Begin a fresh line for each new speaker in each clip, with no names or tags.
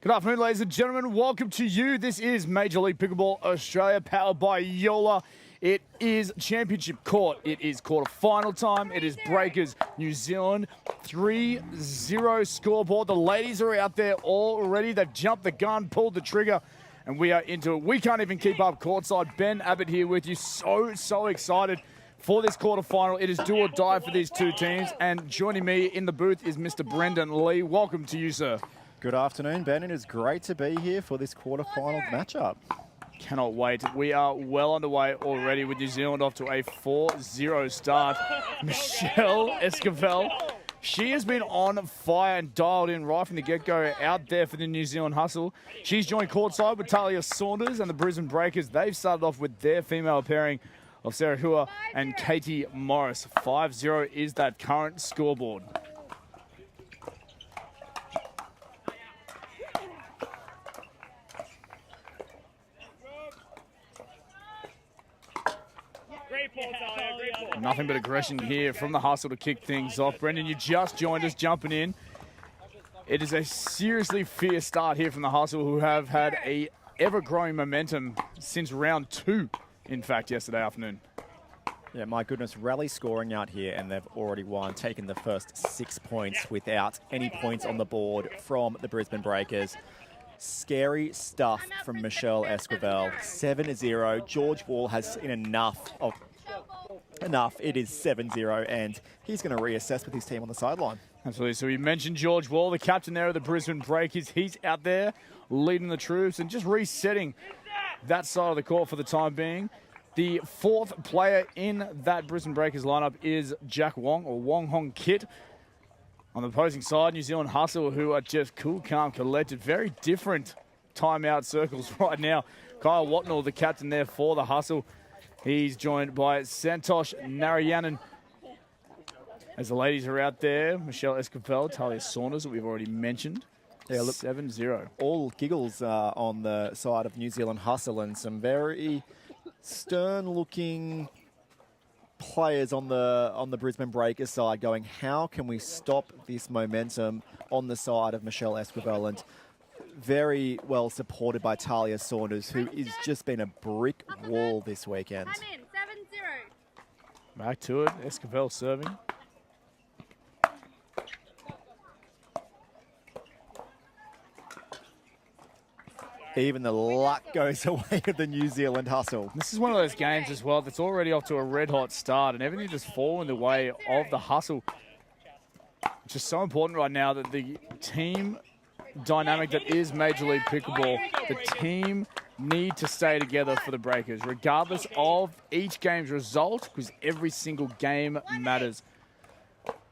Good afternoon, ladies and gentlemen. Welcome to you. This is Major League Pickleball Australia, powered by Yola. It is championship court. It is quarter-final time. It is Breakers, New Zealand, 3-0 scoreboard. The ladies are out there already. They've jumped the gun, pulled the trigger, and we are into it. We can't even keep up courtside. Ben Abbott here with you. So excited for this quarterfinal. It is do or die for these two teams. And joining me in the booth is Mr. Brendan Lee. Welcome to you, sir.
Good afternoon, Ben. It is great to be here for this quarterfinal matchup.
Cannot wait. We are well underway already with New Zealand off to a 4-0 start. Michelle Esquivel, she has been on fire and dialed in right from the get-go out there for the New Zealand hustle. She's joined courtside with Talia Saunders and the Brisbane Breakers. They've started off with their female pairing of Sarah Hua and Katie Morris. 5-0 is that current scoreboard. Nothing but aggression here from the hustle to kick things off. Brendan, you just joined us, jumping in. It is a seriously fierce start here from the hustle, who have had a ever-growing momentum since round 2, in fact, yesterday afternoon.
Yeah, my goodness, rally scoring out here, and they've already won, taken the first 6 points without any points on the board from the Brisbane Breakers. Scary stuff from Michelle Esquivel. 7-0. George Wall has seen enough. It is 7-0, and he's going to reassess with his team on the sideline.
Absolutely. So we mentioned George Wall, the captain there of the Brisbane Breakers. He's out there leading the troops and just resetting that side of the court for the time being. The fourth player in that Brisbane Breakers lineup is Jack Wong, or Wong Hong Kit. On the opposing side, New Zealand Hustle, who are just cool, calm, collected. Very different timeout circles right now. Kyle Watnell, the captain there for the Hustle. He's joined by Santosh Narayanan. As the ladies are out there, Michelle Esquivel, Talia Saunders, that we've already mentioned. Yeah, look, 7-0.
All giggles on the side of New Zealand Hustle, and some very stern-looking players on the Brisbane Breakers side going, how can we stop this momentum on the side of Michelle Esquivel? And very well supported by Talia Saunders, who has just been a brick wall this weekend.
I'm in, 7-0.
Back to it, Esquivel serving.
Even the luck goes away with the New Zealand Hustle.
This is one of those games as well that's already off to a red-hot start, and everything just falling in the way of the Hustle. It's just so important right now that the team dynamic that is Major League Pickleball, the team need to stay together for the Breakers, regardless of each game's result, because every single game matters.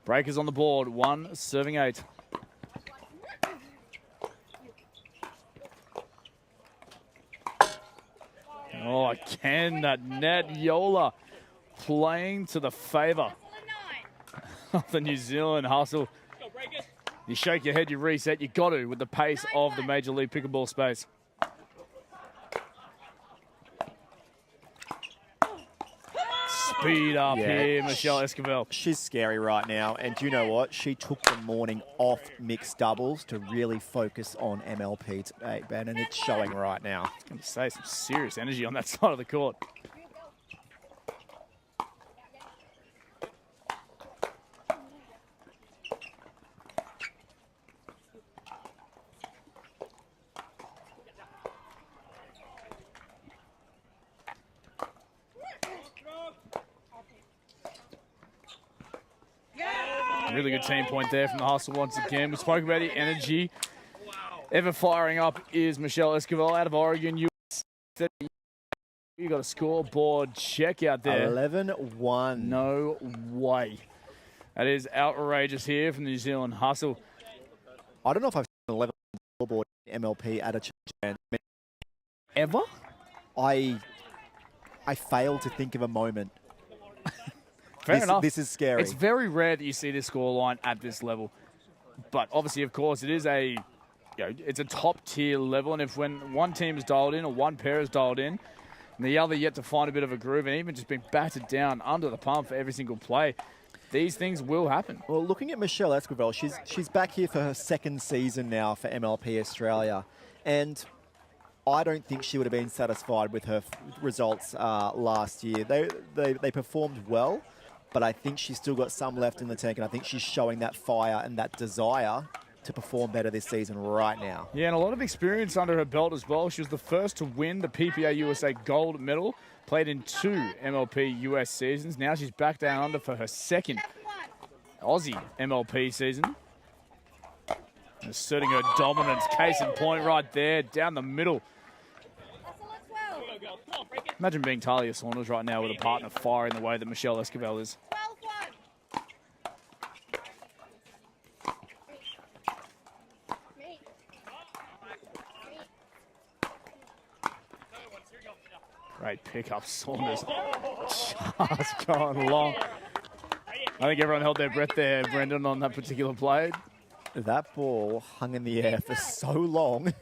Breakers on the board, 1 serving 8. Oh, again, that net. Yola playing to the favour of the New Zealand Hustle. You shake your head, you reset. You got to with the pace of the Major League Pickleball space. Speed up here, Michelle Esquivel.
She's scary right now, and do you know what? She took the morning off mixed doubles to really focus on MLP today, Ben, and it's showing right now.
I was going to say, some serious energy on that side of the court. Really good team point there from the Hustle once again. We spoke about the energy. Ever firing up is Michelle Esquivel out of Oregon. You got a scoreboard check out there.
11-1.
No way. That is outrageous here from the New Zealand Hustle.
I don't know if I've seen 11 scoreboard MLP at a chance.
Ever?
I fail to think of a moment.
Fair enough.
This is scary.
It's very rare that you see this scoreline at this level. But obviously, of course, it is it's a top tier level. And if when one team is dialed in or one pair is dialed in, and the other yet to find a bit of a groove and even just been battered down under the pump for every single play, these things will happen.
Well, looking at Michelle Esquivel, she's back here for her second season now for MLP Australia, and I don't think she would have been satisfied with her results last year. They performed well, but I think she's still got some left in the tank, and I think she's showing that fire and that desire to perform better this season right now.
Yeah, and a lot of experience under her belt as well. She was the first to win the PPA USA gold medal, played in 2 MLP US seasons. Now she's back down under for her second Aussie MLP season. Asserting her dominance, case in point right there, down the middle. Imagine being Talia Saunders right now with a partner firing the way that Michelle Esquivel is. Great pickup, Saunders just going long. I think everyone held their breath there, Brendan, on that particular play.
That ball hung in the air for so long.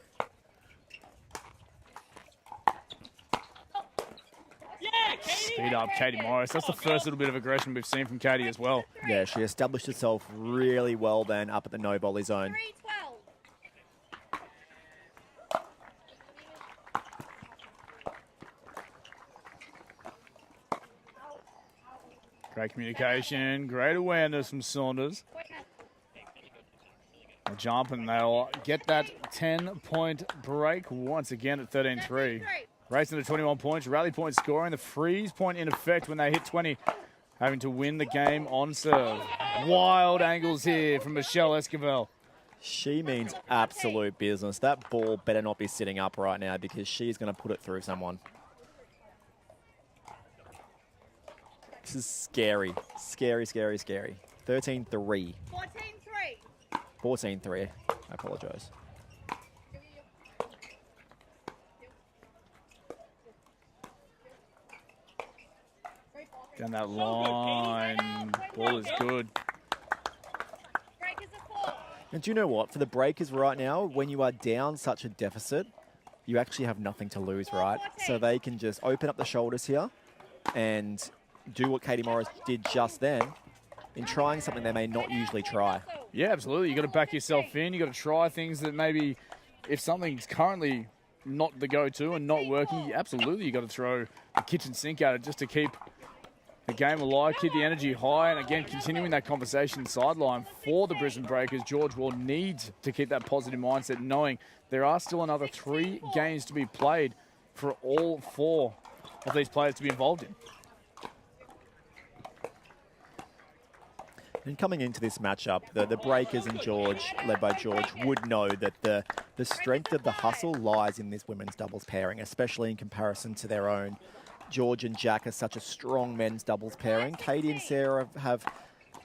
Speed up, Katie Morris. That's the first little bit of aggression we've seen from Katie as well.
Yeah, she established herself really well then up at the no volley zone.
Great communication, great awareness from Saunders. They'll jump and they'll get that 10-point break once again at 13-3. Racing to 21 points, rally point scoring, the freeze point in effect when they hit 20, having to win the game on serve. Wild angles here from Michelle Esquivel.
She means absolute business. That ball better not be sitting up right now because she's going to put it through someone. This is scary. Scary, scary, scary. 13-3.
14-3.
14-3. I apologise.
Down that line. Ball is good.
And do you know what? For the Breakers right now, when you are down such a deficit, you actually have nothing to lose, right? So they can just open up the shoulders here and do what Katie Morris did just then in trying something they may not usually try.
Yeah, absolutely. You got to back yourself in. You got to try things that maybe, if something's currently not the go-to and not working, absolutely you got to throw the kitchen sink at it just to keep the game alive, keep the energy high, and again, continuing that conversation sideline for the Brisbane Breakers. George will need to keep that positive mindset, knowing there are still another 3 games to be played for all 4 of these players to be involved in.
And coming into this matchup, the Breakers and George, led by George, would know that the strength of the hustle lies in this women's doubles pairing, especially in comparison to their own. George and Jack are such a strong men's doubles pairing. Katie and Sarah have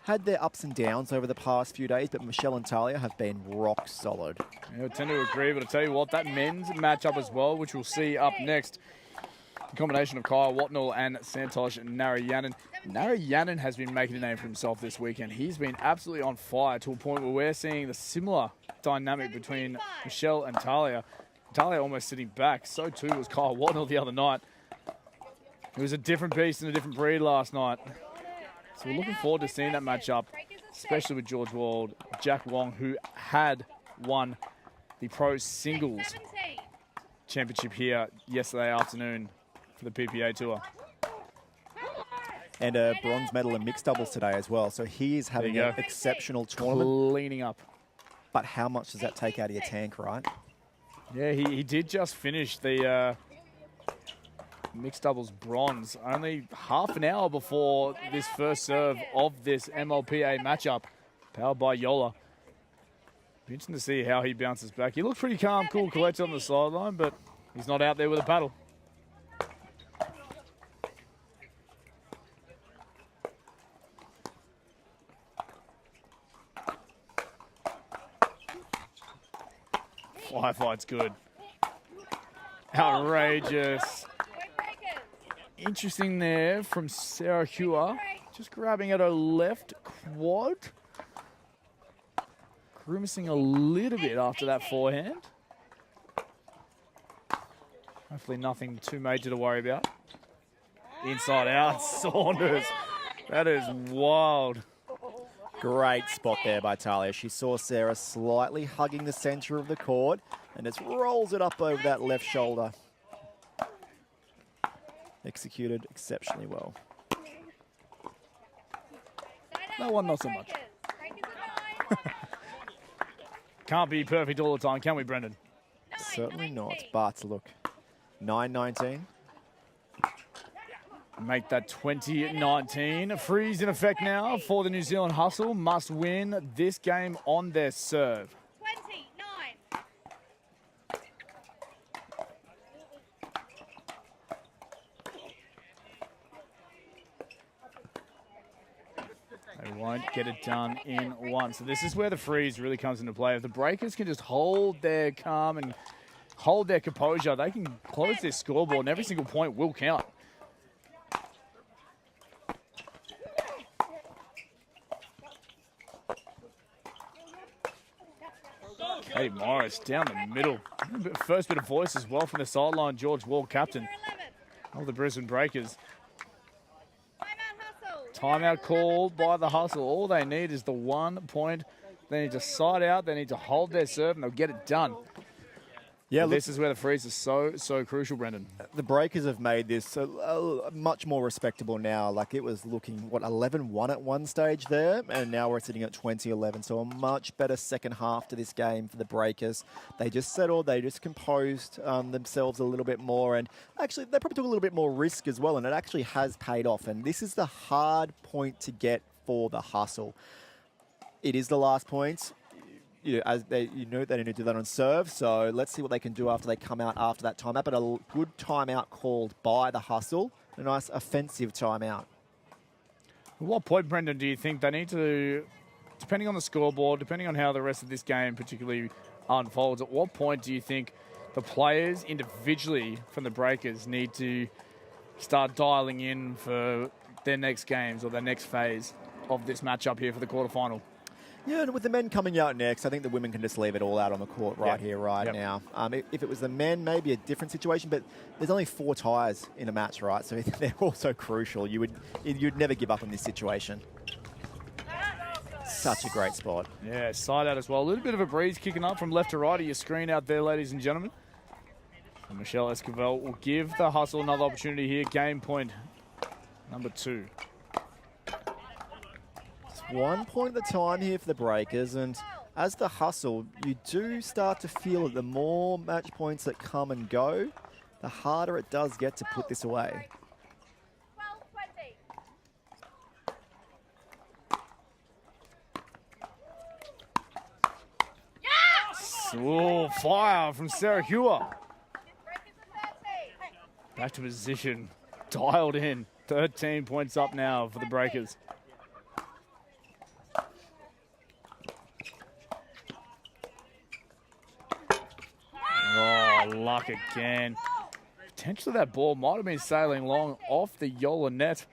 had their ups and downs over the past few days, but Michelle and Talia have been rock solid.
Yeah, I tend to agree, but I tell you what, that men's matchup as well, which we'll see up next, the combination of Kyle Watnell and Santosh Narayanan. Narayanan has been making a name for himself this weekend. He's been absolutely on fire to a point where we're seeing the similar dynamic between Michelle and Talia. Talia almost sitting back. So too was Kyle Watnell the other night. It was a different beast and a different breed last night. So we're looking forward to seeing that matchup, especially with George Wald, Jack Wong, who had won the Pro Singles Championship here yesterday afternoon for the PPA Tour.
And a bronze medal in mixed doubles today as well. So he is having an exceptional tournament.
Cleaning up.
But how much does that take out of your tank, right?
Yeah, he did just finish the mixed doubles bronze only half an hour before this first serve of this MLPA matchup, powered by Yola. Be interesting to see how he bounces back. He looks pretty calm, cool, collected on the sideline, but he's not out there with a paddle. Fly fight's good. Outrageous. Interesting there from Sarah Hua. Just grabbing at her left quad. Grimacing a little bit after that forehand. Hopefully nothing too major to worry about. Inside out, Saunders. That is wild.
Great spot there by Talia. She saw Sarah slightly hugging the centre of the court and just rolls it up over that left shoulder. Executed exceptionally well.
That one, not so much. Can't be perfect all the time, can we, Brendan?
Certainly not, but look, 9-19.
Make that 20-19. Freeze in effect now for the New Zealand Hustle. Must win this game on their serve.
29.
They won't get it done in one. So this is where the freeze really comes into play. If the Breakers can just hold their calm and hold their composure, they can close their scoreboard and every single point will count. Katie Morris down the middle. First bit of voice as well from the sideline. George Wall, captain of the Brisbane Breakers. Timeout called by the Hustle. All they need is the 1 point. They need to side out. They need to hold their serve, and they'll get it done. Yeah, this is where the freeze is so crucial, Brendan.
The Breakers have made this much more respectable now. Like, it was looking, what, 11-1 at one stage there, and now we're sitting at 20-11. So a much better second half to this game for the Breakers. They just settled, they just composed themselves a little bit more, and actually they probably took a little bit more risk as well, and it actually has paid off. And this is the hard point to get for the Hustle. It is the last point. They need to do that on serve, so let's see what they can do after they come out after that timeout. But a good timeout called by the Hustle, a nice offensive timeout.
At what point, Brendan, do you think they need to, depending on the scoreboard, depending on how the rest of this game particularly unfolds, at what point do you think the players individually from the Breakers need to start dialing in for their next games or their next phase of this matchup here for the quarterfinal?
Yeah, and with the men coming out next, I think the women can just leave it all out on the court right now. If it was the men, maybe a different situation, but there's only 4 ties in a match, right? So they're also crucial. You'd never give up in this situation. Such a great spot.
Yeah, side out as well. A little bit of a breeze kicking up from left to right of your screen out there, ladies and gentlemen. And Michelle Esquivel will give the Hustle another opportunity here. Game point number 2.
1 point at a time here for the Breakers, and as the Hustle, you do start to feel that the more match points that come and go, the harder it does get to put this away.
12-20.
Oh, fire from Sarah Hewer. Back to position, dialed in. 13 points up now for the Breakers. Oh, luck again. Potentially that ball might have been sailing long off the Yola net.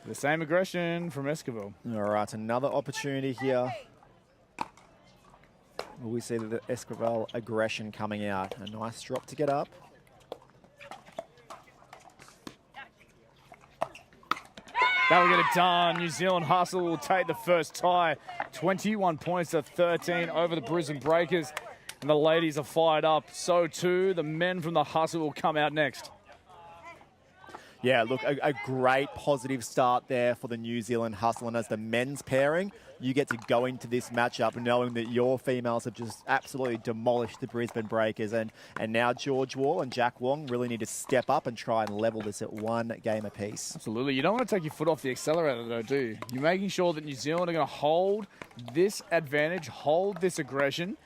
The same aggression from Esquivel.
All right, another opportunity here. We see the Esquivel aggression coming out. A nice drop to get up.
That will get it done. New Zealand Hustle will take the first tie. 21 points to 13 over the Brisbane Breakers. And the ladies are fired up. So too, the men from the Hustle will come out next.
Yeah, look, a great positive start there for the New Zealand Hustle. And as the men's pairing, you get to go into this matchup knowing that your females have just absolutely demolished the Brisbane Breakers. And now George Wall and Jack Wong really need to step up and try and level this at 1 game apiece.
Absolutely. You don't want to take your foot off the accelerator, though, do you? You're making sure that New Zealand are going to hold this advantage, hold this aggression.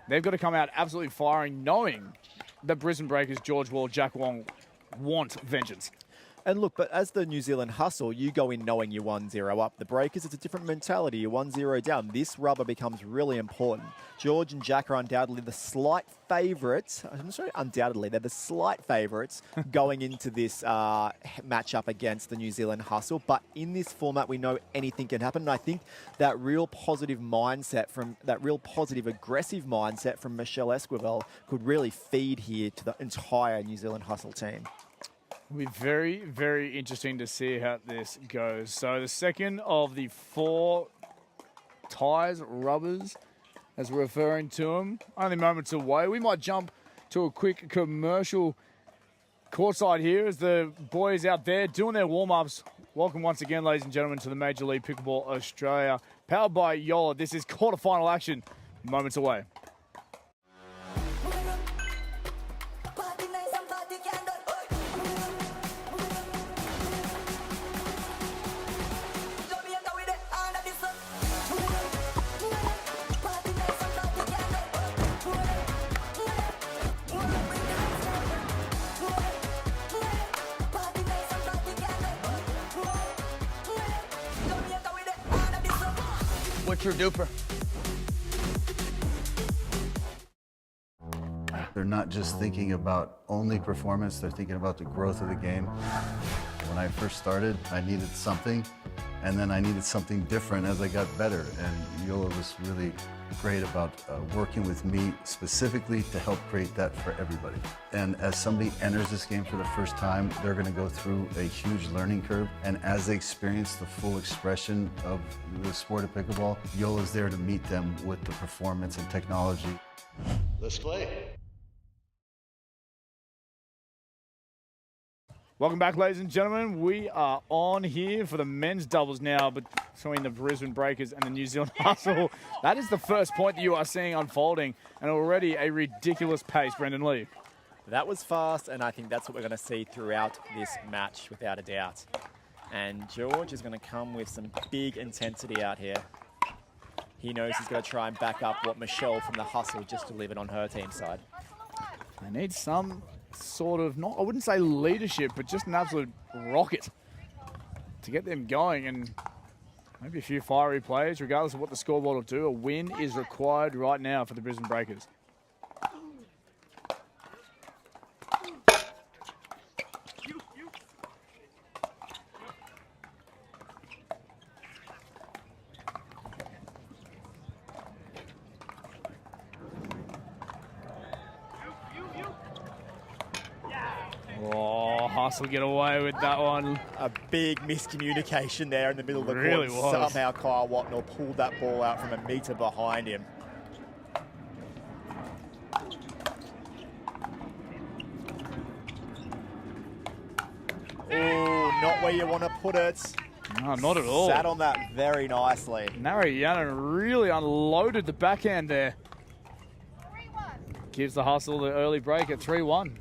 They've got to come out absolutely firing, knowing that Brisbane Breakers, George Wall, Jack Wong want vengeance.
And look, but as the New Zealand Hustle, you go in knowing you're 1-0 up. The Breakers, it's a different mentality. You're 1-0 down. This rubber becomes really important. George and Jack are undoubtedly the slight favourites. I'm sorry, undoubtedly. They're the slight favourites going into this matchup against the New Zealand Hustle. But in this format, we know anything can happen. And I think that real positive mindset aggressive mindset from Michelle Esquivel could really feed here to the entire New Zealand Hustle team.
It'll be very, very interesting to see how this goes. So the second of the 4 ties, rubbers, as we're referring to them, only moments away. We might jump to a quick commercial courtside here as the boys out there doing their warm-ups. Welcome once again, ladies and gentlemen, to the Major League Pickleball Australia, powered by Yola. This is quarterfinal action, moments away.
What's your DUPR?
They're not just thinking about only performance, they're thinking about the growth of the game. When I first started, I needed something, and then I needed something different as I got better. And Yola was really great about working with me specifically to help create that for everybody. And as somebody enters this game for the first time, they're going to go through a huge learning curve. And as they experience the full expression of the sport of pickleball, Yola's there to meet them with the performance and technology.
Let's play.
Welcome back, ladies and gentlemen. We are on here for the men's doubles now, but between the Brisbane Breakers and the New Zealand Hustle. That is the first point that you are seeing unfolding, and already a ridiculous pace, Brendan Lee.
That was fast, and I think that's what we're going to see throughout this match, without a doubt. And George is going to come with some big intensity out here. He knows he's going to try and back up what Michelle from the Hustle just delivered on her team side.
They need some sort of, not, I wouldn't say leadership, but just an absolute rocket to get them going, and maybe a few fiery plays. Regardless of what the scoreboard will do, a win is required right now for the Brisbane Breakers. Oh, Hustle get away with that one.
A big miscommunication there in the middle of the court.
Really was.
Somehow Kyle Watnell pulled that ball out from a metre behind him. Oh, not where you want to put it.
No, not at all.
Sat on that very nicely.
Narayanan really unloaded the backhand there.
3-1.
Gives the Hustle the early break at 3-1.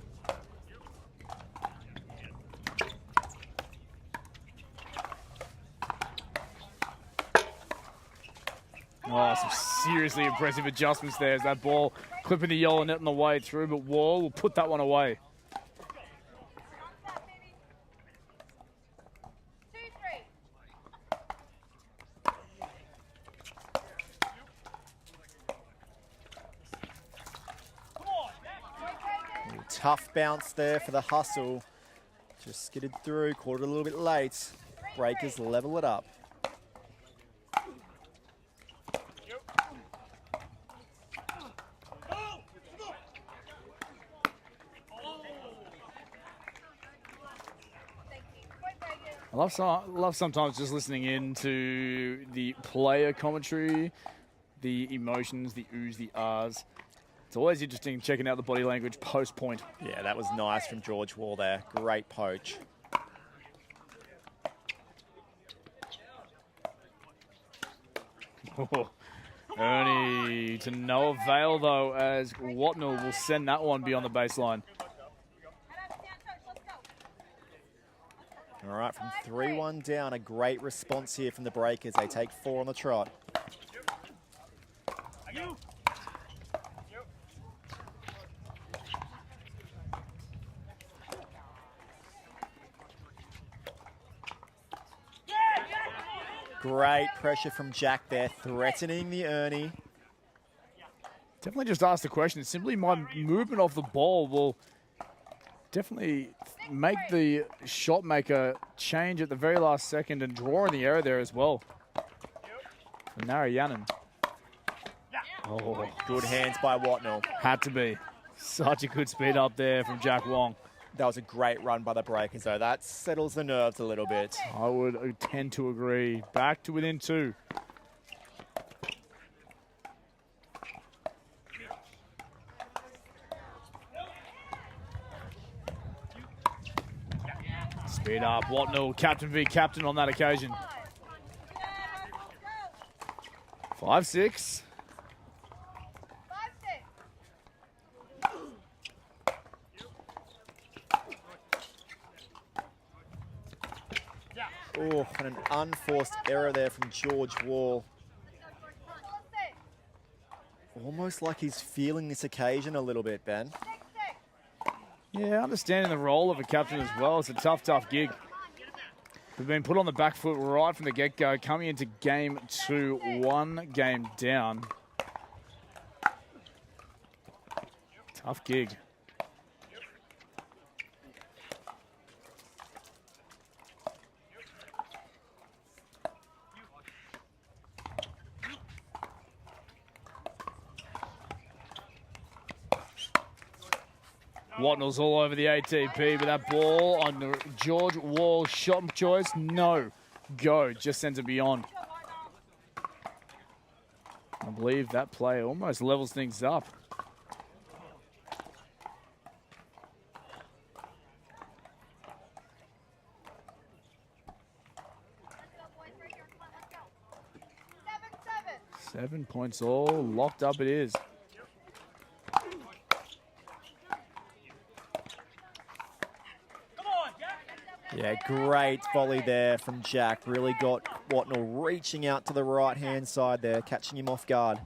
Oh, some seriously impressive adjustments there as that ball clipping the yellow net on the way through, but Wall will put that one away.
2-3.
Tough bounce there for the Hustle. Just skidded through, caught it a little bit late. Breakers level it up.
I love sometimes just listening into the player commentary, the emotions, the oohs, the ahs. It's always interesting checking out the body language post-point.
Yeah, that was nice from George Wall there. Great poach.
Oh, Ernie to no avail, though, as Watnell will send that one beyond the baseline.
All right, from 3-1 down, a great response here from the Breakers. They take 4 on the trot. Great pressure from Jack there, threatening the Ernie.
Definitely just ask the question. Simply my movement off the ball will definitely make the shot maker change at the very last second and draw in the error there as well. Narayanan.
Oh, good hands by Watnell.
Had to be. Such a good speed up there from Jack Wong.
That was a great run by the Breakers, though. That settles the nerves a little bit.
I would tend to agree. Back to within 2. Speed up. Watnell, captain v captain on that occasion. 5-6.
5-6.
Oh, and an unforced error there from George Wall. Almost like he's feeling this occasion a little bit, Ben.
Yeah, understanding the role of a captain as well. It's a tough, tough gig. We've been put on the back foot right from the get-go, coming into game 2, 1 game down. Tough gig. Watnell's all over the ATP, but that ball on the George Wall shot choice, no go, just sends it beyond. I believe that play almost levels things up. Seven points all, locked up it is.
Yeah, great volley there from Jack. Really got Watnell reaching out to the right-hand side there, catching him off guard.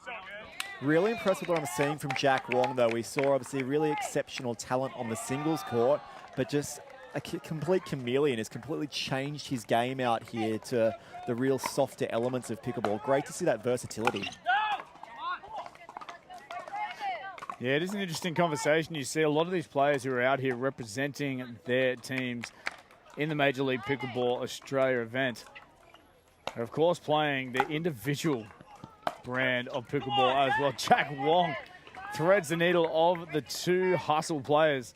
8-7.
Really impressed with what I'm seeing from Jack Wong, though. We saw, obviously, really exceptional talent on the singles court, but just a complete chameleon. Has completely changed his game out here to the real softer elements of pickleball. Great to see that versatility.
Yeah, it is an interesting conversation. You see a lot of these players who are out here representing their teams in the Major League Pickleball Australia event are, of course, playing the individual brand of pickleball as well. Jack Wong threads the needle of the 2 hustle players.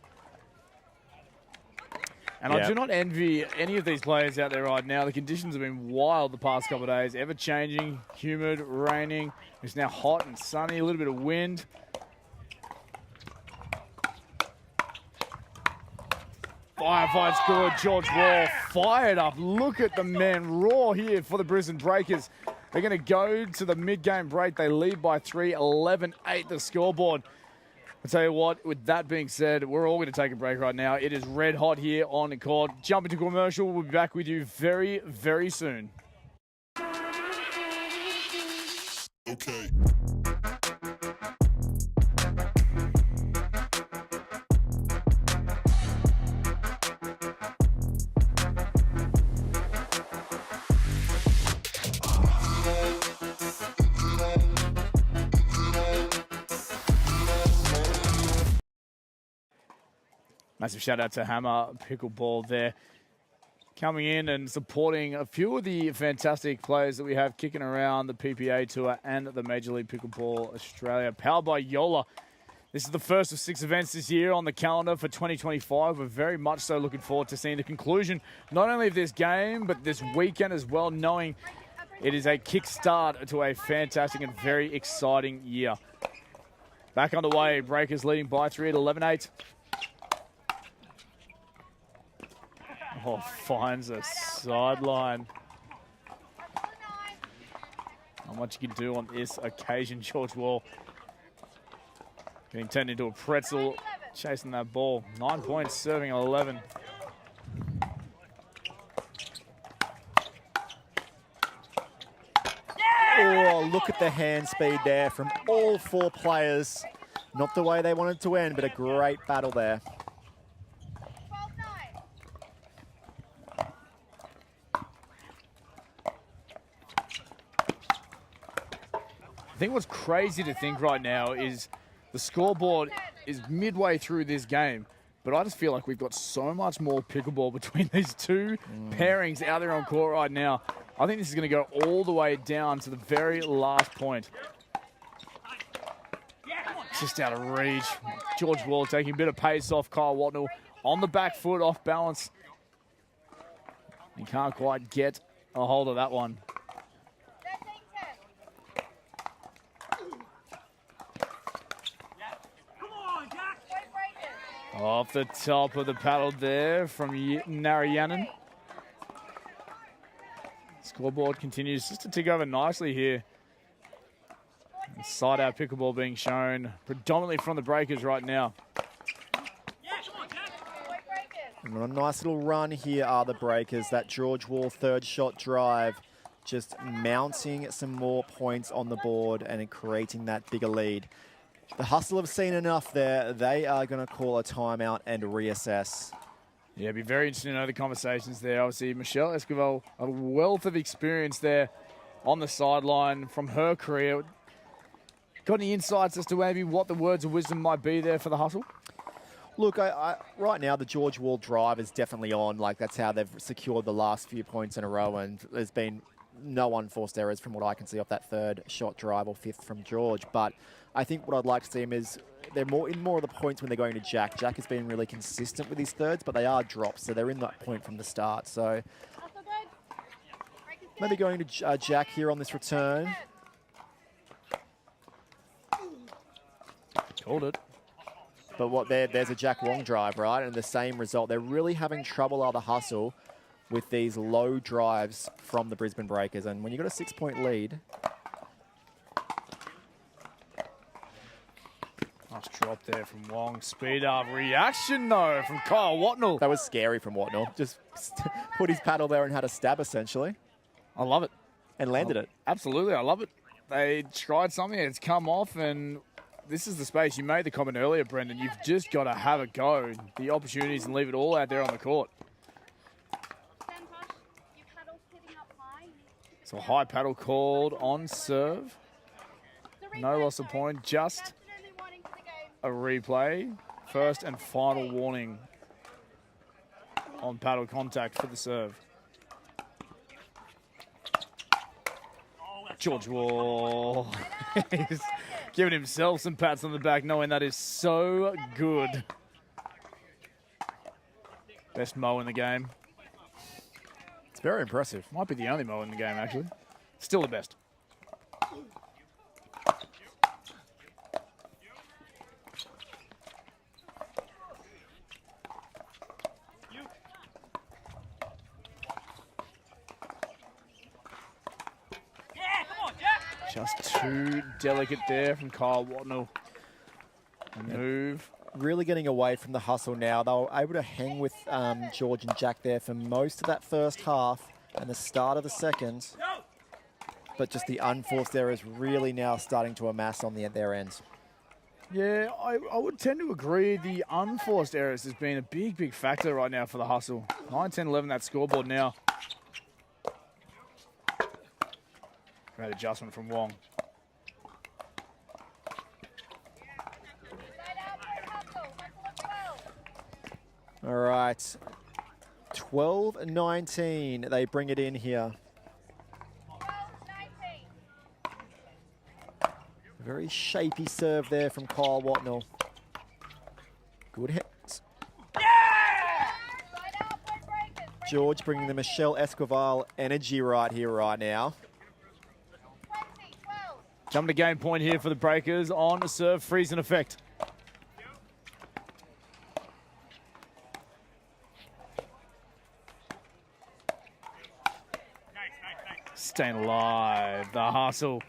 And I do not envy any of these players out there right now. The conditions have been wild the past couple of days. Ever-changing, humid, raining. It's now hot and sunny, a little bit of wind. Firefight's good. George Wall fired up. Look at the man roar here for the Brisbane Breakers. They're going to go to the mid-game break. They lead by 3, 11-8 the scoreboard. I'll tell you what, with that being said, we're all going to take a break right now. It is red hot here on the court. Jump into commercial. We'll be back with you very, very soon.
Okay.
Massive shout out to Hammer Pickleball there. Coming in and supporting a few of the fantastic players that we have kicking around the PPA Tour and the Major League Pickleball Australia. Powered by Yola. This is the first of 6 events this year on the calendar for 2025. We're very much so looking forward to seeing the conclusion, not only of this game, but this weekend as well, knowing it is a kickstart to a fantastic and very exciting year. Back underway, Breakers leading by 3 at 11-8. Oh, finds a sideline. Not much you can do on this occasion. George Wall getting turned into a pretzel, chasing that ball. 9 points, serving 11.
Oh, look at the hand speed there from all 4 players. Not the way they wanted to end, but a great battle there.
I think what's crazy to think right now is the scoreboard is midway through this game. But I just feel like we've got so much more pickleball between these two pairings out there on court right now. I think this is going to go all the way down to the very last point. Just out of reach. George Wall taking a bit of pace off Kyle Watnell. On the back foot, off balance. He can't quite get a hold of that one. Off the top of the paddle there from Narayanan. Scoreboard continues just to tick over nicely here. Side out pickleball being shown predominantly from the breakers right now.
And a nice little run here are the breakers. That George Wall third shot drive just mounting some more points on the board and creating that bigger lead. The Hustle have seen enough there. They are going to call a timeout and reassess.
Yeah, it'd be very interesting to know the conversations there. Obviously, Michelle Esquivel, a wealth of experience there on the sideline from her career. Got any insights as to maybe what the words of wisdom might be there for the Hustle?
Look, right now the George Wall drive is definitely on. Like, that's how they've secured the last few points in a row, and there's been no unforced errors from what I can see off that third shot drive or fifth from George. But I think what I'd like to see him is they're more of the points when they're going to Jack. Jack has been really consistent with his thirds, but they are drops, so they're in that point from the start. So maybe going to Jack here on this return.
Called it.
But there's a Jack Wong drive, right? And the same result. They're really having trouble, the Hustle, with these low drives from the Brisbane Breakers. And when you've got a 6-point lead.
Nice drop there from Wong. Speed up reaction, though, from Kyle Watnell.
That was scary from Watnell. Just put his paddle there and had a stab, essentially.
I love it.
And landed it.
Absolutely, I love it. They tried something, it's come off, and this is the space. You made the comment earlier, Brendan. You've just got to have a go. The opportunities and leave it all out there on the court. So high paddle called on serve. No loss of point, just a replay. First and final warning on paddle contact for the serve. George Wall. He's giving himself some pats on the back, knowing that is so good. Best mow in the game.
It's very impressive.
Might be the only mow in the game, actually. Still the best. Just too delicate there from Kyle Watnell. Move.
Really getting away from the Hustle now. They were able to hang with George and Jack there for most of that first half and the start of the second. But just the unforced errors really now starting to amass on their ends.
Yeah, I would tend to agree. The unforced errors has been a big factor right now for the Hustle. 9, 10, 11, that scoreboard now. Great adjustment from Wong.
All right. 12-19. They bring it in here. Very shapy serve there from Kyle Watnell. Good hits. George bringing the Michelle Esquivel energy right here, right now.
Coming to game point here for the Breakers on a serve freeze in effect. Staying alive, the Hustle.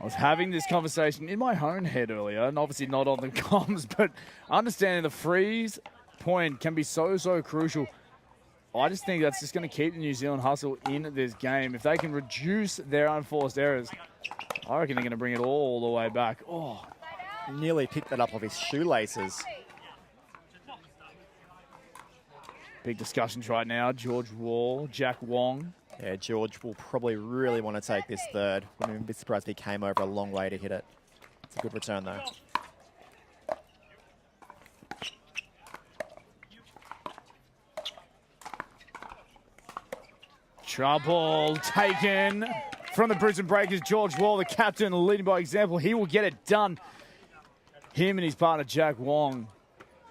I was having this conversation in my own head earlier, and obviously not on the comms, but understanding the freeze point can be so crucial. I just think that's just going to keep the New Zealand Hustle in this game. If they can reduce their unforced errors, I reckon they're going to bring it all the way back. Oh,
nearly picked that up off his shoelaces.
Big discussions right now. George Wall, Jack Wong.
Yeah, George will probably really want to take this third. Wouldn't be surprised if he came over a long way to hit it. It's a good return, though.
Trouble taken from the Brisbane Breakers. George Wall, the captain, leading by example. He will get it done. Him and his partner, Jack Wong,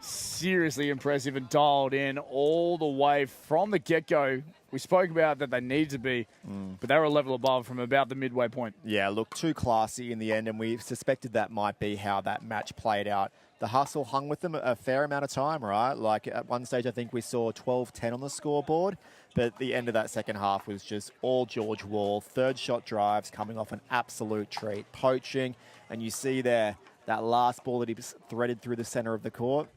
seriously impressive and dialed in all the way from the get-go. We spoke about that they needed to be, but they were a level above from about the midway point.
Yeah, look, too classy in the end, and we suspected that might be how that match played out. The hustle hung with them a fair amount of time, right? Like at one stage, I think we saw 12-10 on the scoreboard, but the end of that second half was just all George Wall. Third shot drives coming off an absolute treat. Poaching, and you see there that last ball that he threaded through the center of the court.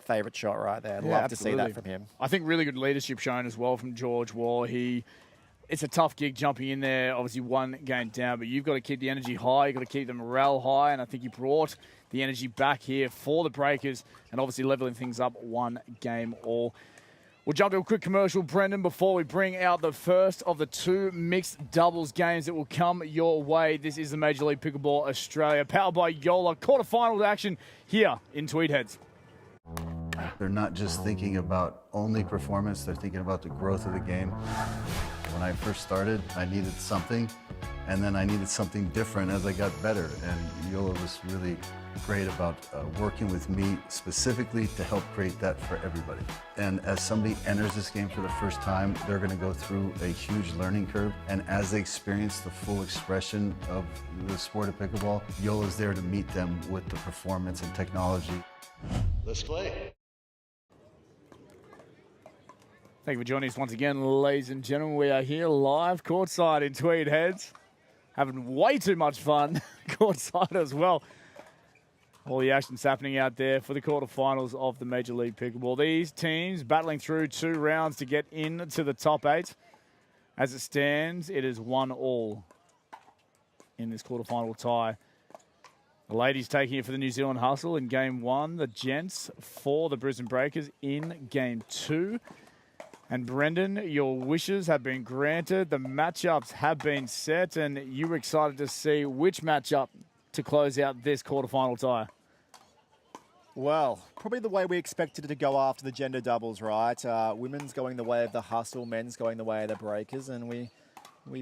Favorite shot right there.
Yeah,
Love to see that from him.
I think really good leadership shown as well from George Wall. It's a tough gig jumping in there, obviously one game down, but you've got to keep the energy high. You've got to keep the morale high, and I think he brought the energy back here for the Breakers and obviously leveling things up one game all. We'll jump to a quick commercial, Brendan, before we bring out the first of the two mixed doubles games that will come your way. This is the Major League Pickleball Australia, powered by Yola. Quarterfinal action here in Tweed Heads.
They're not just thinking about only performance, they're thinking about the growth of the game. When I first started, I needed something, and then I needed something different as I got better. And Yola was really great about working with me specifically to help create that for everybody. And as somebody enters this game for the first time, they're going to go through a huge learning curve. And as they experience the full expression of the sport of pickleball, Yola's there to meet them with the performance and technology.
Let's play.
Thank you for joining us once again, ladies and gentlemen. We are here live courtside in Tweed Heads, having way too much fun courtside as well. All the action's happening out there for the quarterfinals of the Major League Pickleball. These teams battling through 2 rounds to get into the top 8. As it stands, it is 1-1 in this quarterfinal tie. The ladies taking it for the New Zealand Hustle in Game 1. The gents for the Brisbane Breakers in Game 2. And Brendan, your wishes have been granted. The matchups have been set, and you were excited to see which matchup to close out this quarterfinal tie.
Well, probably the way we expected it to go after the gender doubles, right? Women's going the way of the Hustle, men's going the way of the Breakers, and we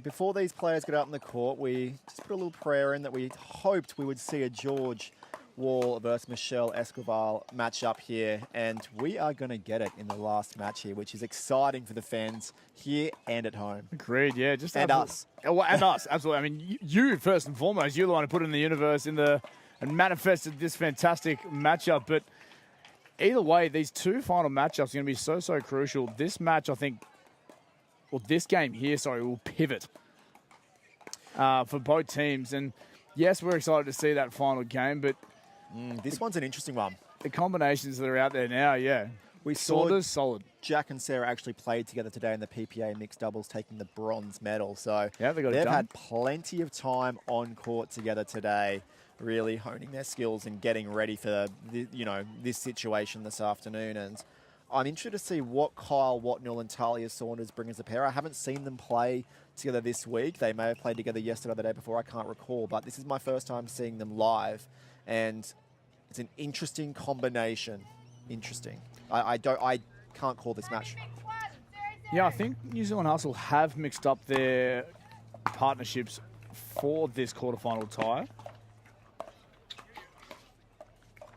before these players got out in the court, we just put a little prayer in that we hoped we would see a George Wall versus Michelle Escobar matchup here, and we are going to get it in the last match here, which is exciting for the fans here and at home.
Agreed, yeah. Just
and us.
Well, and us, absolutely. I mean, you first and foremost, you're the one who put it in the universe and manifested this fantastic matchup. But either way, these 2 final matchups are going to be so crucial. This match, I think, well, this game here, sorry, will pivot for both teams. And yes, we're excited to see that final game, but
this one's an interesting one.
The combinations that are out there now, yeah.
We saw
Saunders, solid.
Jack and Sarah actually played together today in the PPA mixed doubles, taking the bronze medal. So
yeah, they've
had plenty of time on court together today, really honing their skills and getting ready for this situation this afternoon. And I'm interested to see what Kyle Watnell and Talia Saunders bring as a pair. I haven't seen them play together this week. They may have played together yesterday or the day before. I can't recall, but this is my first time seeing them live. And it's an interesting combination. Interesting. I can't call this match.
Yeah, I think New Zealand Hustle have mixed up their partnerships for this quarterfinal tie.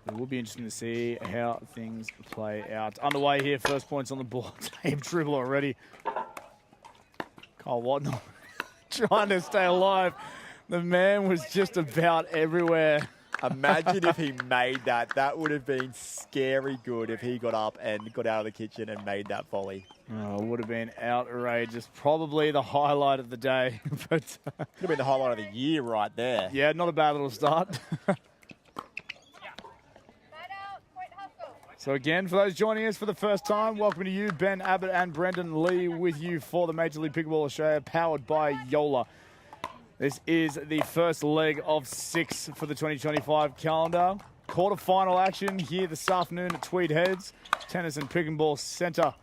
It will be interesting to see how things play out. Underway here, first points on the board. Team dribble already. Kyle Watnell trying to stay alive. The man was just about everywhere.
Imagine if he made that. That would have been scary good if he got up and got out of the kitchen and made that volley.
Oh, it would have been outrageous. Probably the highlight of the day. But
could have been the highlight of the year right there.
Yeah, not a bad little start. So again, for those joining us for the first time, welcome to you, Ben Abbott and Brendan Lee with you for the Major League Pickleball Australia, powered by Yola. This is the first leg of 6 for the 2025 calendar. Quarterfinal action here this afternoon at Tweed Heads. Tennis and Pickleball Centre.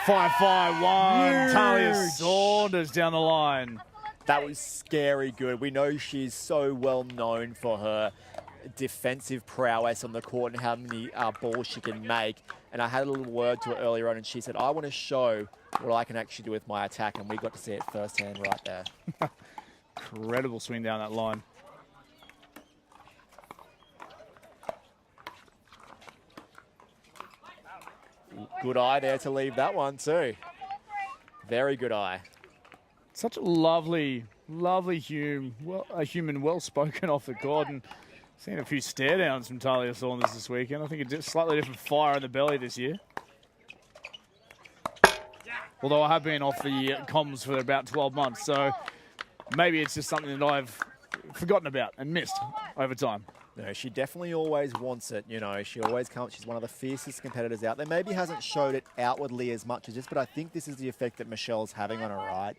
5-5-1. Talia Saunders down the line.
That was scary good. We know she's so well known for her defensive prowess on the court and how many balls she can make. And I had a little word to her earlier on, and she said, I want to show what I can actually do with my attack, and we got to see it firsthand right there.
Incredible swing down that line.
Good eye there to leave that one too. Very good eye.
Such a lovely, lovely human, well-spoken off the court, and seen a few stare downs from Talia Saunders this weekend. I think a slightly different fire in the belly this year. Although I have been off the comms for about 12 months, so maybe it's just something that I've forgotten about and missed over time.
No, she definitely always wants it. You know, she always comes. She's one of the fiercest competitors out there. Maybe hasn't showed it outwardly as much as this, but I think this is the effect that Michelle's having on her, right?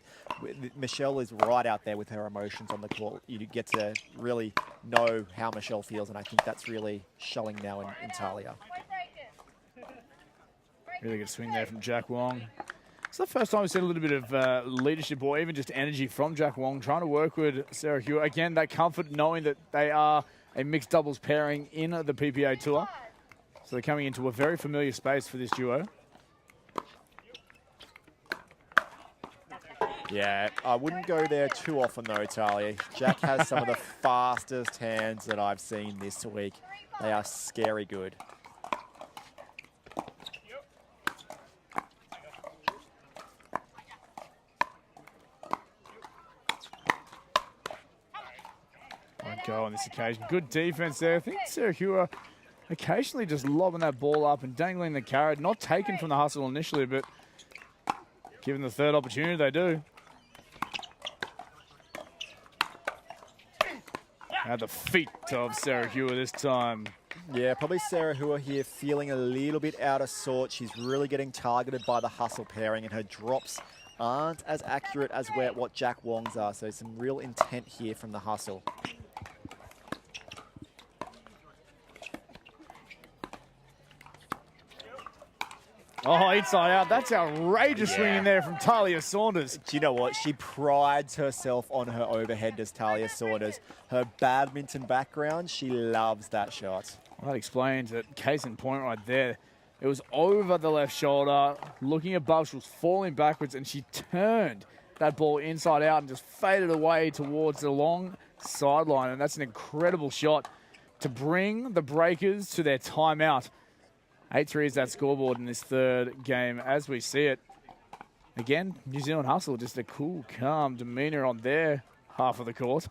Michelle is right out there with her emotions on the court. You get to really know how Michelle feels, and I think that's really showing now in Talia.
Really good swing there from Jack Wong. It's the first time we've seen a little bit of leadership or even just energy from Jack Wong, trying to work with Sarah Hewitt. Again, that comfort knowing that they are a mixed doubles pairing in the PPA Tour. So they're coming into a very familiar space for this duo.
Yeah, I wouldn't go there too often though, Talia. Jack has some of the fastest hands that I've seen this week. They are scary good.
Go on this occasion. Good defense there. I think Sarah Hewitt occasionally just lobbing that ball up and dangling the carrot. Not taken from the hustle initially, but given the third opportunity, they do. At the feet of Sarah Hewitt this time.
Yeah, probably Sarah Hewitt here feeling a little bit out of sorts. She's really getting targeted by the hustle pairing, and her drops aren't as accurate as what Jack Wong's are. So some real intent here from the hustle.
Oh, inside out. That's outrageous swinging there from Talia Saunders.
Do you know what? She prides herself on her overhead, does Talia Saunders. Her badminton background, she loves that shot.
Well, that explains it. Case in point right there. It was over the left shoulder, looking above. She was falling backwards, and she turned that ball inside out and just faded away towards the long sideline. And that's an incredible shot to bring the Breakers to their timeout. 8-3 is that scoreboard in this third game as we see it. Again, New Zealand hustle, just a cool, calm demeanour on their half of the court.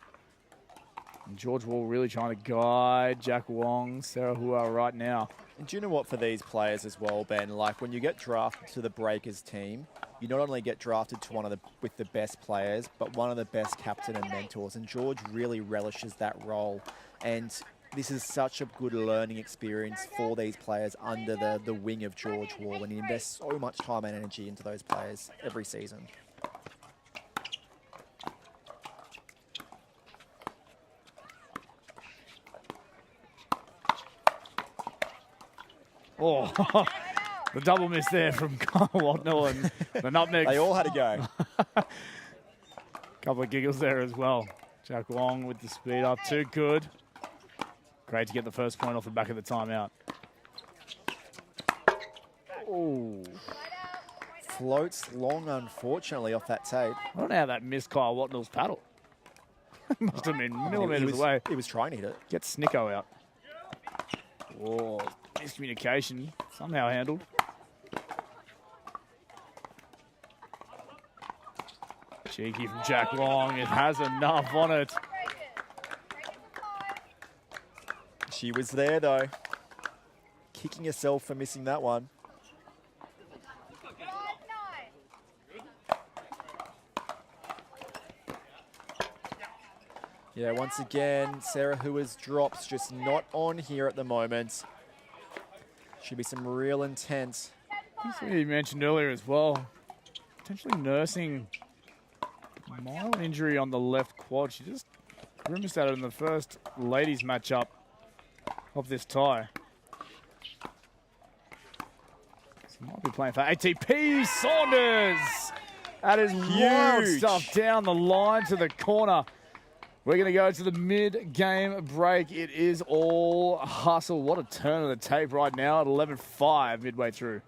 And George Wall really trying to guide Jack Wong, Sarah Hua right now.
And do you know what, for these players as well, Ben, like when you get drafted to the Breakers team, you not only get drafted to with the best players, but one of the best captain and mentors. And George really relishes that role. And this is such a good learning experience for these players under the wing of George Wall, and he invests so much time and energy into those players every season.
Oh, the double miss there from Kyle Watnell and the nutmeg.
They all had to go.
Couple of giggles there as well. Jack Wong with the speed up, too good. Great to get the first point off the back of the timeout.
Oh. Floats long, unfortunately, off that tape.
I don't know how that missed Kyle Watnell's paddle. Must have been millimetres away.
He was trying to hit it.
Get Snicko out. Oh, miscommunication. Somehow handled. Cheeky from Jack Wong. It has enough on it.
She was there, though. Kicking herself for missing that one. Yeah, once again, Sarah Hua's drops just not on here at the moment. Should be some real intent.
That's what you mentioned earlier as well. Potentially nursing a mild injury on the left quad. She just grimaced at it in the first ladies matchup of this tie. So might be playing for ATP. Saunders! That is wild stuff down the line to the corner. We're going to go to the mid-game break. It is all hustle. What a turn of the tape right now at 11-5 midway through.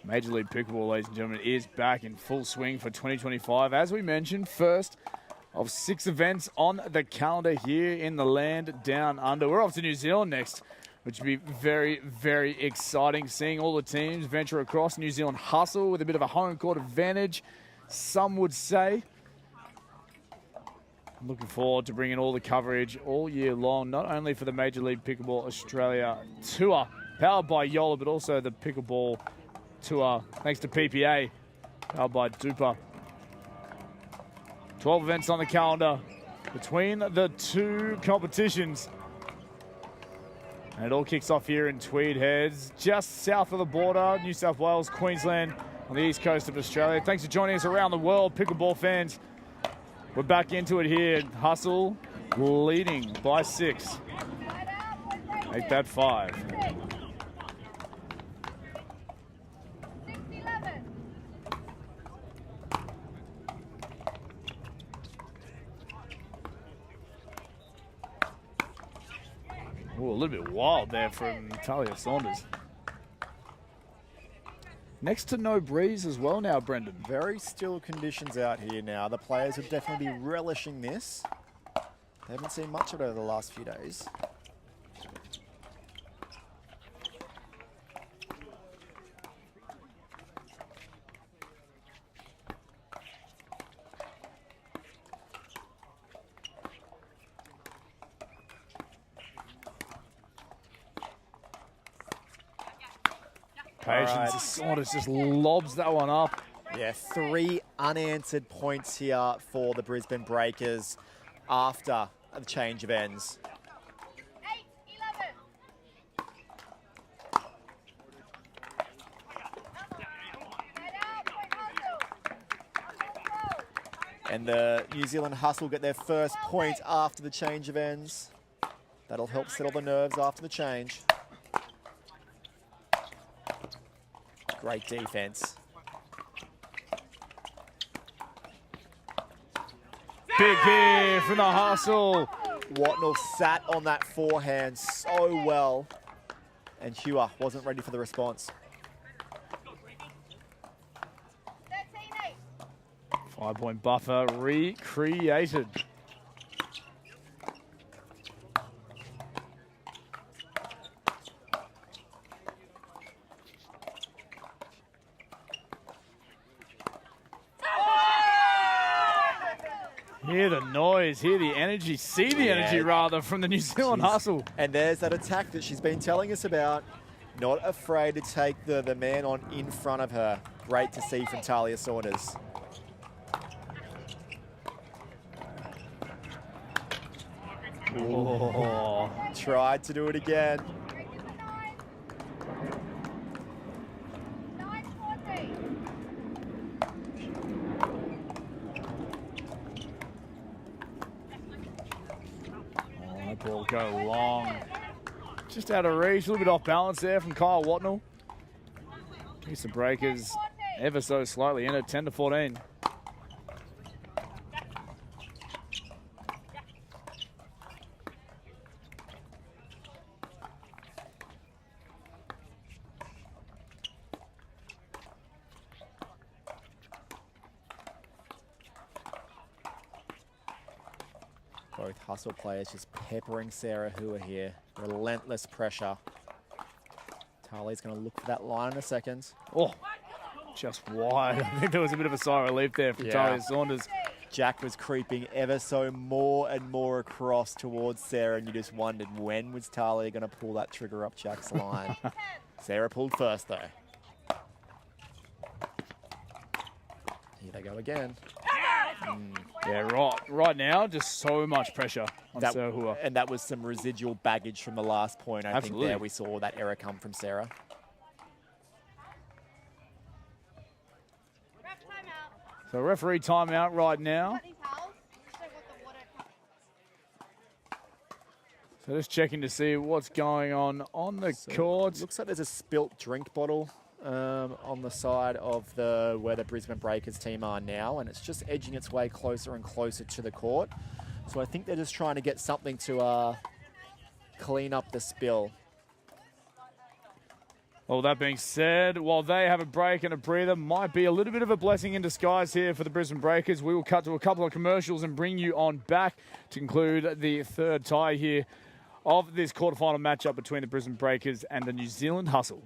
Major League Pickleball, ladies and gentlemen, is back in full swing for 2025. As we mentioned, first of 6 events on the calendar here in the land down under. We're off to New Zealand next, which would be very, very exciting. Seeing all the teams venture across. New Zealand hustle with a bit of a home court advantage, some would say. I'm looking forward to bringing all the coverage all year long, not only for the Major League Pickleball Australia Tour, powered by Yola, but also the Pickleball Tour, thanks to PPA, powered by DUPR. 12 events on the calendar between the 2 competitions. And it all kicks off here in Tweed Heads, just south of the border, New South Wales, Queensland, on the east coast of Australia. Thanks for joining us around the world, pickleball fans. We're back into it here. Hustle leading by 6. Make that 5.
6-11.
Ooh, a little bit wild there from Talia Saunders. Next to no breeze as well now, Brendan.
Very still conditions out here now. The players would definitely be relishing this. They haven't seen much of it over the last few days.
Patience. Saunders just lobs that one up.
Yeah, 3 unanswered points here for the Brisbane Breakers after the change of ends.
8-11.
And the New Zealand Hustle get their first point after the change of ends. That'll help settle the nerves after the change. Great defense.
Big hit from the Hustle.
Watnell sat on that forehand so well. And Hewer wasn't ready for the response.
13-8.
5-point buffer recreated. Hear the noise, hear the energy, see the energy rather from the New Zealand Hustle.
And there's that attack that she's been telling us about. Not afraid to take the man on in front of her. Great to see from Talia Saunders.
Oh.
Tried to do it again.
9-14.
That ball go long. Just out of reach, a little bit off balance there from Kyle Watnell. Keeps the Breakers ever so slightly in at 10-14.
Both Hustle players just peppering Sarah Hua here. Relentless pressure. Talia's going to look for that line in a second.
Oh, just wide. I think there was a bit of a sigh of relief there from Talia Saunders.
Jack was creeping ever so more and more across towards Sarah, and you just wondered when was Talia going to pull that trigger up Jack's line. Sarah pulled first, though. Here they go again.
Yeah, right now, just so much pressure on Sarah Hua.
And that was some residual baggage from the last point. I think there we saw that error come from Sarah.
Ref timeout.
So referee timeout right now.
Got these towels? Check what the water
So just checking to see what's going on the court.
Looks like there's a spilt drink bottle on the side of where the Brisbane Breakers team are now, and it's just edging its way closer and closer to the court. So I think they're just trying to get something to clean up the spill.
Well, that being said, while they have a break and a breather, might be a little bit of a blessing in disguise here for the Brisbane Breakers. We will cut to a couple of commercials and bring you on back to conclude the third tie here of this quarterfinal matchup between the Brisbane Breakers and the New Zealand Hustle.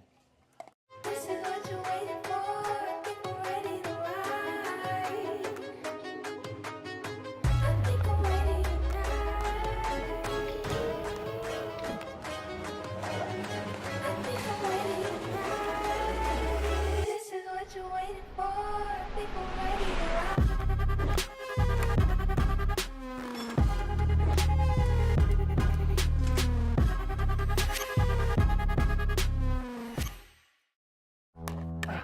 This is what you're waiting for. People ready to ride. I think I'm ready tonight. This is what you're waiting for. People ready to ride.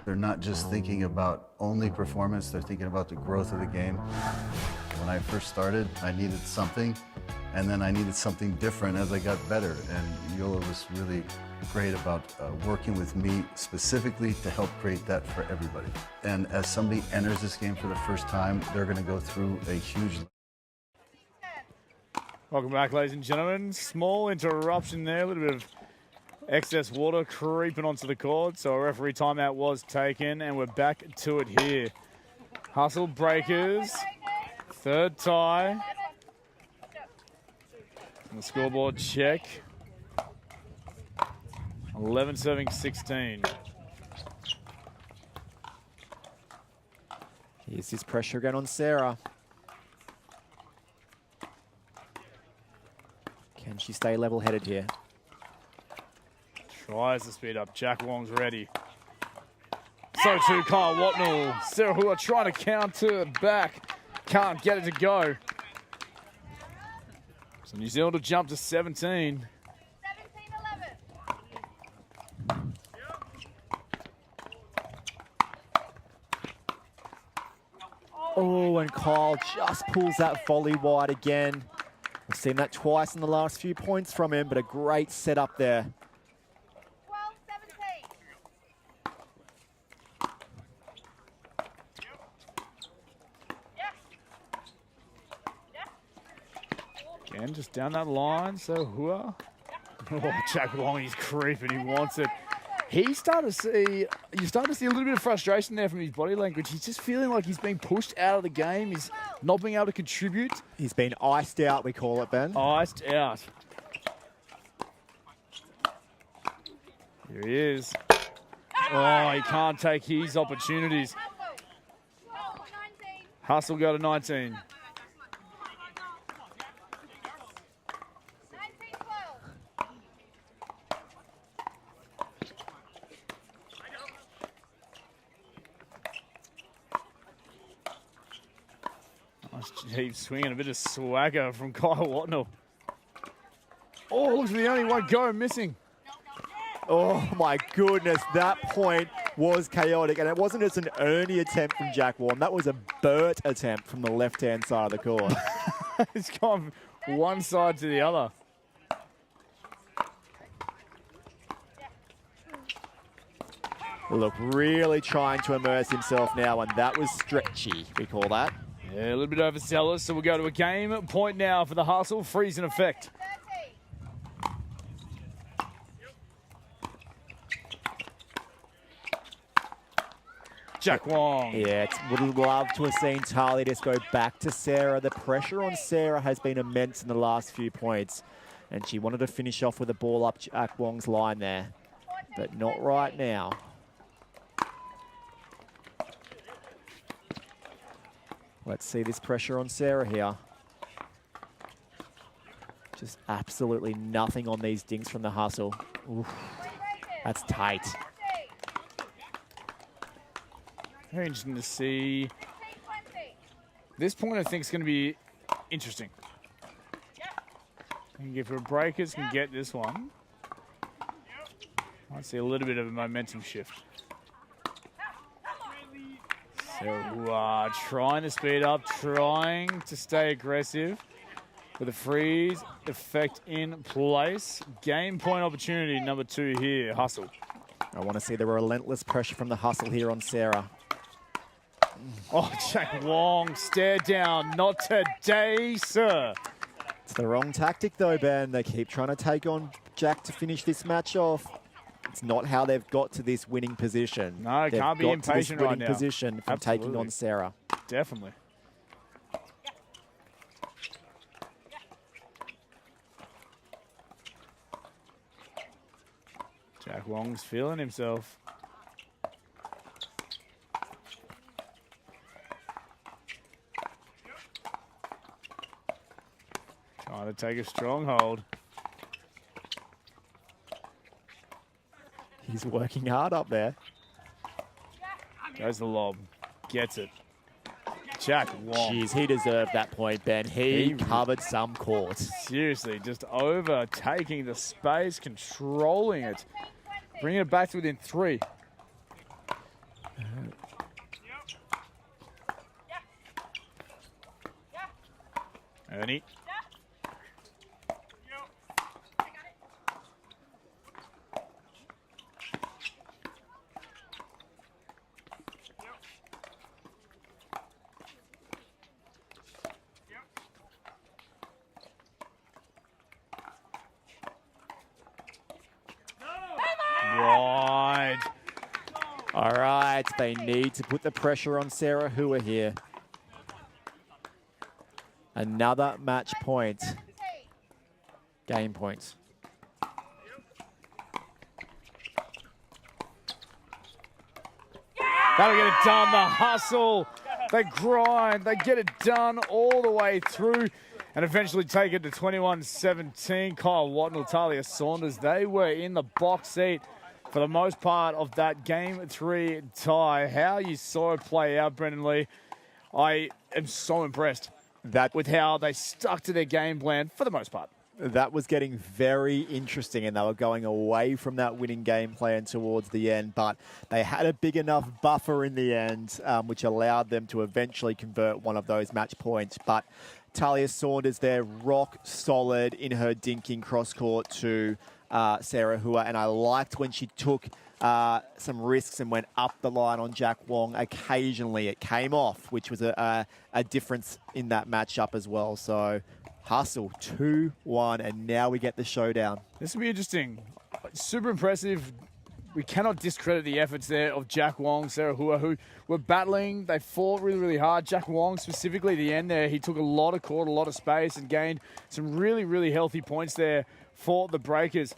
They're not just thinking about only performance, they're thinking about the growth of the game. When I first started, I needed something, and then I needed something different as I got better. And Yola was really great about working with me specifically to help create that for everybody. And as somebody enters this game for the first time, they're going to go through a huge...
Welcome back, ladies and gentlemen. Small interruption there, a little bit of excess water creeping onto the court, so a referee timeout was taken, and we're back to it here. Hustle Breakers, third tie. On the scoreboard check. 11 serving 16.
Here's this pressure again on Sarah. Can she stay level-headed here?
Tries to speed up. Jack Wong's ready. So too Kyle Watnell. Sarah Hua trying to counter back. Can't get it to go. So New Zealand will jump to 17.
17-11.
Oh, and Kyle just pulls that volley wide again. We've seen that twice in the last few points from him, but a great setup there.
12-17.
Again, just down that line. So Hua. Oh, Jack Wong, he's creeping. He wants it. You start to see a little bit of frustration there from his body language. He's just feeling like he's being pushed out of the game. He's not being able to contribute.
He's been iced out, we call it, Ben.
Iced out. Here he is. Oh, he can't take his opportunities. Hustle go to 19.
19-12.
Nice deep swing and a bit of swagger from Kyle Watnell. Oh, looks like the only one go missing.
Oh my goodness, that point was chaotic, and it wasn't just an Ernie attempt from Jack Wong. That was a Burt attempt from the left-hand side of the court.
It's gone from one side to the other.
Look, really trying to immerse himself now, and that was stretchy, we call that.
Yeah, a little bit overzealous, so we'll go to a game point now for the Hustle. Freeze in effect.
13.
Jack Wong.
Yeah, would love to have seen Tali just go back to Sarah. The pressure on Sarah has been immense in the last few points, and she wanted to finish off with a ball up Jack Wong's line there, but not right now. Let's see this pressure on Sarah here. Just absolutely nothing on these dinks from the Hustle. Oof, that's tight.
Very interesting to see. This point, I think, is going to be interesting. And if the Breakers can get this one, might see a little bit of a momentum shift. So, trying to speed up, trying to stay aggressive with a freeze effect in place. Game point opportunity number 2 here, Hustle.
I want to see the relentless pressure from the Hustle here on Sarah.
Oh, Jack Wong, stare down. Not today, sir.
It's the wrong tactic though, Ben. They keep trying to take on Jack to finish this match off. It's not how they've got to this winning position.
No,
they've
can't be
got
impatient
to this winning
right now.
position from taking on Sarah.
Definitely. Jack Wong's feeling himself. Trying to take a stronghold.
He's working hard up there.
Goes the lob. Gets it. Jack Wong.
Jeez, he deserved that point, Ben. He covered some court.
Seriously, just overtaking the space, controlling it. Bringing it back to within 3. Ernie. Right.
All right, they need to put the pressure on Sarah Hua here. Another match point. Game points.
That'll get it done. The hustle, they grind, they get it done all the way through and eventually take it to 21-17. Kyle Watt and Natalia Saunders, they were in the box seat for the most part of that Game 3 tie. How you saw it play out, Brendan Lee, I am so impressed with how they stuck to their game plan for the most part.
That was getting very interesting, and they were going away from that winning game plan towards the end, but they had a big enough buffer in the end, which allowed them to eventually convert one of those match points. But Talia Saunders there, rock solid in her dinking cross-court to Sarah Hua, and I liked when she took some risks and went up the line on Jack Wong. Occasionally it came off, which was a difference in that matchup as well. So hustle, 2-1, and now we get the showdown.
This will be interesting. Super impressive. We cannot discredit the efforts there of Jack Wong, Sarah Hua, who were battling. They fought really, really hard. Jack Wong, specifically at the end there, he took a lot of court, a lot of space, and gained some really, really healthy points there for the Breakers.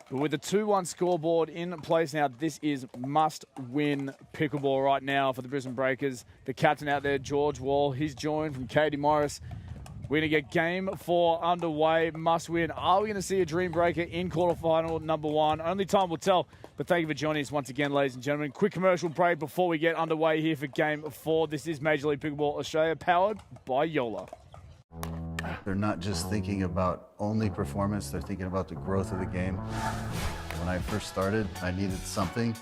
But with the 2-1 scoreboard in place now, this is must-win pickleball right now for the Brisbane Breakers. The captain out there, George Wall, he's joined from Katie Morris. We're going to get Game 4 underway, must win. Are we going to see a dream breaker in quarterfinal number 1? Only time will tell. But thank you for joining us once again, ladies and gentlemen. Quick commercial break before we get underway here for Game 4. This is Major League Pickleball Australia, powered by Yola.
They're not just thinking about only performance, they're thinking about the growth of the game. When I first started, I needed something,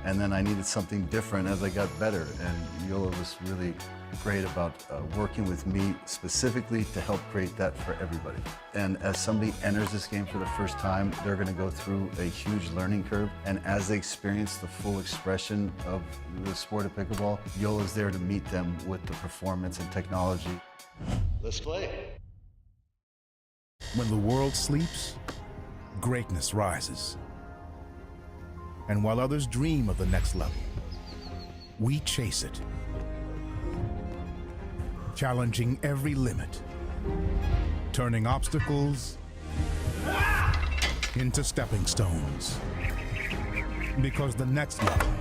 and then I needed something different as I got better. And Yola was really great about working with me specifically to help create that for everybody. And as somebody enters this game for the first time, they're going to go through a huge learning curve. And as they experience the full expression of the sport of pickleball, Yola's there to meet them with the performance and technology.
Let's play.
When the world sleeps, greatness rises. And while others dream of the next level, we chase it. Challenging every limit, turning obstacles into stepping stones. Because the next level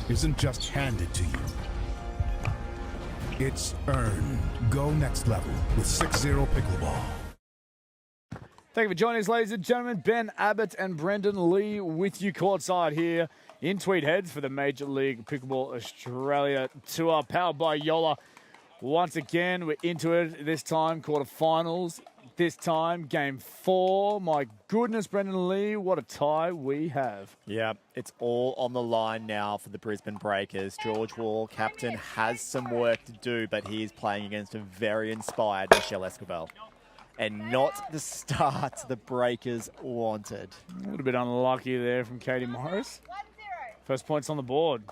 isn't just handed to you, it's earned. Go next level with 6-0 Pickleball.
Thank you for joining us, ladies and gentlemen. Ben Abbott and Brendan Lee with you courtside here in Tweed Heads for the Major League Pickleball Australia Tour, powered by Yola. Once again, we're into it this time, quarterfinals. This time, Game 4. My goodness, Brendan Lee, what a tie we have.
Yeah, it's all on the line now for the Brisbane Breakers. George Wall, captain, has some work to do, but he is playing against a very inspired Michelle Escobar. And not the start the Breakers wanted.
A little bit unlucky there from Katie Morris.
1-0.
First points on the board.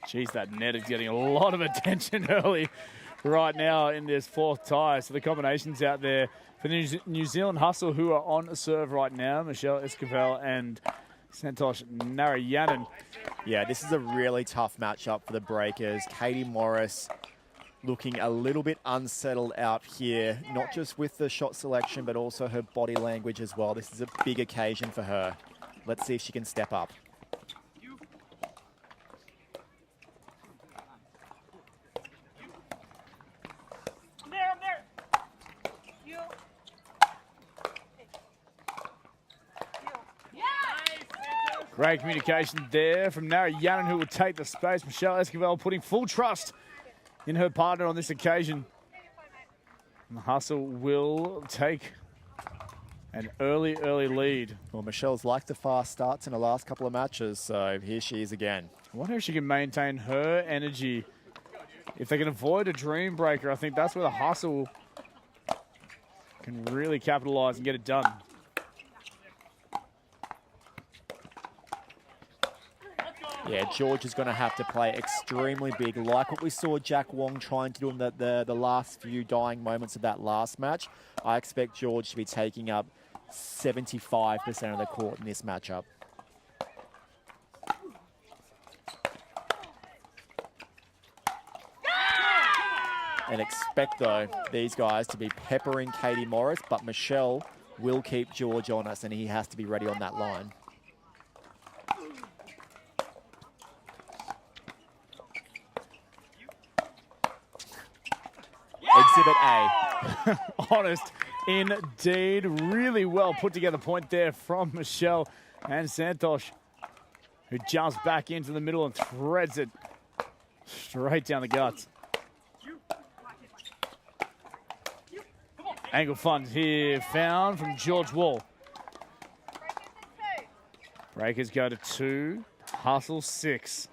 Geez, that net is getting a lot of attention early right now in this fourth tie. So the combinations out there for the New Zealand Hustle, who are on serve right now, Michelle Esquivel and Santosh Narayanan.
Yeah, this is a really tough matchup for the Breakers. Katie Morris looking a little bit unsettled out here, not just with the shot selection, but also her body language as well. This is a big occasion for her. Let's see if she can step up.
Great communication there from Narayanan, who will take the space. Michelle Esquivel putting full trust in her partner on this occasion. And the Hustle will take an early lead.
Well, Michelle's liked the fast starts in the last couple of matches, so here she is again.
I wonder if she can maintain her energy. If they can avoid a dream breaker, I think that's where the Hustle can really capitalize and get it done.
Yeah, George is going to have to play extremely big, like what we saw Jack Wong trying to do in the last few dying moments of that last match. I expect George to be taking up 75% of the court in this matchup. And expect, though, these guys to be peppering Katie Morris, but Michelle will keep George honest, and he has to be ready on that line. Exhibit A.
Honest indeed. Really well put together point there from Michelle and Santosh, who jumps back into the middle and threads it straight down the guts. Angle fun here found from George Wall. Breakers go to 2, Hustle 6.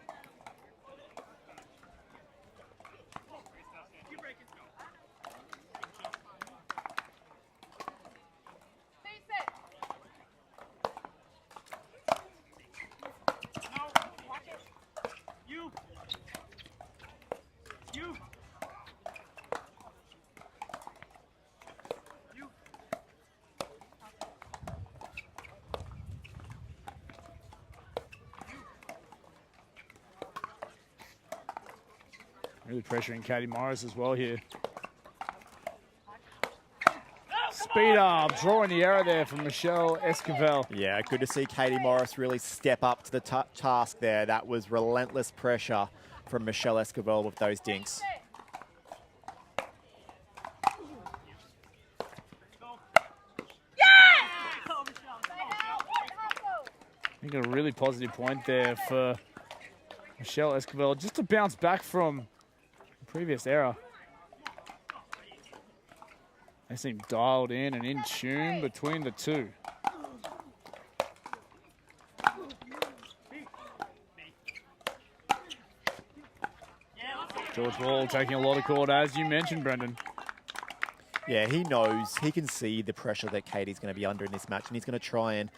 Really pressuring Katie Morris as well here. Speed up, drawing the error there from Michelle Esquivel.
Yeah, good to see Katie Morris really step up to the task there. That was relentless pressure from Michelle Esquivel with those dinks.
I think a really positive point there for Michelle Esquivel just to bounce back from previous error. They seem dialed in and in tune between the two. George Wall taking a lot of court, as you mentioned, Brendan.
Yeah, he knows, he can see the pressure that Katie's going to be under in this match, and he's going to try and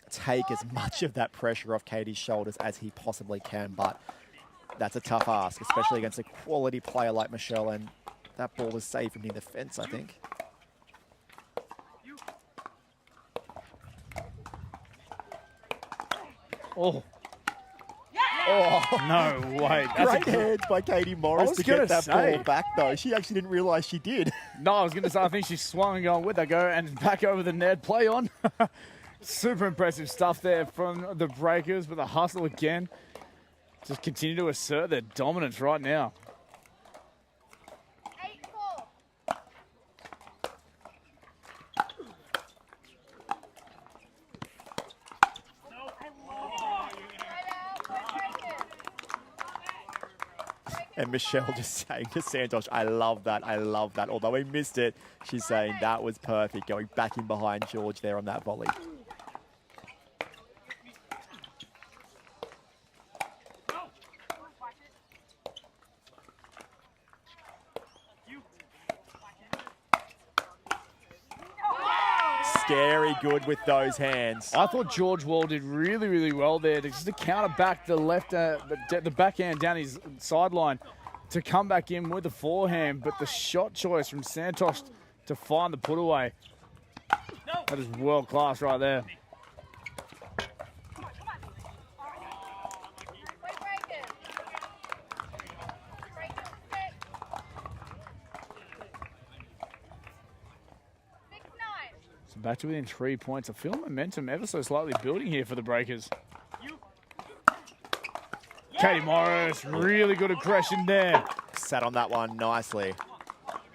take as much of that pressure off Katie's shoulders as he possibly can, but that's a tough ask, especially against a quality player like Michelle, and that ball was saved from near the fence, I think.
Oh.
Oh,
no way. That's
great hands by Katie Morris to get that ball back, though. She actually didn't realise she did.
No, I was going to say, I think she swung and going, where'd that go? And back over the net. Play on. Super impressive stuff there from the Breakers, but the Hustle again just continue to assert their dominance right now.
8-4.
And Michelle just saying to Santosh, I love that, I love that. Although he missed it, she's saying that was perfect, going back in behind George there on that volley. Scary good with those hands.
I thought George Wall did really, really well there just to counter back the the backhand down his sideline to come back in with the forehand, but the shot choice from Santos to find the put away. That is world class right there. So back to within 3 points. I feel momentum ever so slightly building here for the Breakers. Katie Morris, really good aggression there.
Sat on that one nicely.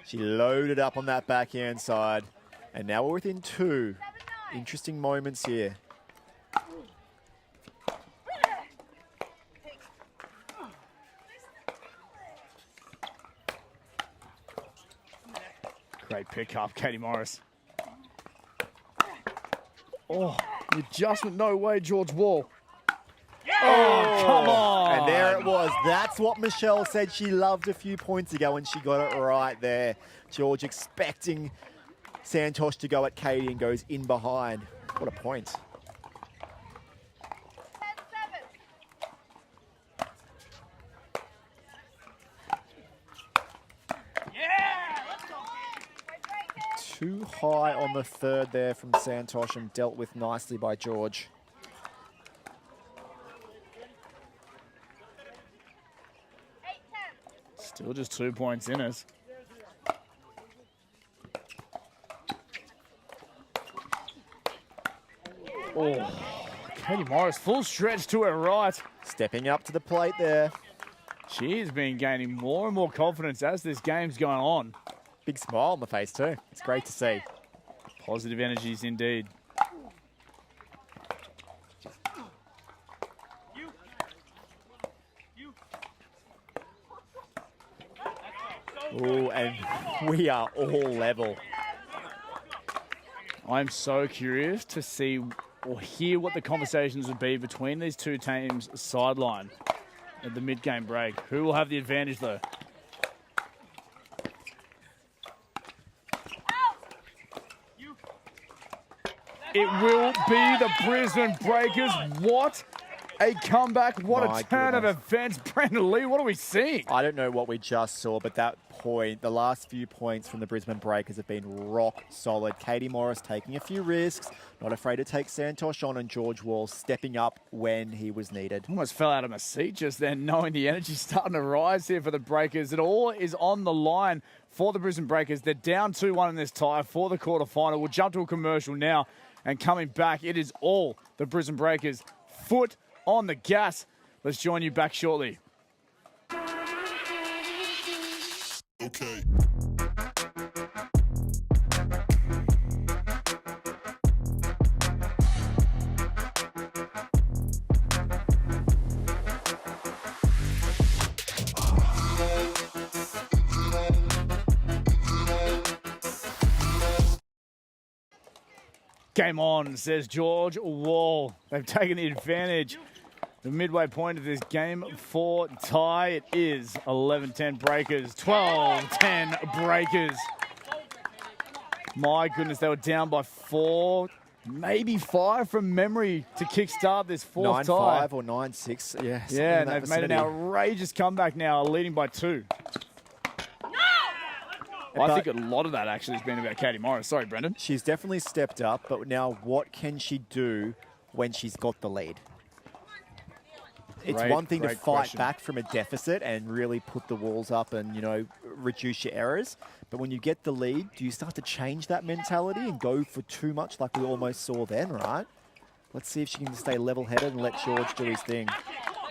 She loaded up on that backhand side. And now we're within 2. Interesting moments here.
Great pickup, Katie Morris. Oh, the adjustment, no way, George Wall. Oh, come on.
And there it was. That's what Michelle said she loved a few points ago, and she got it right there. George expecting Santos to go at Katie and goes in behind. What a point. Too high on the third there from Santos and dealt with nicely by George.
Still just 2 points in us. Oh, Katie Morris, full stretch to her right.
Stepping up to the plate there.
She has been gaining more and more confidence as this game's going on.
Big smile on the face too. It's great to see.
Positive energies indeed.
Oh, and we are all level.
I'm so curious to see or hear what the conversations would be between these two teams sideline at the mid-game break. Who will have the advantage though? It will be the Brisbane Breakers. What a comeback. What
My
a turn of events. Brandon Lee, what are we seeing?
I don't know what we just saw, but that point, the last few points from the Brisbane Breakers have been rock solid. Katie Morris taking a few risks, not afraid to take Santos on, and George Wall stepping up when he was needed.
Almost fell out of my seat just then, knowing the energy starting to rise here for the Breakers. It all is on the line for the Brisbane Breakers. They're down 2-1 in this tie for the quarterfinal. We'll jump to a commercial now, and coming back, it is all the Brisbane Breakers. Foot on the gas. Let's join you back shortly.
Okay.
Game on, says George Wall. They've taken the advantage. The midway point of this game 4 tie. It is 11-10 Breakers, 12-10 Breakers. My goodness, they were down by 4, maybe 5 from memory to kickstart this fourth tie.
9-5 or 9-6, yeah.
Yeah, and they've made an outrageous comeback now, leading by 2. I think a lot of that actually has been about Katie Morris. Sorry, Brendan.
She's definitely stepped up, but now what can she do when she's got the lead? It's one thing to fight back from a deficit and really put the walls up and, you know, reduce your errors. But when you get the lead, do you start to change that mentality and go for too much like we almost saw then, right? Let's see if she can stay level-headed and let George do his thing.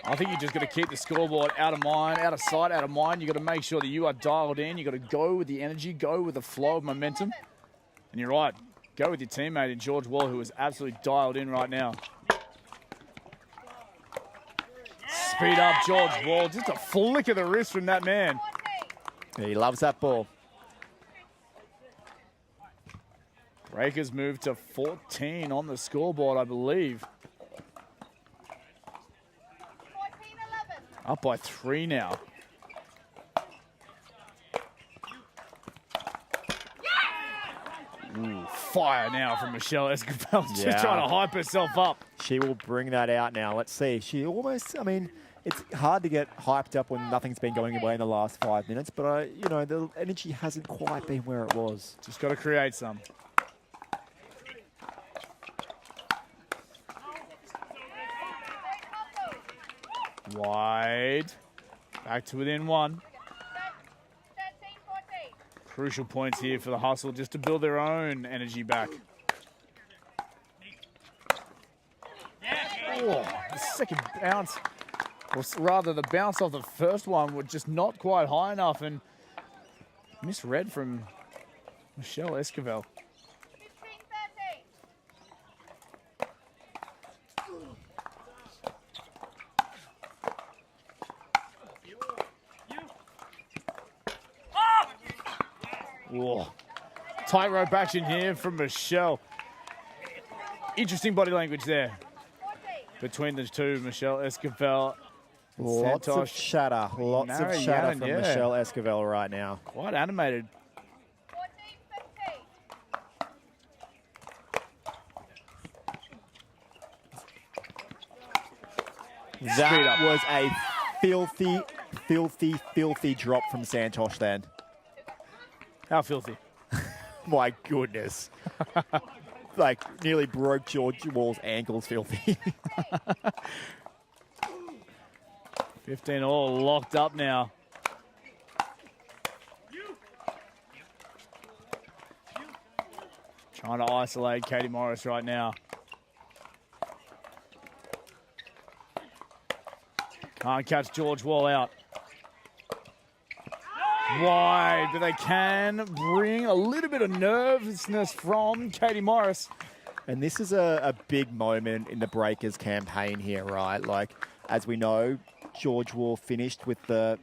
I think you just got to keep the scoreboard out of mind, out of sight, out of mind. You got to make sure that you are dialed in. You got to go with the energy, go with the flow of momentum. And you're right, go with your teammate in George Wall, who is absolutely dialed in right now. Speed up George Wall, just a flick of the wrist from that man.
He loves that ball.
Breakers move to 14 on the scoreboard, I believe. Up by 3 now. Ooh, fire now from Michelle Escobar. Just
Yeah.
trying to hype herself up.
She will bring that out now. Let's see. She almost, I mean, it's hard to get hyped up when nothing's been going away in the last 5 minutes, but, you know, the energy hasn't quite been where it was.
Just got to create some. Wide. Back to within one.
13-14.
Crucial points here for the Hustle just to build their own energy back. Oh, the second bounce, or rather the bounce off the first one was just not quite high enough and misread from Michelle Escobar.
15-13.
Whoa. Tightrope action here from Michelle. Interesting body language there between the two, Michelle Escobar and
Lots of
Santosh.
chatter. Lots of
Marianne,
chatter from
yeah.
Michelle Escobar right now.
Quite animated.
14-15.
That was a filthy, filthy, filthy drop from Santosh then.
How filthy.
My goodness. Like, nearly broke George Wall's ankles filthy.
15 all locked up now. Trying to isolate Katie Morris right now. Can't catch George Wall out. Wide, but they can bring a little bit of nervousness from Katie Morris.
And this is a big moment in the Breakers campaign here, right? Like, as we know, George Wall finished with the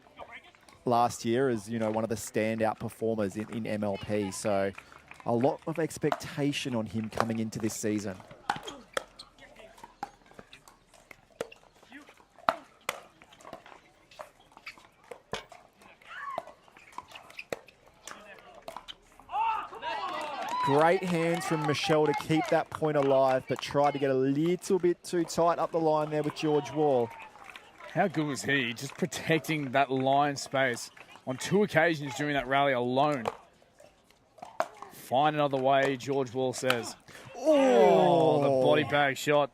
last year as, you know, one of the standout performers in MLP. So a lot of expectation on him coming into this season. Great hands from Michelle to keep that point alive, but tried to get a little bit too tight up the line there with George Wall.
How good was he? Just protecting that line space on 2 occasions during that rally alone. Find another way, George Wall says. Oh, the body bag shot.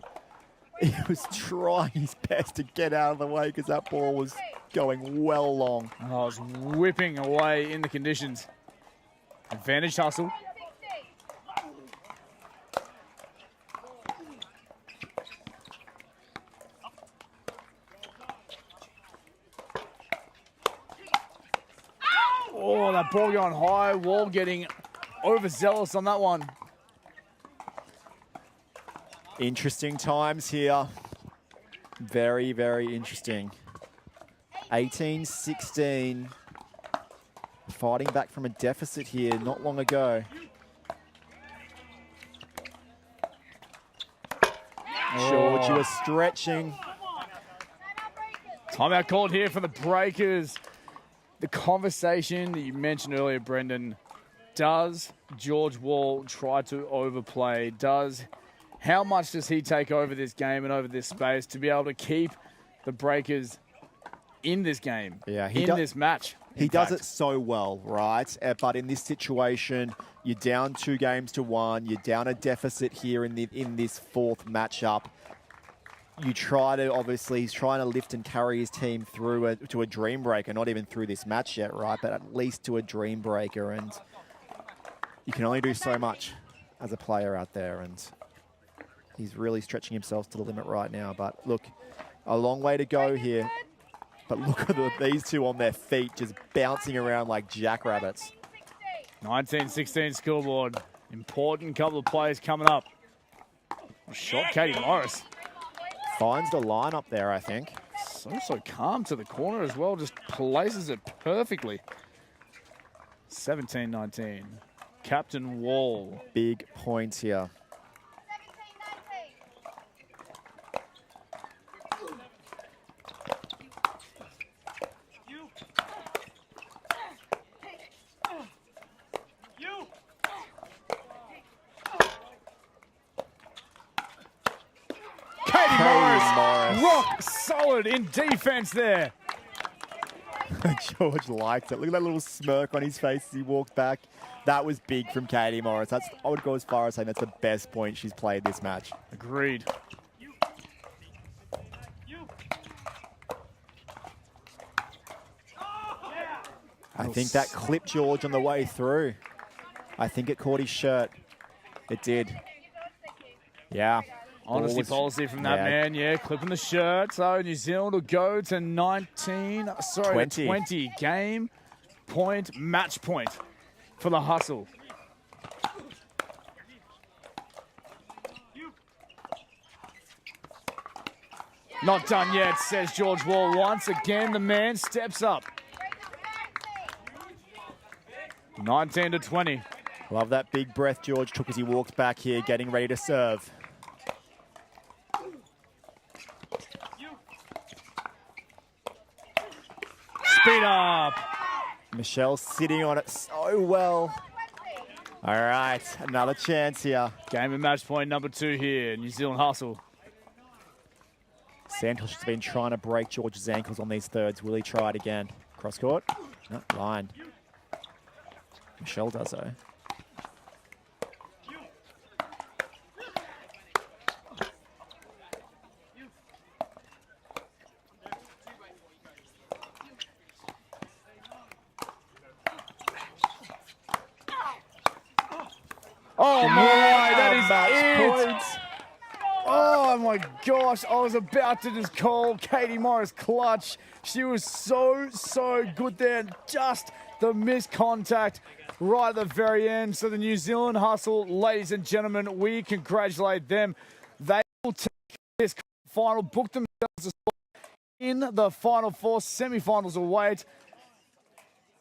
He was trying his best to get out of the way because that ball was going well long.
Oh, it was whipping away in the conditions. Advantage Hustle. Oh, that ball going high. Wall getting overzealous on that one.
Interesting times here. Very, very interesting. 18-16. Fighting back from a deficit here not long ago. George, you were stretching.
Timeout called here for the Breakers. The conversation that you mentioned earlier, Brendan, does George Wall try to overplay? How much does he take over this game and over this space to be able to keep the Breakers in this game,
Yeah,
this match?
He does it so well, right? But in this situation, you're down 2 games to 1. You're down a deficit here in this 4th matchup. You try to, obviously, he's trying to lift and carry his team through to a dream breaker, not even through this match yet, right? But at least to a dream breaker. And you can only do so much as a player out there. And he's really stretching himself to the limit right now. But look, a long way to go here. But look at these two on their feet, just bouncing around like jackrabbits.
19-16 scoreboard. Important couple of plays coming up. Shot Katie Morris.
Finds the line up there, I think.
So calm to the corner as well. Just places it perfectly. 17-19. Captain Wall.
Big points here.
17-19.
solid in defense there.
George liked it. Look at that little smirk on his face as he walked back. That was big from Katie Morris. I would go as far as saying that's the best point she's played this match.
Agreed.
I think that clipped George on the way through. I think it caught his shirt. It did. Yeah.
Honesty
Ball was-
policy from that man, yeah, clipping the shirt. So New Zealand will go to 20 game point, match point for the hustle. Not done yet, says George Wall. Once again, the man steps up. 19 to 20.
Love that big breath George took as he walked back here, getting ready to serve.
Speed up.
Michelle sitting on it so well. All right, another chance here.
Game and match point number 2 here. New Zealand hustle.
Santos has been trying to break George's ankles on these thirds. Will he try it again? Cross court? No, line. Michelle does though.
Oh my, that is
match
it.
point.
Oh my gosh, I was about to just call Katie Morris clutch. She was so good there. Just the missed contact right at the very end. So the New Zealand hustle, ladies and gentlemen, we congratulate them. They will take this final, book themselves a spot in the Final Four. Semi-finals await.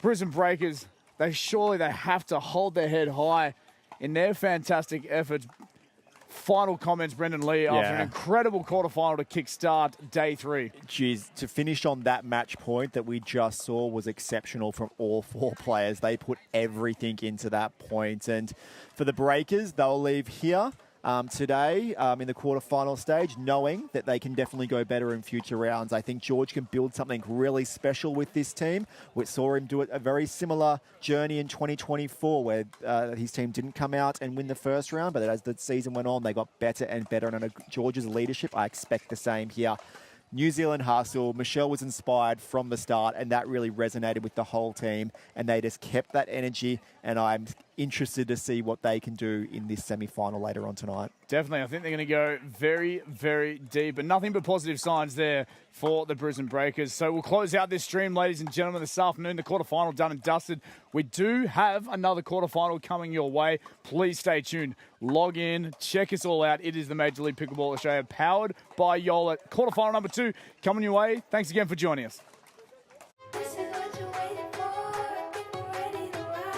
Brisbane Breakers, they have to hold their head high in their fantastic efforts. Final comments, Brendan Lee, after an incredible quarterfinal to kickstart day 3.
Geez, to finish on that match point that we just saw was exceptional from all 4 players. They put everything into that point. And for the Breakers, they'll leave here today in the quarterfinal stage, knowing that they can definitely go better in future rounds. I think George can build something really special with this team. We saw him do a very similar journey in 2024 where his team didn't come out and win the first round, but as the season went on, they got better and better. And under George's leadership, I expect the same here. New Zealand hustle. Michelle was inspired from the start, and that really resonated with the whole team, and they just kept that energy, and I'm interested to see what they can do in this semi-final later on tonight.
Definitely. I think they're going to go very, very deep, and nothing but positive signs there for the Brisbane Breakers. So we'll close out this stream, ladies and gentlemen, this afternoon. The quarterfinal done and dusted. We do have another quarterfinal coming your way. Please stay tuned. Log in. Check us all out. It is the Major League Pickleball Australia, powered by Yola. Quarterfinal number 2 coming your way. Thanks again for joining us.
This is what you're waiting for. People ready to ride.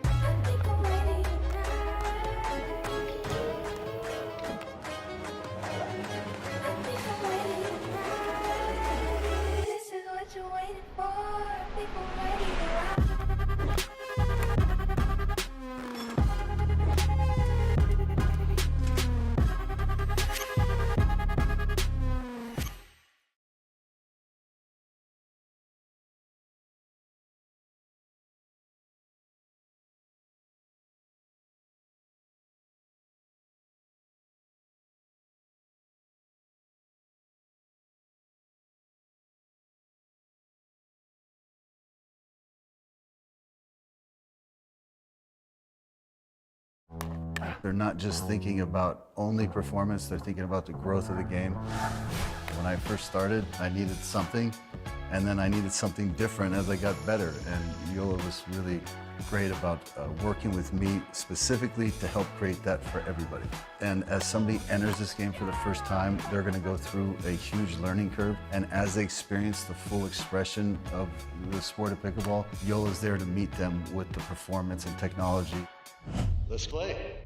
I think I'm ready tonight. I think I'm ready tonight. This is what you're waiting for. People ready to ride.
They're not just thinking about only performance, they're thinking about the growth of the game. When I first started, I needed something, and then I needed something different as I got better. And Yola was really great about working with me specifically to help create that for everybody. And as somebody enters this game for the first time, they're going to go through a huge learning curve. And as they experience the full expression of the sport of pickleball, Yola's there to meet them with the performance and technology.
Let's play.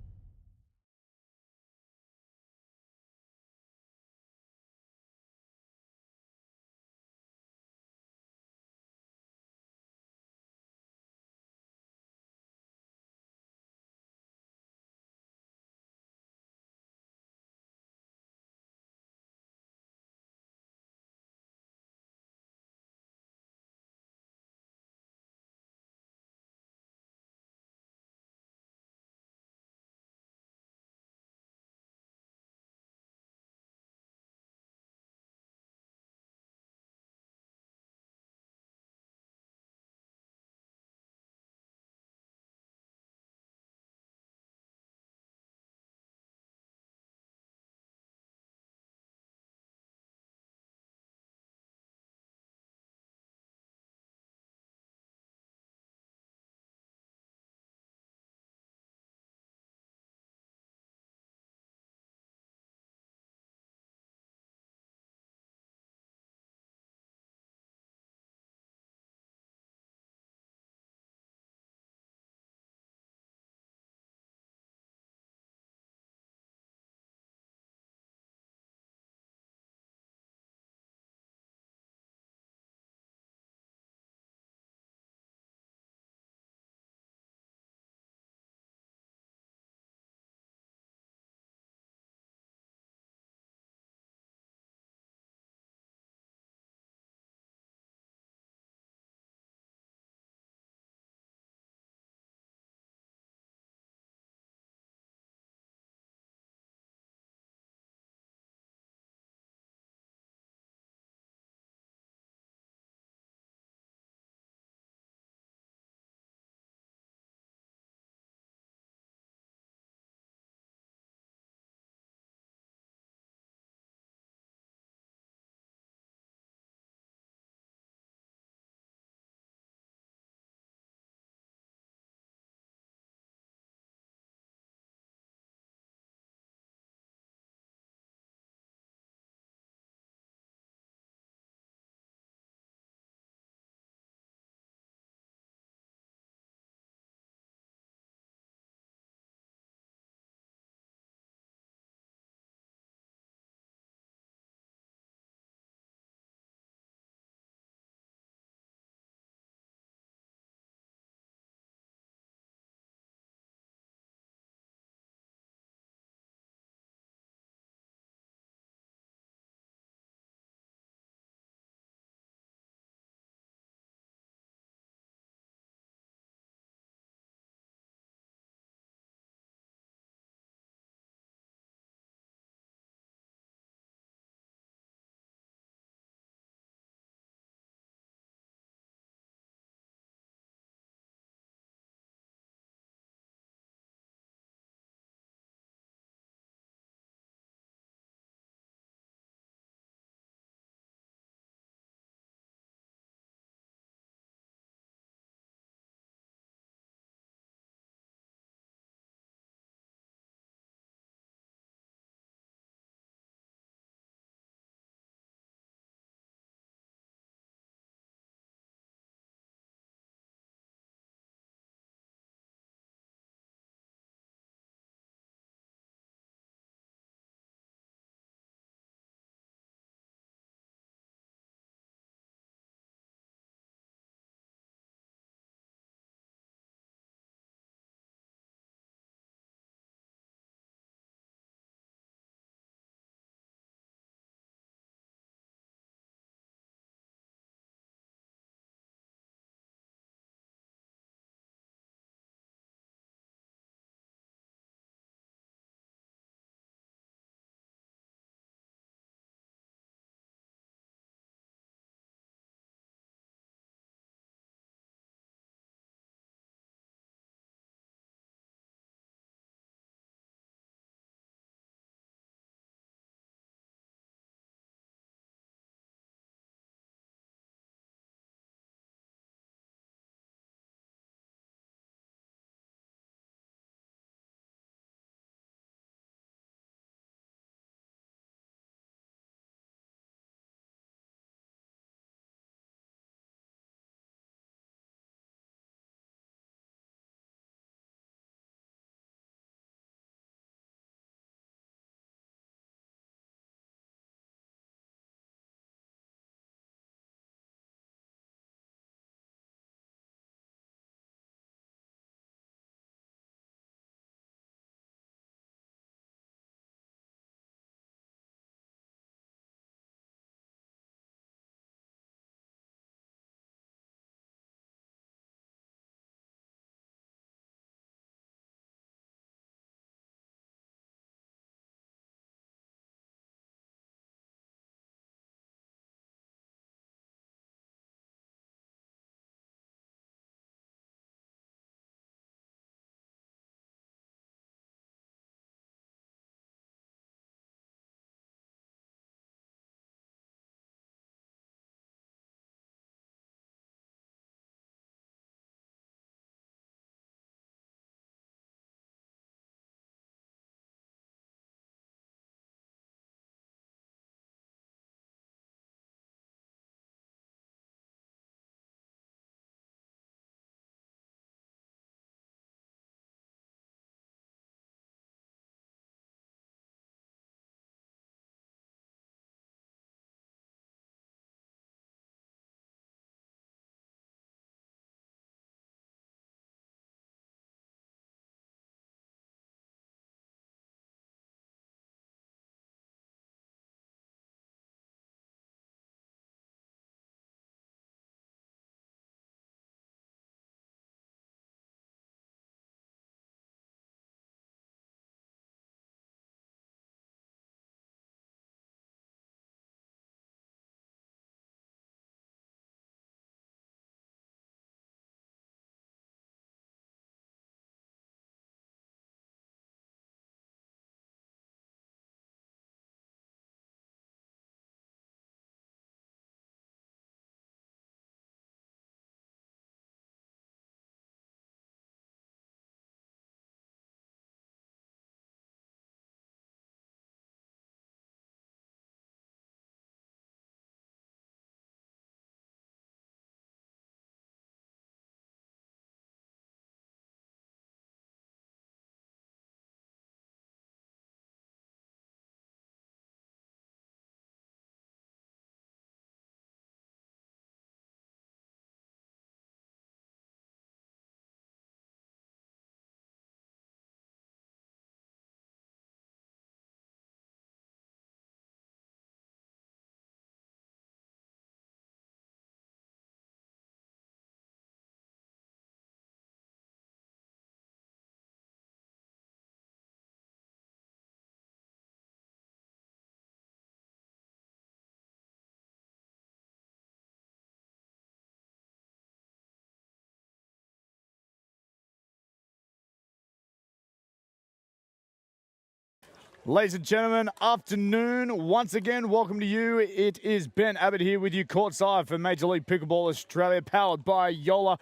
Ladies and gentlemen, afternoon. Once again, welcome to you. It is Ben Abbott here with you courtside for Major League Pickleball Australia, powered by Yola.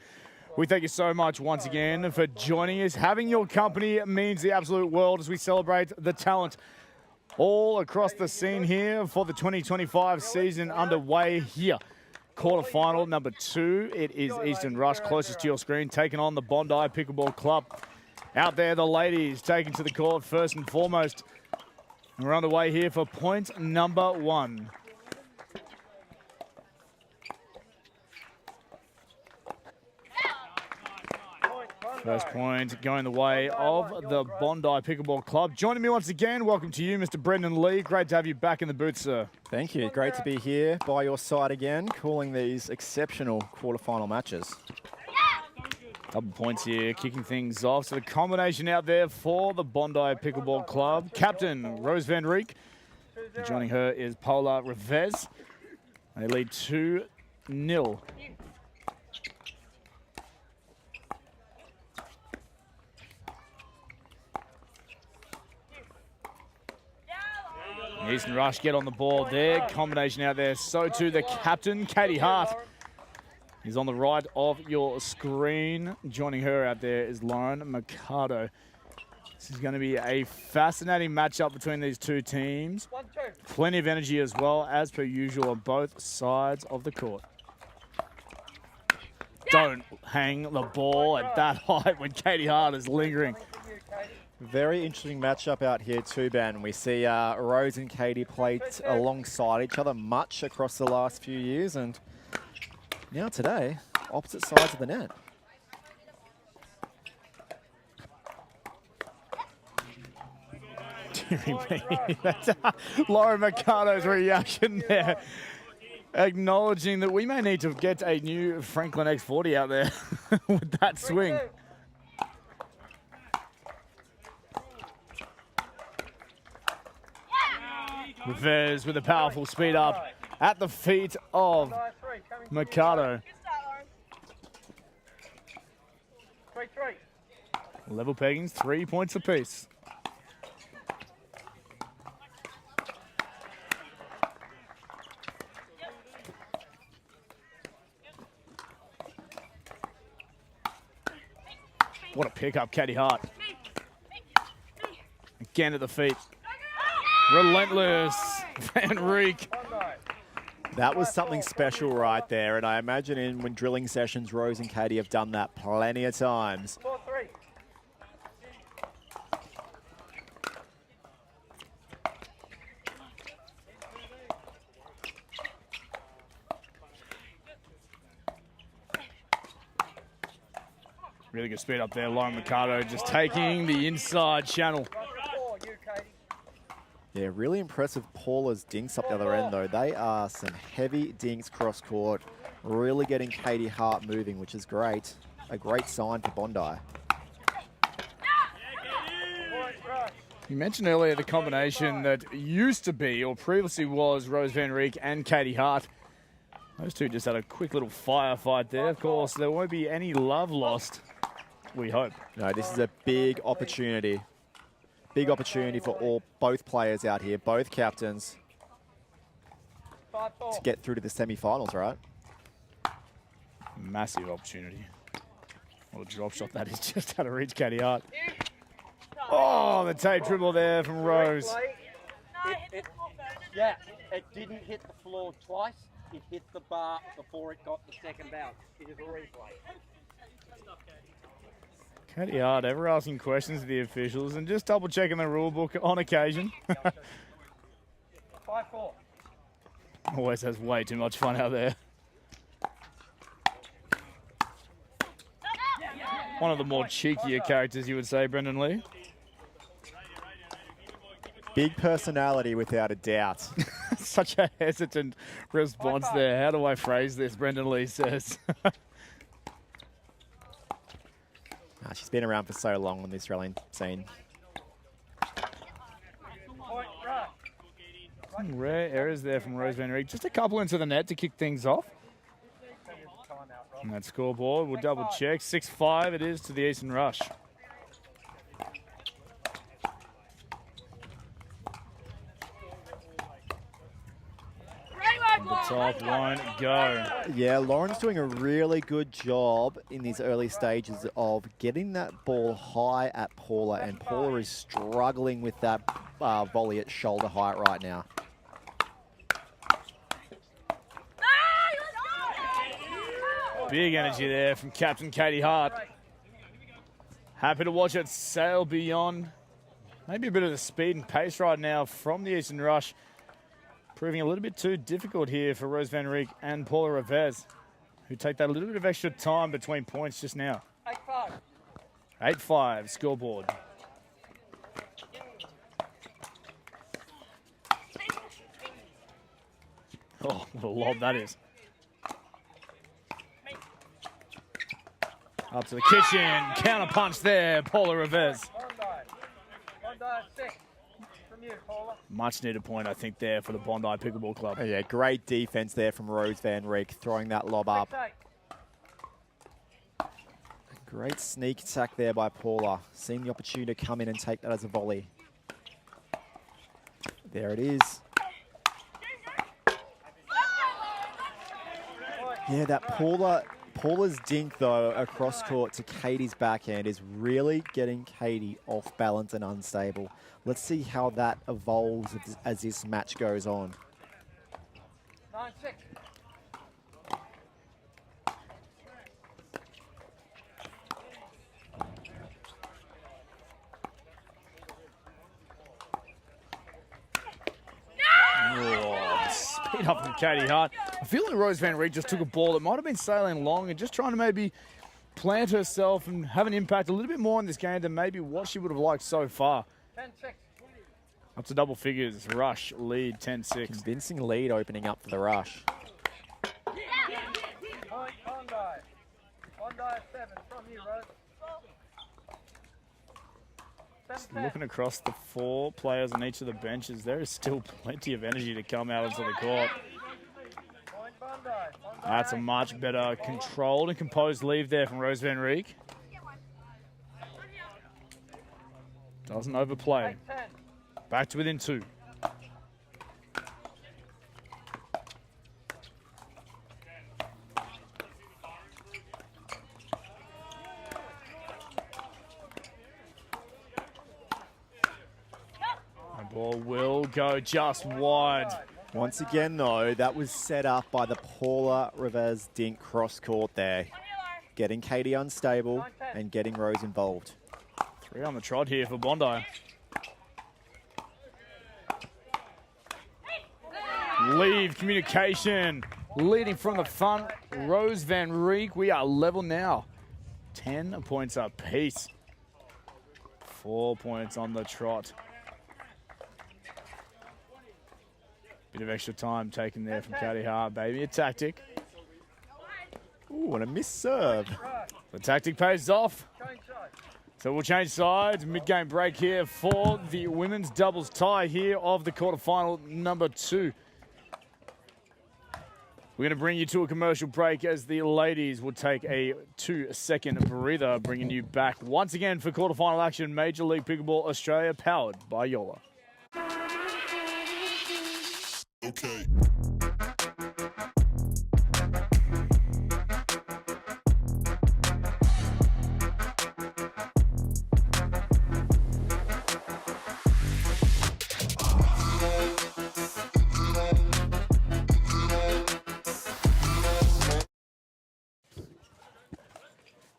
We thank you so much once again for joining us. Having your company means the absolute world as we celebrate the talent all across the scene here for the 2025 season underway here. Quarterfinal number 2. It is Eastern Rush, closest to your screen, taking on the Bondi Pickleball Club. Out there, the ladies taking to the court first and foremost. We're underway here for point number 1. First point going the way of the Bondi Pickleball Club. Joining me once again, welcome to you, Mr. Brendan Lee. Great to have you back in the booth, sir.
Thank you. Great to be here by your side again, calling these exceptional quarterfinal matches.
Couple points here, kicking things off. So the combination out there for the Bondi Pickleball Club. Captain Rose Van Rieck. Joining her is Paula Revez. They lead 2-0. Eastern Rush get on the ball there. Combination out there. So too the captain, Katie Hart. He's on the right of your screen. Joining her out there is Lauren Mercado. This is going to be a fascinating matchup between these two teams. Plenty of energy as well, as per usual, on both sides of the court. Don't hang the ball at that height when Katie Hart is lingering.
Very interesting matchup out here too, Ben. We see Rose and Katie played alongside each other much across the last few years, and now today, opposite sides of the net.
That's Lauren Mercado's reaction there. Acknowledging that we may need to get a new Franklin X40 out there with that swing. Rivers with a powerful speed up at the feet of Mercado. Level peggings, 3 points apiece. What a pickup, Katie Hart. Again at the feet. Relentless Van Rieck.
That was something special right there, and I imagine when drilling sessions, Rose and Katie have done that plenty of times.
Really good speed up there, Lauren Mercado just taking the inside channel.
Yeah, really impressive Paula's dinks up the other end, though. They are some heavy dinks cross court, really getting Katie Hart moving, which is great. A great sign for Bondi.
You mentioned earlier the combination that used to be, or previously was, Rose Van Rieck and Katie Hart. Those two just had a quick little firefight there. Of course, there won't be any love lost, we hope.
No, this is a big opportunity. Big opportunity for both players out here, both captains, to get through to the semi-finals, right?
Massive opportunity. What a drop shot that is just out of reach, Katie Hart. Oh, the tape dribble there from Rose.
Yeah, it didn't hit the floor twice. It hit the bar before it got the second bounce. It is a replay.
Katie Hart ever asking questions to the officials and just double checking the rule book on occasion.
5-4.
Always has way too much fun out there. One of the more cheekier characters, you would say, Brendan Lee.
Big personality, without a doubt.
Such a hesitant response there. How do I phrase this? Brendan Lee says.
She's been around for so long on the Australian scene.
Rare errors there from Rose Van Rieck. Just a couple into the net to kick things off. And that scoreboard, we'll double check. 6-5 it is to the Eastern Rush. the top won't go.
Yeah, Lauren's doing a really good job in these early stages of getting that ball high at Paula, and Paula is struggling with that volley at shoulder height right now.
Big energy there from Captain Katie Hart. Happy to watch it sail beyond. Maybe a bit of the speed and pace right now from the Eastern Rush. Proving a little bit too difficult here for Rose Van Rijk and Paula Rivez, who take that little bit of extra time between points just now.
8-5.
8-5 scoreboard. Oh, what a lob that is. Up to the kitchen. Counter punch there, Paula Rivez.
Bondi 6 from you, Paula.
Much needed point, I think, there for the Bondi Pickleball Club.
Yeah, great defense there from Rose Van Rijk, throwing that lob up.
6-8.
Great sneak attack there by Paula, seeing the opportunity to come in and take that as a volley. There it is. Yeah, that Paula's dink, though, across court to Katie's backhand is really getting Katie off balance and unstable. Let's see how that evolves as this match goes on.
9-6.
Oh, speed up from Katie Hart. I feel like Rose Van Rijk just took a ball that might have been sailing long and just trying to maybe plant herself and have an impact a little bit more in this game than maybe what she would have liked so far.
10-6.
Up to double figures. Rush lead 10-6.
Convincing lead opening up for the Rush.
Point Bondi. Bondi 7 from you, Rose.
Just looking across the 4 players on each of the benches, there is still plenty of energy to come out onto the court.
Point Bondi.
That's a much better controlled and composed leave there from Rose Van Rijk. Doesn't overplay.
8-10.
Back to within 2. The ball will go just wide.
Once again, though, that was set up by the Paula Rivez dink cross court there, getting Katie unstable and getting Rose involved.
3 on the trot here for Bondi. Leave communication. Leading from the front, Rose Van Rijk. We are level now. 10 points apiece. 4 points on the trot. Bit of extra time taken there from Katie Hart. Baby, a tactic.
Ooh, and a missed serve.
The tactic pays off.
Change side.
So we'll change sides. Mid-game break here for the women's doubles tie here of the quarterfinal number 2. We're going to bring you to a commercial break as the ladies will take a 2-second breather, bringing you back once again for quarterfinal action, Major League Pickleball Australia, powered by Yola.
Okay.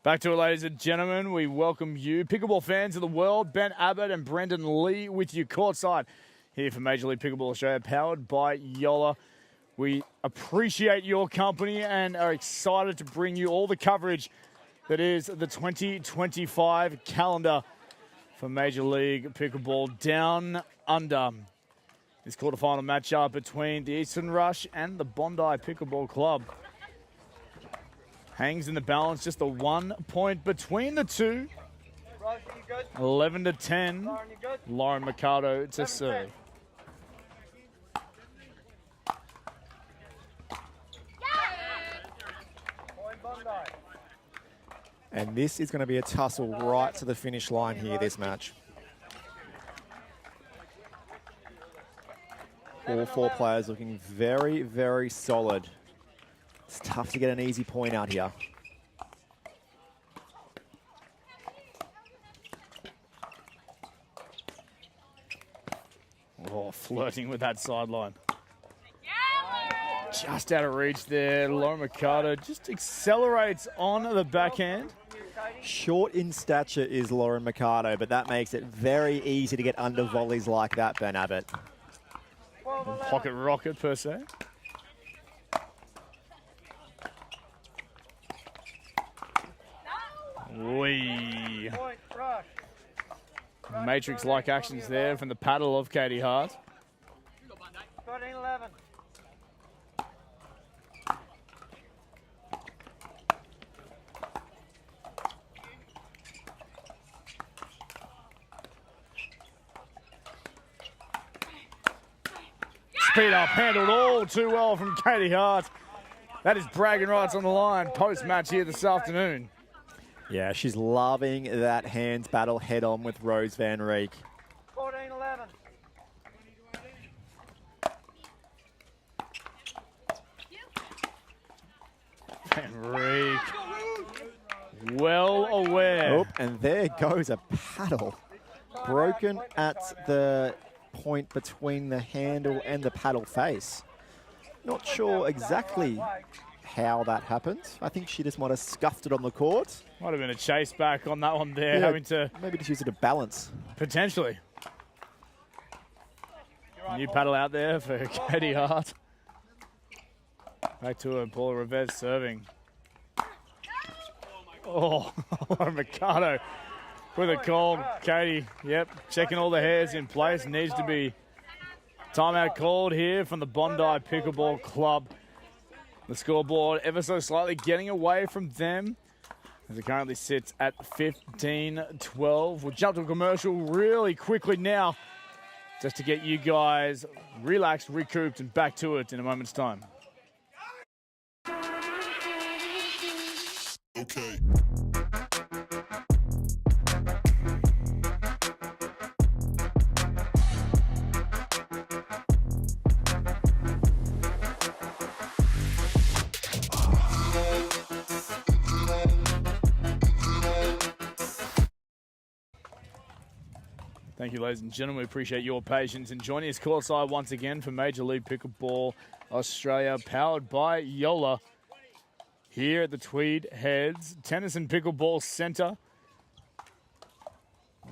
Back to it, ladies and gentlemen. We welcome you, pickleball fans of the world. Ben Abbott and Brendan Lee with you courtside here for Major League Pickleball Australia, powered by Yola. We appreciate your company and are excited to bring you all the coverage that is the 2025 calendar for Major League Pickleball Down Under. This quarterfinal matchup between the Eastern Rush and the Bondi Pickleball Club. Hangs in the balance, just the 1 point between the two.
Rose, you good?
11-10.
Lauren, you good?
Lauren Mercado to serve.
Point Bondi.
And this is going to be a tussle right to the finish line here, this match. All four players looking very, very solid. It's tough to get an easy point out here.
Oh, flirting with that sideline. Just out of reach there. Lauren Mercado just accelerates on the backhand.
Short in stature is Lauren Mercado, but that makes it very easy to get under volleys like that, Ben Abbott.
Pocket rocket, per se. Wee. Matrix-like actions there from the paddle of Katie Hart.
13-11.
Speed up, handled all too well from Katie Hart. That is bragging rights on the line post-match here this afternoon.
Yeah, she's loving that hands battle head-on with Rose Van Reek.
14-11.
Van Reek, well aware.
Oh, and there goes a paddle. Broken at the point between the handle and the paddle face. Not sure exactly how that happened. I think she just might have scuffed it on the court.
Might have been a chase back on that one there,
Yeah,
having to...
maybe just use it to balance.
Potentially. New paddle out there for Katie Hart. Back to her, Paula Revez serving. Oh, Mercado with a call. Katie, yep, checking all the hairs in place. Needs to be timeout called here from the Bondi Pickleball Club. The scoreboard ever so slightly getting away from them as it currently sits at 15-12. We'll jump to a commercial really quickly now just to get you guys relaxed, recouped, and back to it in a moment's time.
Okay.
Thank you, ladies and gentlemen. We appreciate your patience and joining us courtside once again for Major League Pickleball Australia, powered by Yola, here at the Tweed Heads Tennis and Pickleball Centre.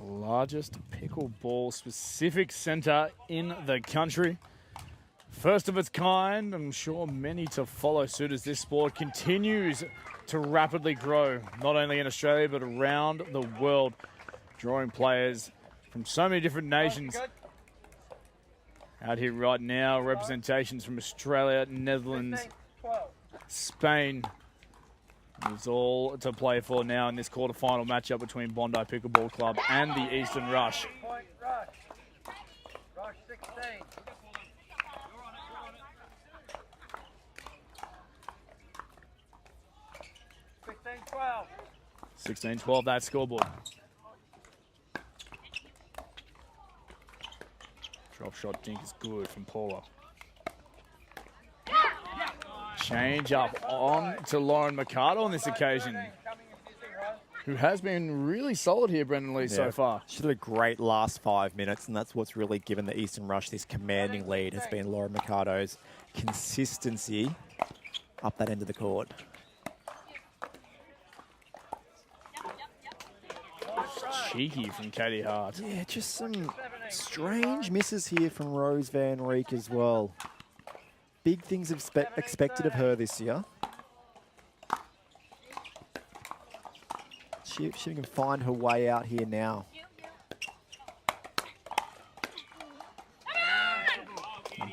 Largest pickleball specific centre in the country. First of its kind, I'm sure many to follow suit as this sport continues to rapidly grow, not only in Australia but around the world, drawing players from so many different nations. Out here right now, representations from Australia, Netherlands, Spain. It's all to play for now in this quarterfinal matchup between Bondi Pickleball Club and the Eastern Rush.
Point rush. Rush 16. 16-12.
16-12, that scoreboard. Drop shot dink is good from Paula. Change up on to Lauren Mercado on this occasion, who has been really solid here, Brendan Lee, so far.
She did a great last 5 minutes, and that's what's really given the Eastern Rush this commanding lead, has been Lauren Mercado's consistency up that end of the court.
Cheeky from Katie Hart.
Yeah, just some strange misses here from Rose Van Reek as well. Big things expected of her this year. She can find her way out here now.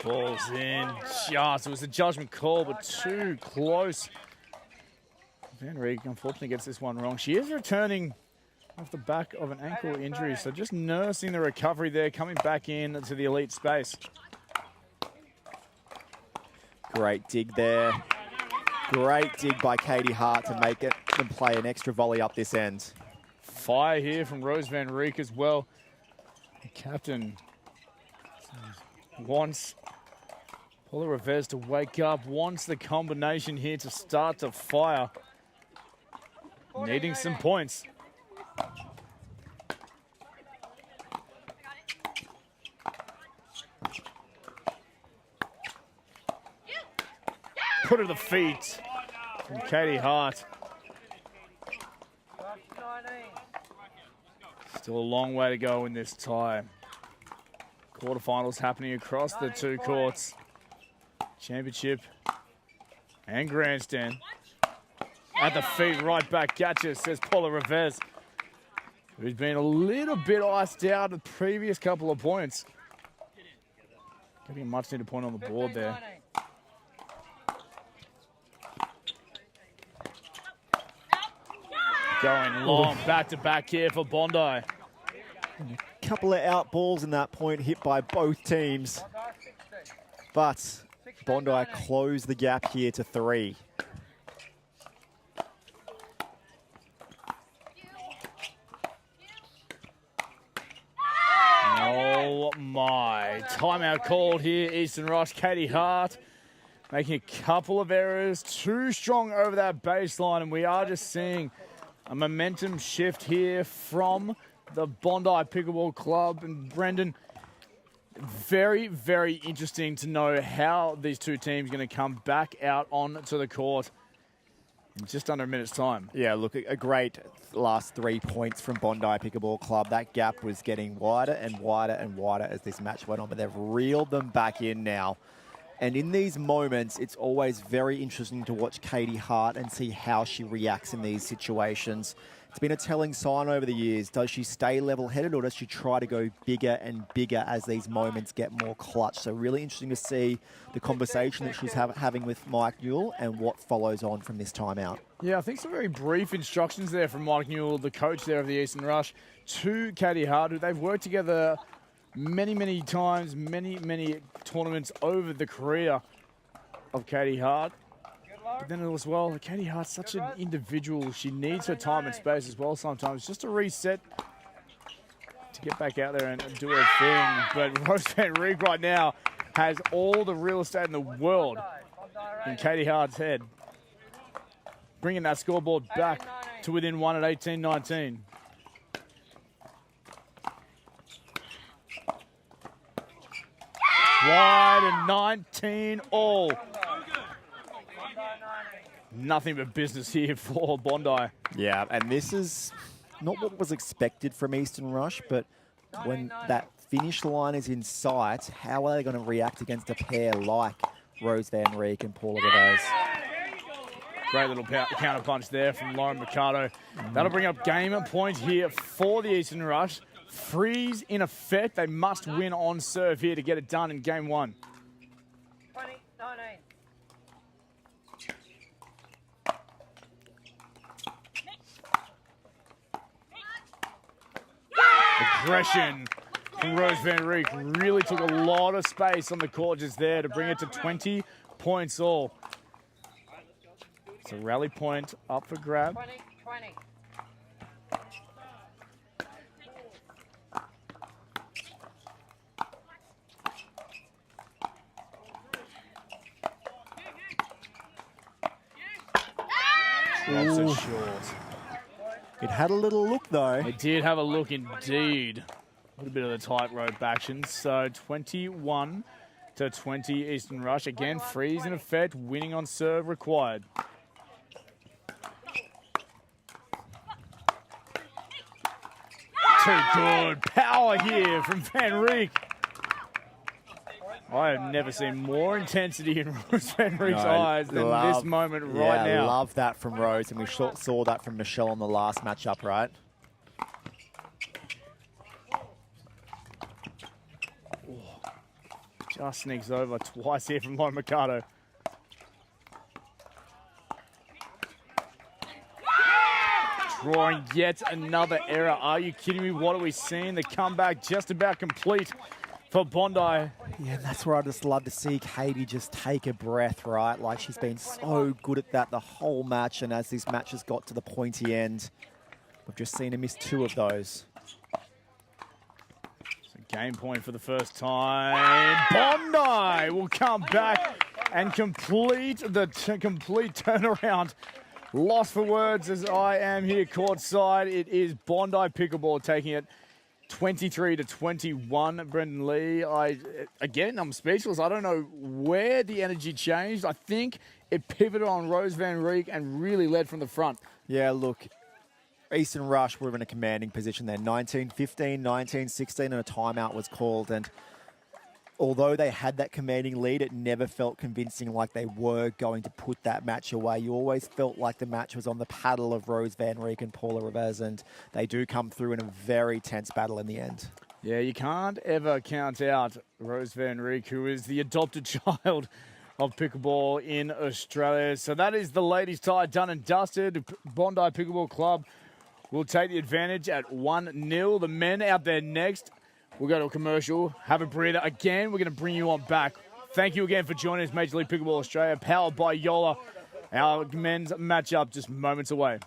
Ball's in. Just, it was a judgment call, but too close. Van Reek unfortunately gets this one wrong. She is returning off the back of an ankle injury, so just nursing the recovery there, coming back in to the elite space.
Great dig there. Great dig by Katie Hart to make it and play an extra volley up this end.
Fire here from Rose Van Reek as well. The captain wants Paula Rivez to wake up, wants the combination here to start to fire. Needing some points. Put her to the feet from Katie Hart. Still a long way to go in this tie. Quarterfinals happening across the two courts. Championship and grandstand. At the feet, right back, gotcha, says Paula Rivez, who's been a little bit iced out the previous couple of points. Getting a much needed point on the board there. Going long, back to back here for Bondi.
Couple of out balls in that point hit by both teams. But Bondi closed the gap here to 3.
Oh my. Timeout called here, Eastern Rush. Katie Hart making a couple of errors. Too strong over that baseline, and we are just seeing a momentum shift here from the Bondi Pickleball Club. And Brendan, very, very interesting to know how these two teams are going to come back out onto the court in just under a minute's time.
Yeah, look, a great last 3 points from Bondi Pickleball Club. That gap was getting wider and wider and wider as this match went on, but they've reeled them back in now. And in these moments, it's always very interesting to watch Katie Hart and see how she reacts in these situations. It's been a telling sign over the years. Does she stay level-headed, or does she try to go bigger and bigger as these moments get more clutch? So really interesting to see the conversation that she's having with Mike Newell and what follows on from this timeout.
Yeah, I think some very brief instructions there from Mike Newell, the coach there of the Eastern Rush, to Katie Hart, who they've worked together many, many times, many tournaments over the career of Katie Hart. But then as well, Katie Hart's such an individual. She needs her time and space as well sometimes, just to reset, to get back out there and do her thing. But Rose Van Riek right now has all the real estate in the world in Katie Hart's head, bringing that scoreboard back to within 1 at 18-19. Wide and 19 all. Nothing but business here for Bondi.
Yeah, and this is not what was expected from Eastern Rush, but when that finish line is in sight, how are they going to react against a pair like Rose Van Riek and Paula Rivez?
Great little counter punch there from Lauren Mercado. That'll bring up game point here for the Eastern Rush. Freeze in effect. They must win on serve here to get it done in game 1.
20-19.
Aggression from Rose Van Riek. Really took a lot of space on the court just there to bring it to 20 points all. It's a rally point up for grab.
20-20.
Drops it short.
It had a little look, though.
It did have a look indeed. A little bit of the tightrope action. So 21-20 Eastern Rush. Again, freeze in effect. Winning on serve required. Too good. Power here from Van Riek. I have never seen more intensity in Rose Van Riek's eyes than this moment right now.
I love that from Rose, and we saw that from Michelle on the last matchup, right?
Just sneaks over twice here from Lauren Mercado. Drawing yet another error. Are you kidding me? What are we seeing? The comeback just about complete for Bondi.
Yeah, and that's where I just love to see Katie just take a breath, right? Like, she's been so good at that the whole match, and as this match has got to the pointy end, we've just seen her miss 2 of those.
So Game point for the first time. Bondi will come back and complete the complete turnaround. Lost for words as I am here courtside. It is Bondi Pickleball taking it 23-21. Brendan Lee, I'm speechless. I don't know where the energy changed. I think it pivoted on Rose Van Reek and really led from the front.
Yeah, look, Eastern Rush were in a commanding position there. 19-15, 19-16, and a timeout was called. And although they had that commanding lead, it never felt convincing like they were going to put that match away. You always felt like the match was on the paddle of Rose Van Reek and Paula Rivez, and they do come through in a very tense battle in the end.
Yeah, you can't ever count out Rose Van Reek, who is the adopted child of pickleball in Australia. So that is the ladies' tie done and dusted. Bondi Pickleball Club will take the advantage at 1-0. The men out there next. We'll go to a commercial, have a breather. Again, we're going to bring you on back. Thank you again for joining us, Major League Pickleball Australia, powered by Yola. Our men's matchup just moments away.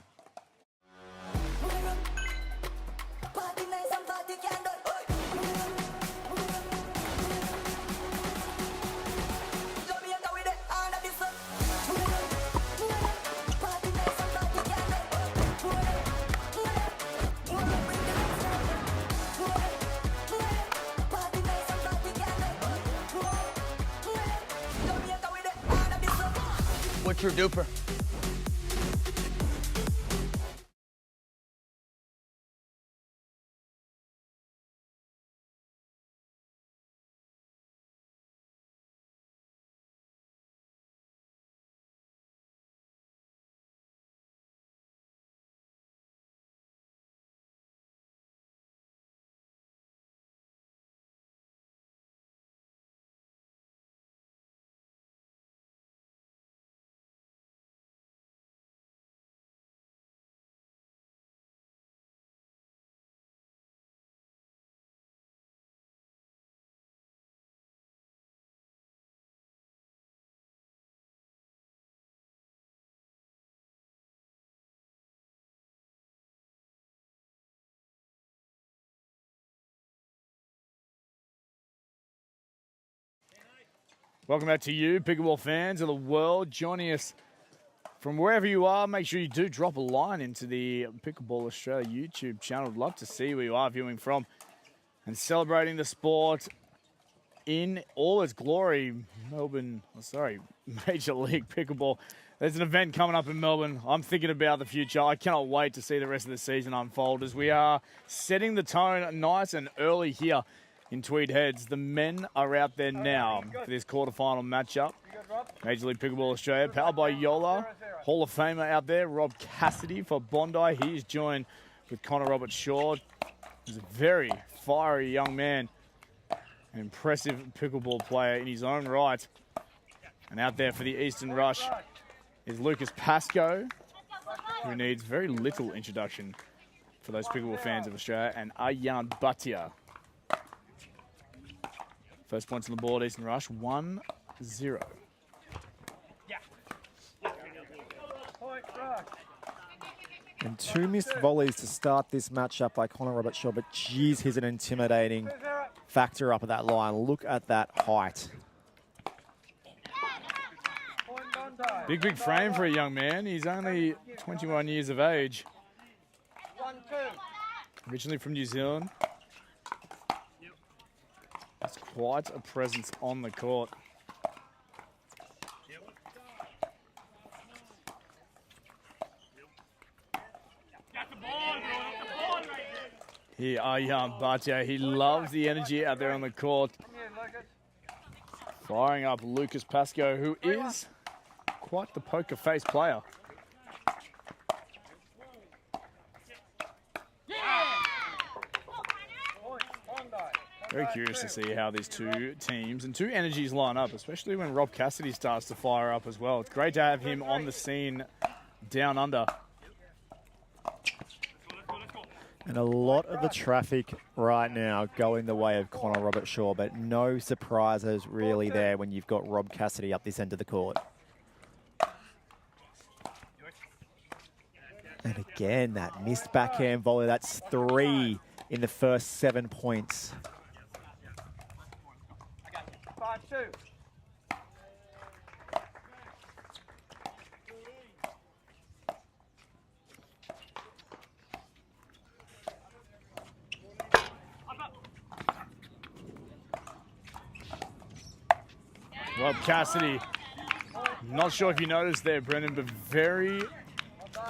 What's your DUPR?
Welcome back to you, pickleball fans of the world. Joining us from wherever you are, make sure you do drop a line into the Pickleball Australia YouTube channel. I'd love to see where you are viewing from and celebrating the sport in all its glory. Major League Pickleball. There's an event coming up in Melbourne. I'm thinking about the future. I cannot wait to see the rest of the season unfold as we are setting the tone nice and early here in Tweed Heads. The men are out there now for this quarterfinal matchup. Major League Pickleball Australia, powered by Yola. Hall of Famer out there, Rob Cassidy for Bondi. He is joined with Connor Robert Shaw. He's a very fiery young man, an impressive pickleball player in his own right. And out there for the Eastern Rush is Lucas Pascoe, who needs very little introduction for those pickleball fans of Australia, and Arjan Bhatia. First points on the board, Eastern Rush, 1-0.
And two missed volleys to start this matchup by Connor Robert Shaw, but geez, he's an intimidating factor up at that line. Look at that height.
Big frame for a young man. He's only 21 years of age. Originally from New Zealand. That's quite a presence on the court. Here, Arjan Bhatia. He loves the energy out there on the court. Firing up Lucas Pascoe, who is quite the poker face player. Very curious to see how these two teams and two energies line up, especially when Rob Cassidy starts to fire up as well. It's great to have him on the scene down under.
And a lot of the traffic right now going the way of Connor Robert Shaw, but no surprises really there when you've got Rob Cassidy up this end of the court. And again, that missed backhand volley. That's 3 in the first 7 points
2.
Rob Cassidy. Not sure if you noticed there, Brendan, but very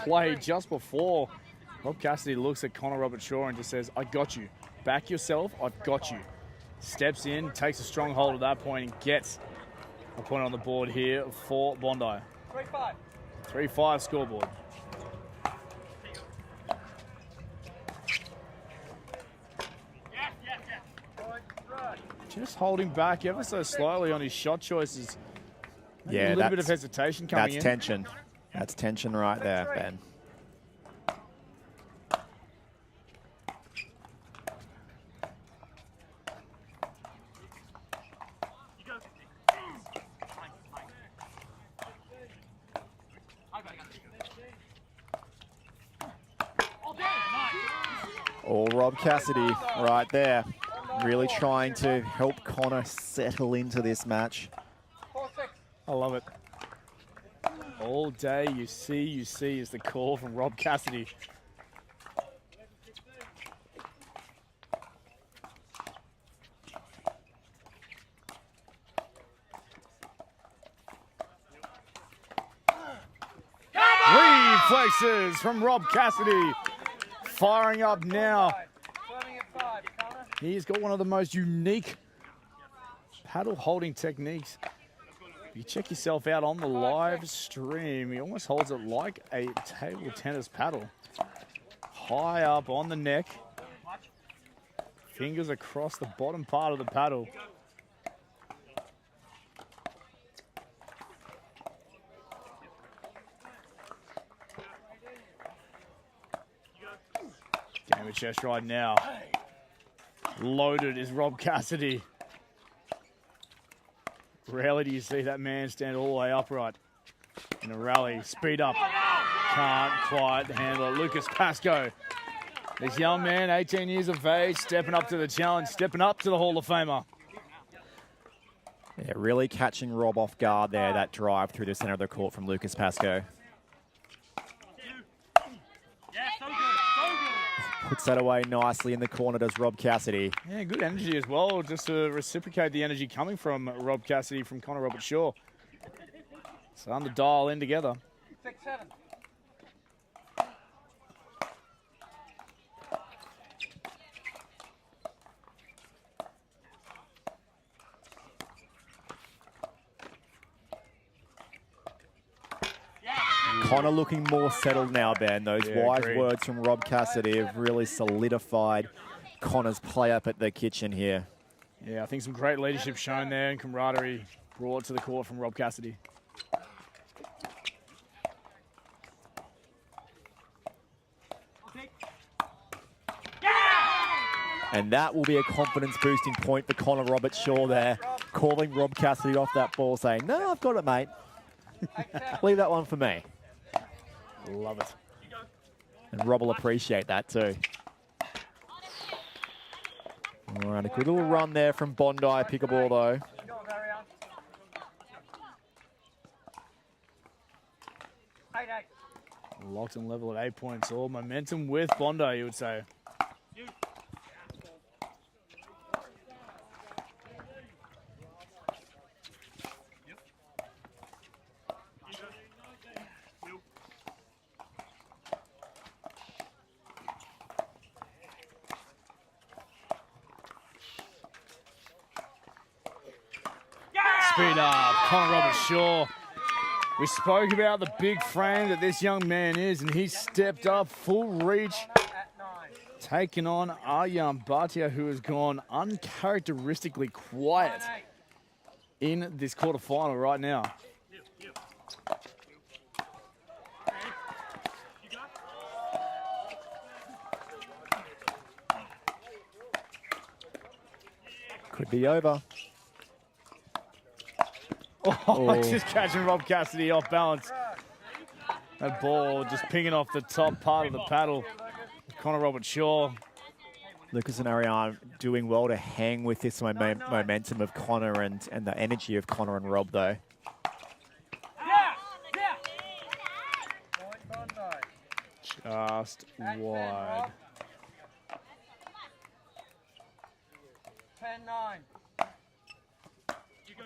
play just before. Rob Cassidy looks at Connor Roberts-Shaw and just says, I got you. Back yourself, I've got you. Steps in, takes a strong hold at that point and gets a point on the board here for Bondi.
3-5.
3-5 scoreboard. Just holding back ever so slightly on his shot choices. Maybe
Yeah,
a little bit of hesitation coming in.
That's tension. That's tension right there, Ben. All Rob Cassidy right there. Really trying to help Connor settle into this match.
4-6.
I love it. All day you see is the call from Rob Cassidy. Reflexes from Rob Cassidy. Firing up now.
Serving at 5, Connor.
He's got one of the most unique paddle holding techniques. If you check yourself out on the live stream, he almost holds it like a table tennis paddle. High up on the neck. Fingers across the bottom part of the paddle. Game of chest right now. Loaded is Rob Cassidy. Rarely do you see that man stand all the way upright in a rally. Speed up. Can't quite handle it. Lucas Pascoe. This young man, 18 years of age, stepping up to the challenge, stepping up to the Hall of Famer.
Yeah, really catching Rob off guard there, that drive through the center of the court from Lucas Pascoe. Puts that away nicely in the corner, does Rob Cassidy.
Yeah, good energy as well, just to reciprocate the energy coming from Rob Cassidy from Connor Roberts-Shaw. Starting to dial in together.
6-7.
Connor looking more settled now, Ben. Those wise
agreed.
words from Rob Cassidy have really solidified Connor's play up at the kitchen here.
Yeah, I think some great leadership shown there and camaraderie brought to the court from Rob Cassidy.
And that will be a confidence boosting point for Connor Roberts-Shaw there, calling Rob Cassidy off that ball, saying, no, I've got it, mate. Leave that one for me.
Love it.
And Rob will appreciate that too. All right, a good little run there from Bondi Pickleball though.
Locked and level at 8 points. All momentum with Bondi, you would say. Speed up, Connor Roberts-Shaw. We spoke about the big frame that this young man is, and he stepped up full reach, taking on Aryan Bhatia, who has gone uncharacteristically quiet in this quarterfinal right now.
Could be over.
Oh, just catching Rob Cassidy off balance. That ball just pinging off the top part of the paddle. Connor Roberts-Shaw
Lucas and Ariane doing well to hang with this momentum of Connor and the energy of Connor and Rob, though.
Just wide.
10-9. You go.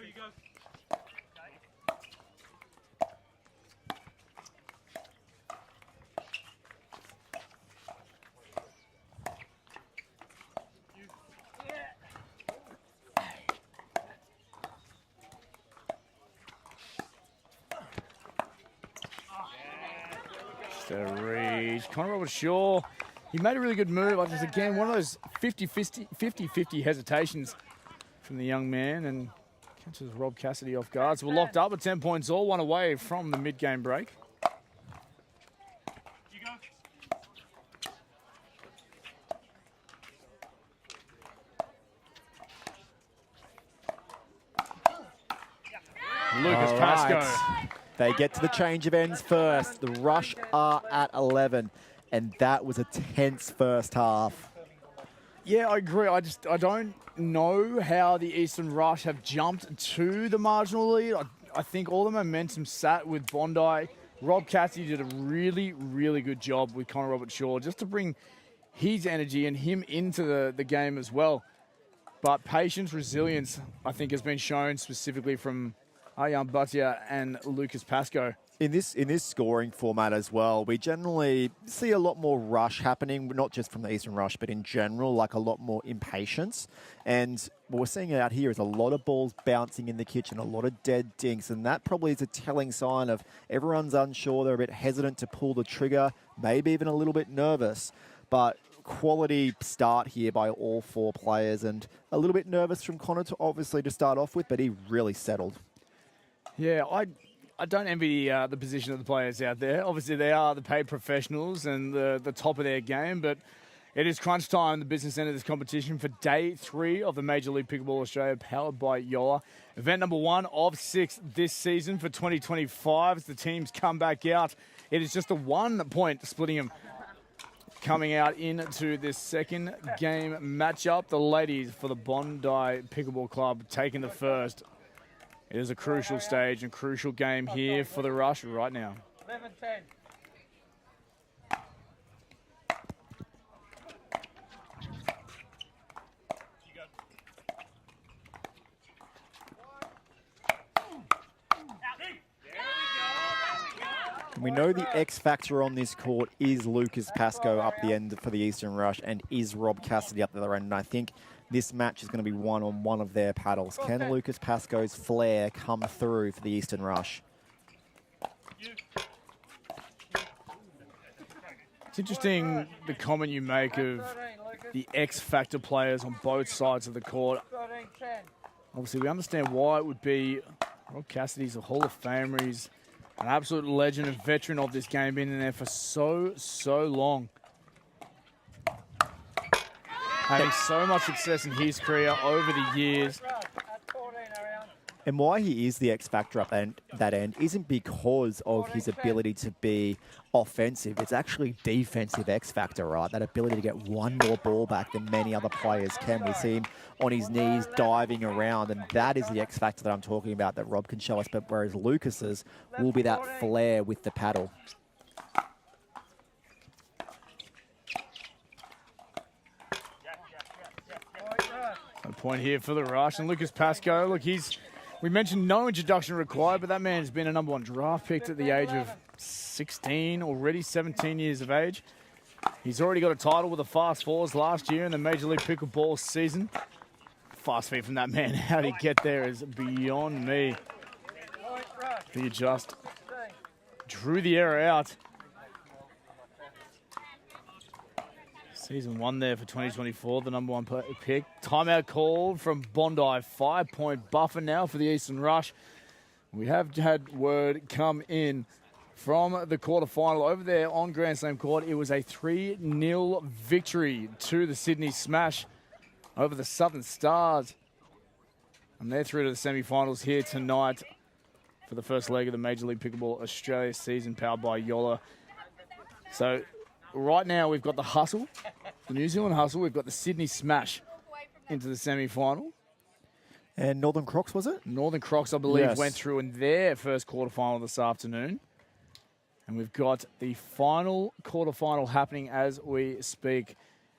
Reach. Connor Robert Shaw, he made a really good move. I just, again, one of those 50-50 hesitations from the young man, and catches Rob Cassidy off guard. So we're locked up at 10 points all, one away from the mid-game break. Lucas Pascoe.
They get to the change of ends first. The Rush are at 11, and that was a tense first half.
Yeah, I agree. I don't know how the Eastern Rush have jumped to the marginal lead. I think all the momentum sat with Bondi. Rob Cassidy did a really, really good job with Connor Robert Shaw just to bring his energy and him into the game as well. But patience, resilience, I think, has been shown specifically from Arjan Bhatia and Lucas Pascoe.
In this scoring format as well, we generally see a lot more rush happening, not just from the Eastern Rush, but in general, like a lot more impatience. And what we're seeing out here is a lot of balls bouncing in the kitchen, a lot of dead dinks, and that probably is a telling sign of everyone's unsure, they're a bit hesitant to pull the trigger, maybe even a little bit nervous. But quality start here by all four players, and a little bit nervous from Connor to start off with, but he really settled.
Yeah, I don't envy the position of the players out there. Obviously, they are the paid professionals and the top of their game, but it is crunch time, the business end of this competition, for day 3 of the Major League Pickleball Australia, powered by Yola. Event number 1 of 6 this season for 2025 as the teams come back out. It is just a 1 point splitting them coming out into this second game matchup. The ladies for the Bondi Pickleball Club taking the first. It is a crucial stage and crucial game here for the Rush right now.
11-10.
We know the X factor on this court is Lucas Pascoe up the end for the Eastern Rush and is Rob Cassidy up the other end. And I think this match is going to be won on one of their paddles. Can Lucas Pascoe's flair come through for the Eastern Rush?
It's interesting the comment you make of the X factor players on both sides of the court. Obviously, we understand why it would be. Rob Cassidy's a Hall of Famer. He's an absolute legend, a veteran of this game, been in there for so long. Having so much success in his career over the years.
And why he is the X factor up that end isn't because of his ability to be offensive. It's actually defensive X factor, right? That ability to get one more ball back than many other players can. We see him on his knees diving around, and that is the X factor that I'm talking about that Rob can show us. But whereas Lucas's will be that flair with the paddle.
A point here for the Rush. And Lucas Pascoe, look, we mentioned no introduction required, but that man has been a #1 draft pick at the age of 16, already 17 years of age. He's already got a title with the Fast Fours last year in the Major League Pickleball season. Fast feet from that man, how did he get there is beyond me. He just drew the error out. Season 1 there for 2024, the #1 pick. Timeout called from Bondi. 5-point buffer now for the Eastern Rush. We have had word come in from the quarterfinal over there on Grand Slam Court. It was a 3-0 victory to the Sydney Smash over the Southern Stars. And they're through to the semifinals here tonight for the first leg of the Major League Pickleball Australia season, powered by Yola. So right now we've got the hustle the New Zealand Hustle. We've got the Sydney Smash into the semi-final.
And Northern Crocs, was it?
Northern Crocs, I believe,
Yes.
went through in their first quarterfinal this afternoon. And we've got the final quarterfinal happening as we speak.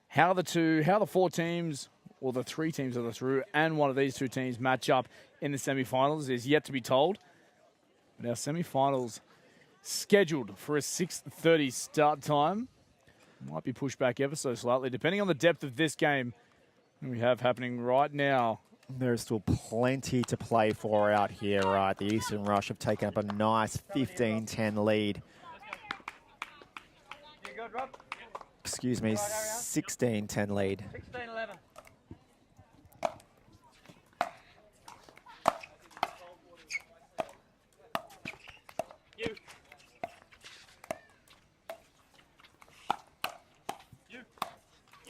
How the four teams, or the three teams that are through, and one of these two teams match up in the semi-finals is yet to be told. But our semi-finals scheduled for a 6:30 start time. Might be pushed back ever so slightly, depending on the depth of this game we have happening right now.
There's still plenty to play for out here, right? The Eastern Rush have taken up a nice 15-10 lead.
You good, Rob?
Excuse me, 16-10 lead.
16-11.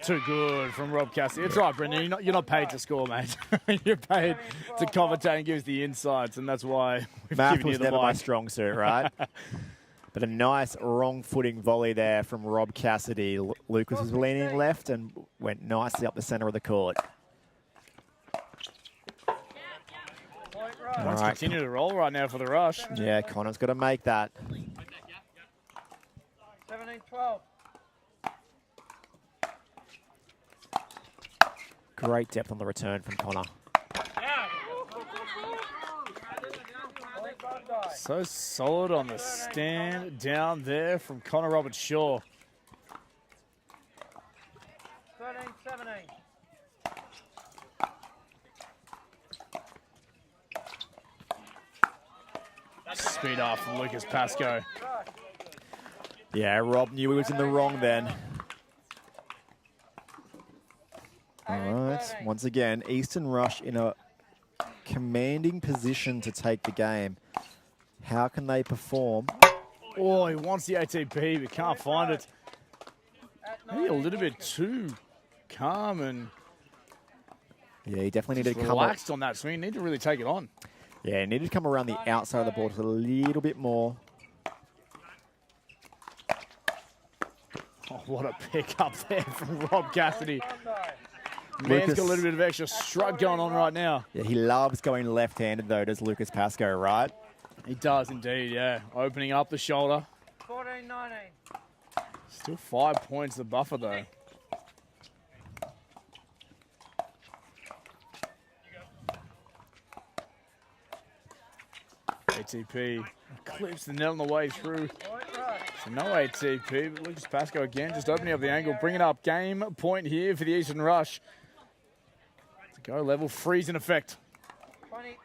Too good from Rob Cassidy. It's right, Brendan. You're not paid to score, mate. You're paid to commentate and give us the insights, and that's why we've
Math
given you
was
the
never my
mic.
strong suit, right? But a nice wrong footing volley there from Rob Cassidy. Lucas was leaning left and went nicely up the centre of the court. All
Let's
right.
continue to roll right now for the Rush.
Yeah, Connor's got to make that.
17-12.
Great depth on the return from Connor.
So solid on the stand down there from Connor Robert Shaw.
13-17.
Speed off from Lucas Pascoe.
Yeah, Rob knew he was in the wrong then. All right, once again, Eastern Rush in a commanding position to take the game. How can they perform?
Oh, he wants the ATP, but can't find it. Maybe a little bit too calm and
Yeah, he definitely needed to come
relaxed on that swing. Need to really take it on.
Yeah, he needed to come around the outside of the board a little bit more.
Oh, what a pick up there from Rob Cassidy. Man's got a little bit of extra strut going on right now.
Yeah, he loves going left-handed though, does Lucas Pascoe, right?
He does indeed, yeah. Opening up the shoulder.
14-19.
Still 5 points the buffer though. ATP clips the net on the way through. So no ATP, but Lucas Pascoe again just opening up the angle, bringing up game point here for the Eastern Rush. To go level, freeze in effect.
20-14.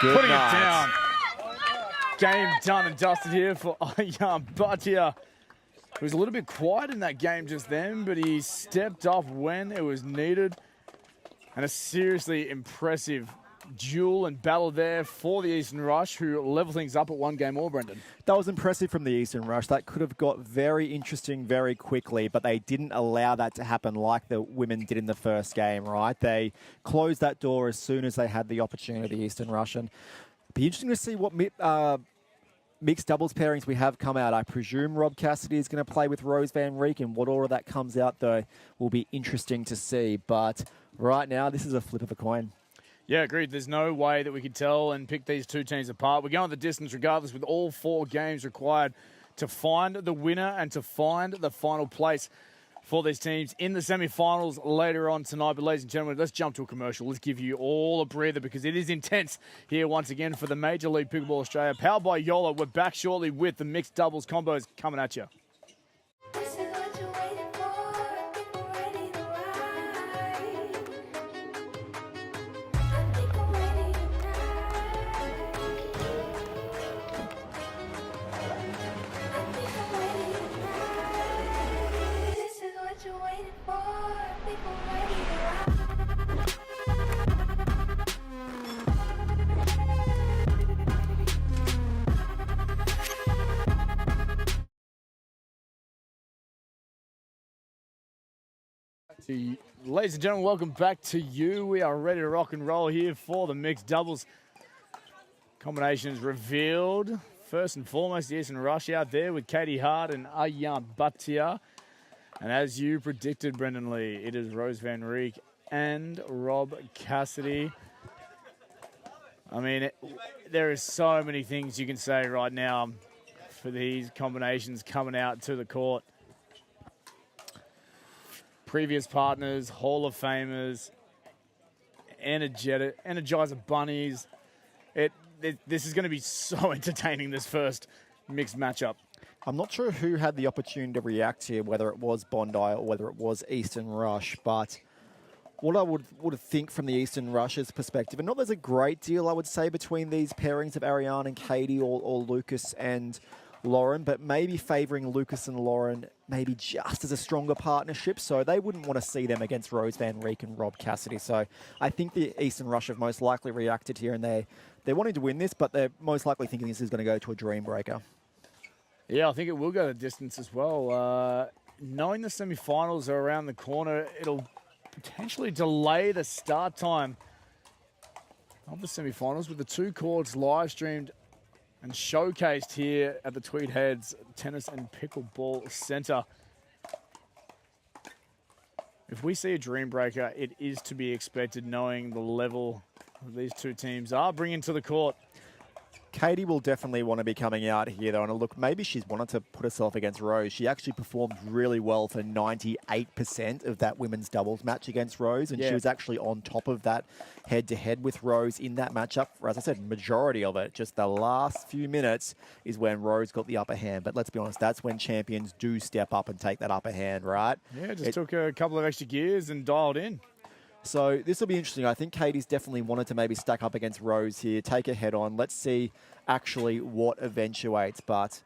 Good
Putting
night.
it down. Game done and dusted here for Ayaan Bhatia, who was a little bit quiet in that game just then, but he stepped up when it was needed. And a seriously impressive duel and battle there for the Eastern Rush, who level things up at one game all, Brendan.
That was impressive from the Eastern Rush. That could have got very interesting very quickly, but they didn't allow that to happen like the women did in the first game, right? They closed that door as soon as they had the opportunity, the Eastern Rush. And it'd be interesting to see what mixed doubles pairings we have come out. I presume Rob Cassidy is going to play with Rose Van Reek, and what order that comes out, though, will be interesting to see. But right now, this is a flip of a coin.
Yeah, agreed. There's no way that we could tell and pick these two teams apart. We're going the distance regardless, with all 4 games required to find the winner and to find the final place for these teams in the semi-finals later on tonight. But ladies and gentlemen, let's jump to a commercial. Let's give you all a breather because it is intense here once again for the Major League Pickleball Australia. Powered by Yola. We're back shortly with the mixed doubles combos coming at you.
This is what you're waiting for. People ready to ride. I think I'm ready tonight. This is what you're waiting for. People ready to ride.
Ladies and gentlemen, welcome back to you. We are ready to rock and roll here for the mixed doubles. Combination is revealed. First and foremost, the Eastern Rush out there with Katie Hart and Ayaan Bhatia. And as you predicted, Brendan Lee, it is Rose Van Reek and Rob Cassidy. I mean, there is so many things you can say right now for these combinations coming out to the court. Previous partners, Hall of Famers, Energizer Bunnies. This is going to be so entertaining, this first mixed matchup.
I'm not sure who had the opportunity to react here, whether it was Bondi or whether it was Eastern Rush, but what I would think from the Eastern Rush's perspective, and not there's a great deal, I would say, between these pairings of Ariane and Katie or Lucas and Lauren, but maybe favouring Lucas and Lauren maybe just as a stronger partnership, so they wouldn't want to see them against Rose Van Reek and Rob Cassidy. So I think the Eastern Rush have most likely reacted here, and they're wanting to win this, but they're most likely thinking this is going to go to a dream breaker.
Yeah, I think it will go the distance as well. Knowing the semi-finals are around the corner, it'll potentially delay the start time of the semi-finals with the two courts live streamed and showcased here at the Tweed Heads Tennis and Pickleball Centre. If we see a dream breaker, it is to be expected, knowing the level these two teams are bringing to the court.
Katie will definitely want to be coming out here, though. And look, maybe she's wanted to put herself against Rose. She actually performed really well for 98% of that women's doubles match against Rose. And she was actually on top of that head-to-head with Rose in that matchup. As I said, majority of it, just the last few minutes is when Rose got the upper hand. But let's be honest, that's when champions do step up and take that upper hand, right?
Yeah, just took a couple of extra gears and dialed in.
So this will be interesting. I think Katie's definitely wanted to maybe stack up against Rose here, take her head on. Let's see actually what eventuates. But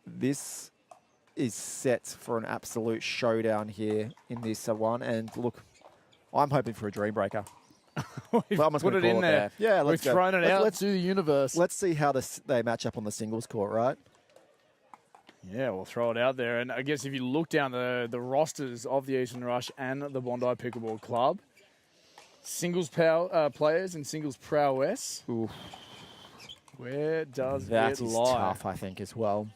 this is set for an absolute showdown here in this one. And look, I'm hoping for a dream breaker.
We've put it in there.
Yeah,
we've thrown it out to the universe.
Let's see how they match up on the singles court, right?
Yeah, we'll throw it out there. And I guess if you look down the rosters of the Eastern Rush and the Bondi Pickleball Club, singles players and singles prowess.
Oof.
Where does
that
it
is
lie?
tough, I think, as well.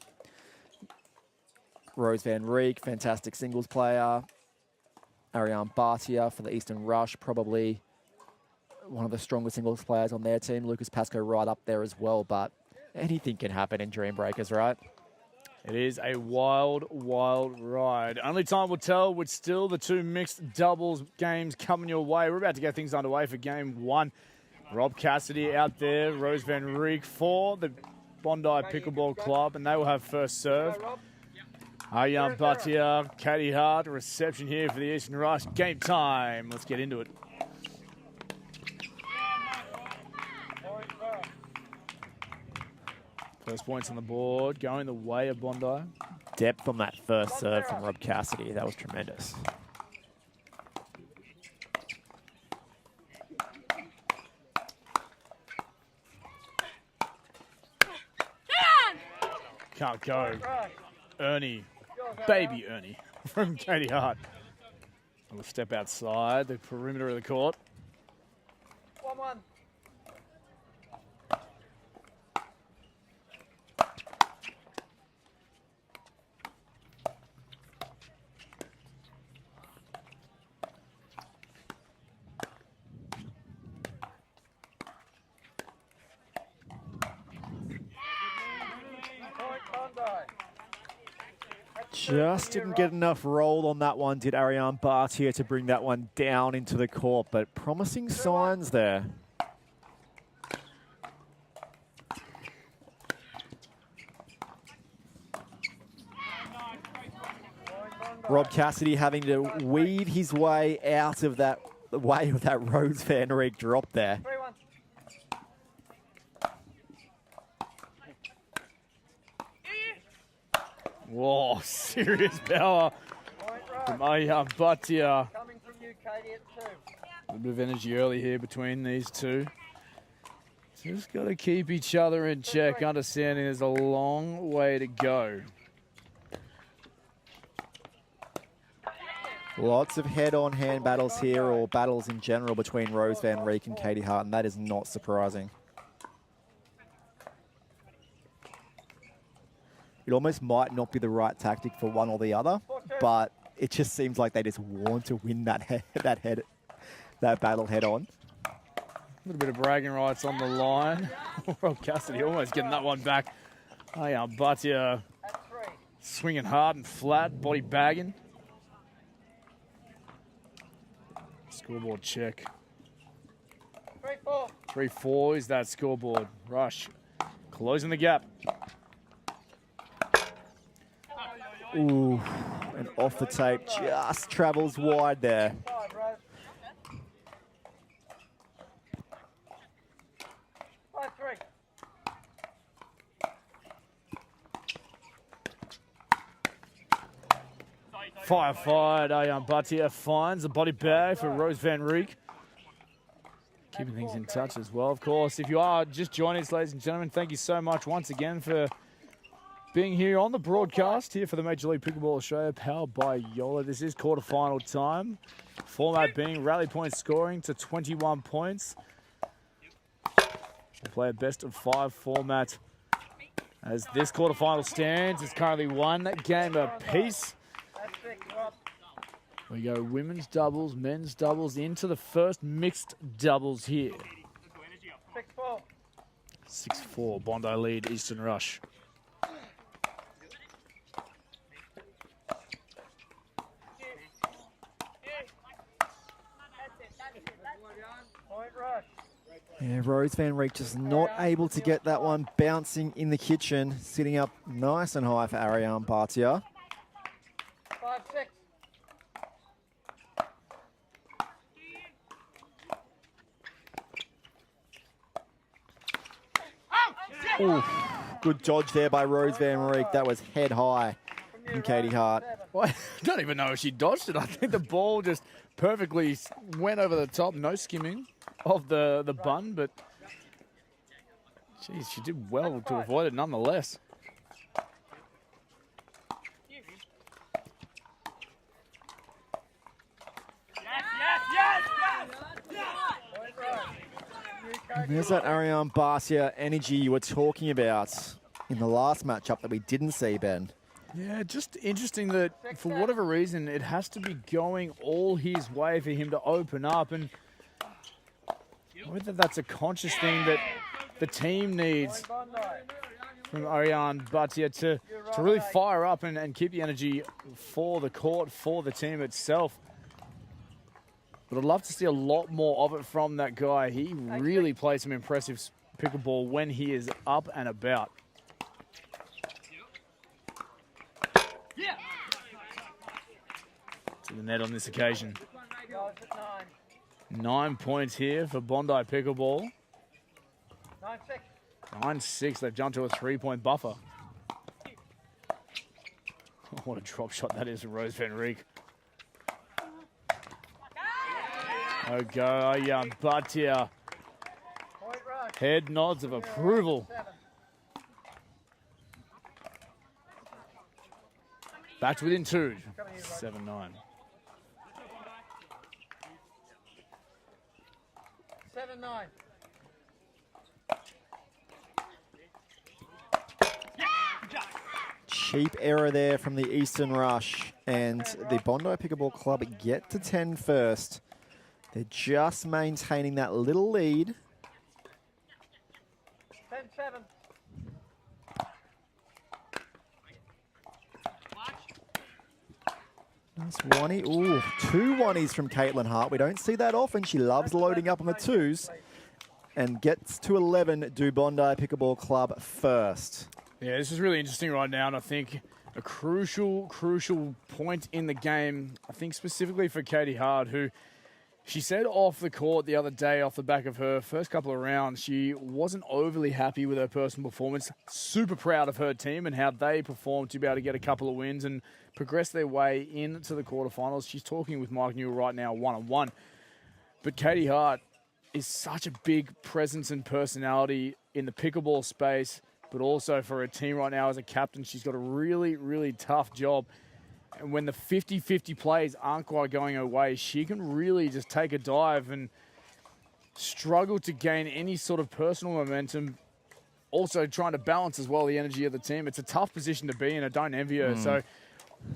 Rose Van Reek, fantastic singles player. Ayaan Bhatia for the Eastern Rush, probably one of the strongest singles players on their team. Lucas Pascoe right up there as well, but anything can happen in Dream Breakers, right?
It is a wild, wild ride. Only time will tell with still the two mixed doubles games coming your way. We're about to get things underway for game one. Rob Cassidy out there, Rose Van Reek for the Bondi Pickleball Club, and they will have first serve. Ayaan Bhatia, Katie Hart, reception here for the Eastern Rush. Game time. Let's get into it. First points on the board, going the way of Bondi.
Depth on that first serve from Rob Cassidy. That was tremendous.
Can't go. Ernie, baby Ernie from Katie Hart. We'll step outside the perimeter of the court.
1-1.
Just didn't get enough roll on that one, did Ayaan Bhatia, to bring that one down into the court, but promising signs there. Rob Cassidy having to weave his way out of that way of that Rose Van Reek drop there.
3-1.
Whoa, serious power from Ayaan Bhatia.
Coming from you, Katie, at 2.
A little bit of energy early here between these two. Just got to keep each other in check, understanding there's a long way to go.
Lots of head-on hand battles here, or battles in general between Rose Van Reek and Katie Hart, and that is not surprising. It almost might not be the right tactic for one or the other, but it just seems like they just want to win that battle head-on.
A little bit of bragging rights on the line. Rob Cassidy almost getting that one back. Oh yeah, Bhatia swinging hard and flat, body bagging. Scoreboard check.
3-4.
3-4 is that scoreboard. Rush closing the gap.
Ooh, and off the tape, just travels wide there.
5, Rose. 5-3.
Firefight, Ayan Bhatia finds a body bag for Rose Van Reek. Keeping things in touch as well, of course. If you are just joining us, ladies and gentlemen, thank you so much once again for being here on the broadcast here for the Major League Pickleball Australia, powered by Yola. This is quarterfinal time. Format being rally point scoring to 21 points. We'll play a best of 5 format as this quarterfinal stands. It's currently 1 game apiece.
That's 6, Rob.
We go women's doubles, men's doubles into the first mixed doubles here.
6-4.
6-4, Bondi lead, Eastern Rush.
Point Rush.
Yeah, Rose Van Reek just not able to get that one bouncing in the kitchen, sitting up nice and high for Ariane Bhatia.
5-6.
Ooh, good dodge there by Rose Van Reek. That was head high from Katie Hart.
Well, I don't even know if she dodged it. I think the ball just perfectly went over the top, no skimming of the bun, but geez, she did well to avoid it nonetheless.
And there's that Ariane Bhatia energy you were talking about in the last matchup that we didn't see, Ben.
Yeah, just interesting that for whatever reason, it has to be going all his way for him to open up. And whether that's a conscious thing that the team needs from Ariane Bhatia to really fire up and keep the energy for the court, for the team itself. But I'd love to see a lot more of it from that guy. He really plays some impressive pickleball when he is up and about. To the net on this occasion. 9 points here for Bondi Pickleball.
9-6.
9-6, they've jumped to a 3-point buffer. What a drop shot that is for Rose Van Reek. Oh, go, Ayan Bhatia.
Point Rush.
Head nods of approval.
7.
Back to within 2. 7-9.
7-9.
Cheap error there from the Eastern Rush, and the Bondi Pickleball Club get to 10 first. They're just maintaining that little lead.
10-7.
Nice one-y. Ooh, 2 1-ies from Caitlin Hart. We don't see that often. She loves loading up on the 2s. And gets to 11, do Bondi Pickleball Club first.
Yeah, this is really interesting right now, and I think a crucial point in the game, I think specifically for Katie Hart, who she said off the court the other day, off the back of her first couple of rounds, she wasn't overly happy with her personal performance. Super proud of her team and how they performed to be able to get a couple of wins and progress their way into the quarterfinals. She's talking with Mike Newell right now, one-on-one. But Katie Hart is such a big presence and personality in the pickleball space, but also for her team right now as a captain. She's got a really tough job. And when the 50-50 plays aren't quite going her way, she can really just take a dive and struggle to gain any sort of personal momentum. Also trying to balance as well the energy of the team. It's a tough position to be in. I don't envy her. So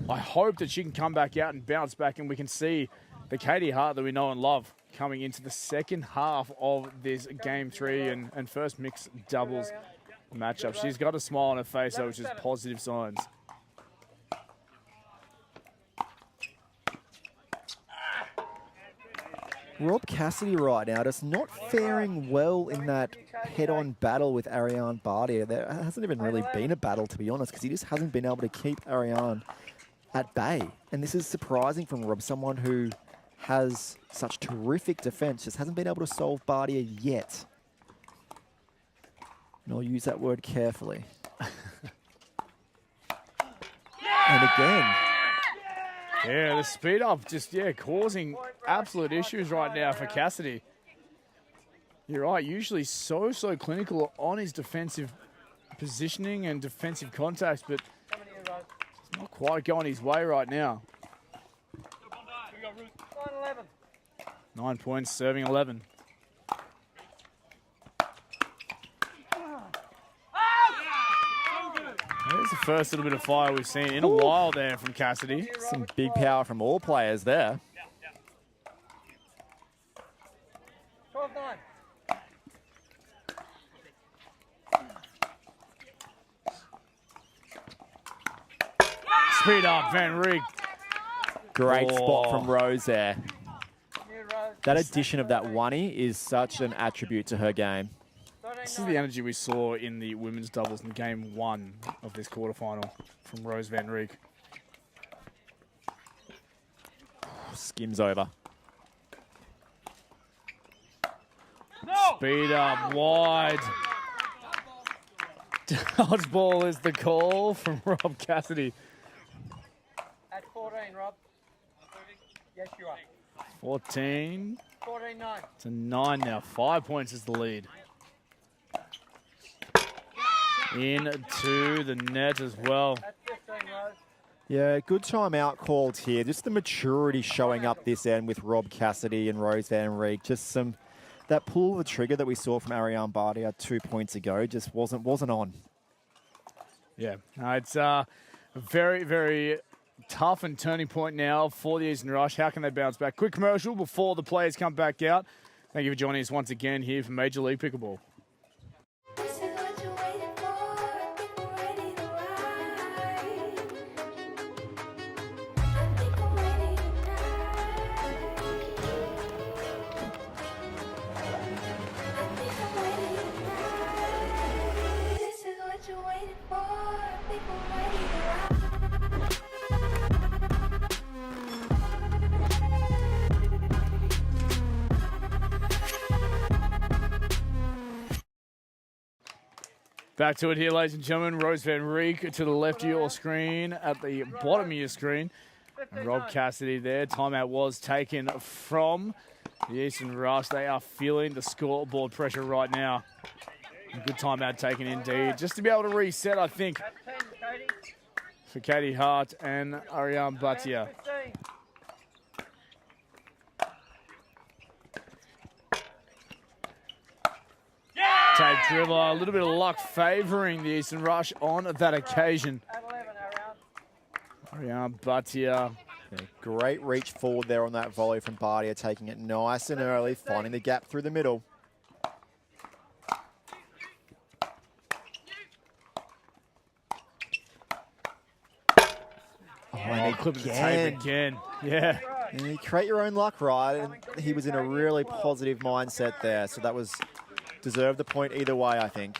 I hope that she can come back out and bounce back, and we can see the Katie Hart that we know and love coming into the second half of this Game 3 and first mixed doubles matchup. She's got a smile on her face, though, which is positive signs.
Rob Cassidy right now just not faring well in that head-on battle with Ariane Bardia. There hasn't even really been a battle, to be honest, because he just hasn't been able to keep Ariane at bay. And this is surprising from Rob, someone who has such terrific defense, just hasn't been able to solve Bardia yet. And I'll use that word carefully. And again.
Yeah, the speed up just, causing absolute issues right now for Cassidy. You're right, usually so clinical on his defensive positioning and defensive contacts, but it's not quite going his way right now. 9 points, serving 11. There's the first little bit of fire we've seen in a while there from Cassidy.
Some big power from all players there.
12-9.
Speed up, Van Riek.
Great spot from Rose there. That addition of that oney is such an attribute to her game.
This is the energy we saw in the women's doubles in Game 1 of this quarterfinal from Rose Van Riek.
Skims over.
Speed up wide. Dodgeball is the call from Rob Cassidy.
At 14, Rob. Yes, you are.
14
14-9.
to 9 now. 5 points is the lead. Into the net as well.
At 15, Rose.
Yeah, good timeout called here. Just the maturity showing up this end with Rob Cassidy and Rose Van Riek. Just that pull of the trigger that we saw from Ariane Bardia 2 points ago just wasn't on.
Yeah, it's a very, very tough and turning point now for the Eastern Rush. How can they bounce back? Quick commercial before the players come back out. Thank you for joining us once again here for Major League Pickleball.
This is what you're waiting for. People ready to ride. I think I'm ready tonight. This is what you're waiting for. People ready to ride.
Back to it here, ladies and gentlemen. Rose Van Riek to the left of your screen, at the bottom of your screen. And Rob Cassidy there. Timeout was taken from the Eastern Rush. They are feeling the scoreboard pressure right now. A good timeout taken indeed. Just to be able to reset, I think,
At 10, Katie.
for Katie Hart and Ariane Batia.
15.
Take dribbler. A little bit of luck favouring the Eastern Rush on that occasion.
At 11, Ariane.
Ariane Batia.
Yeah, great reach forward there on that volley from Bardia, taking it nice and early, finding the gap through the middle.
Oh, clip of the tape again. Yeah.
And you create your own luck, right? And he was in a really positive mindset there, so that was deserved the point either way, I think.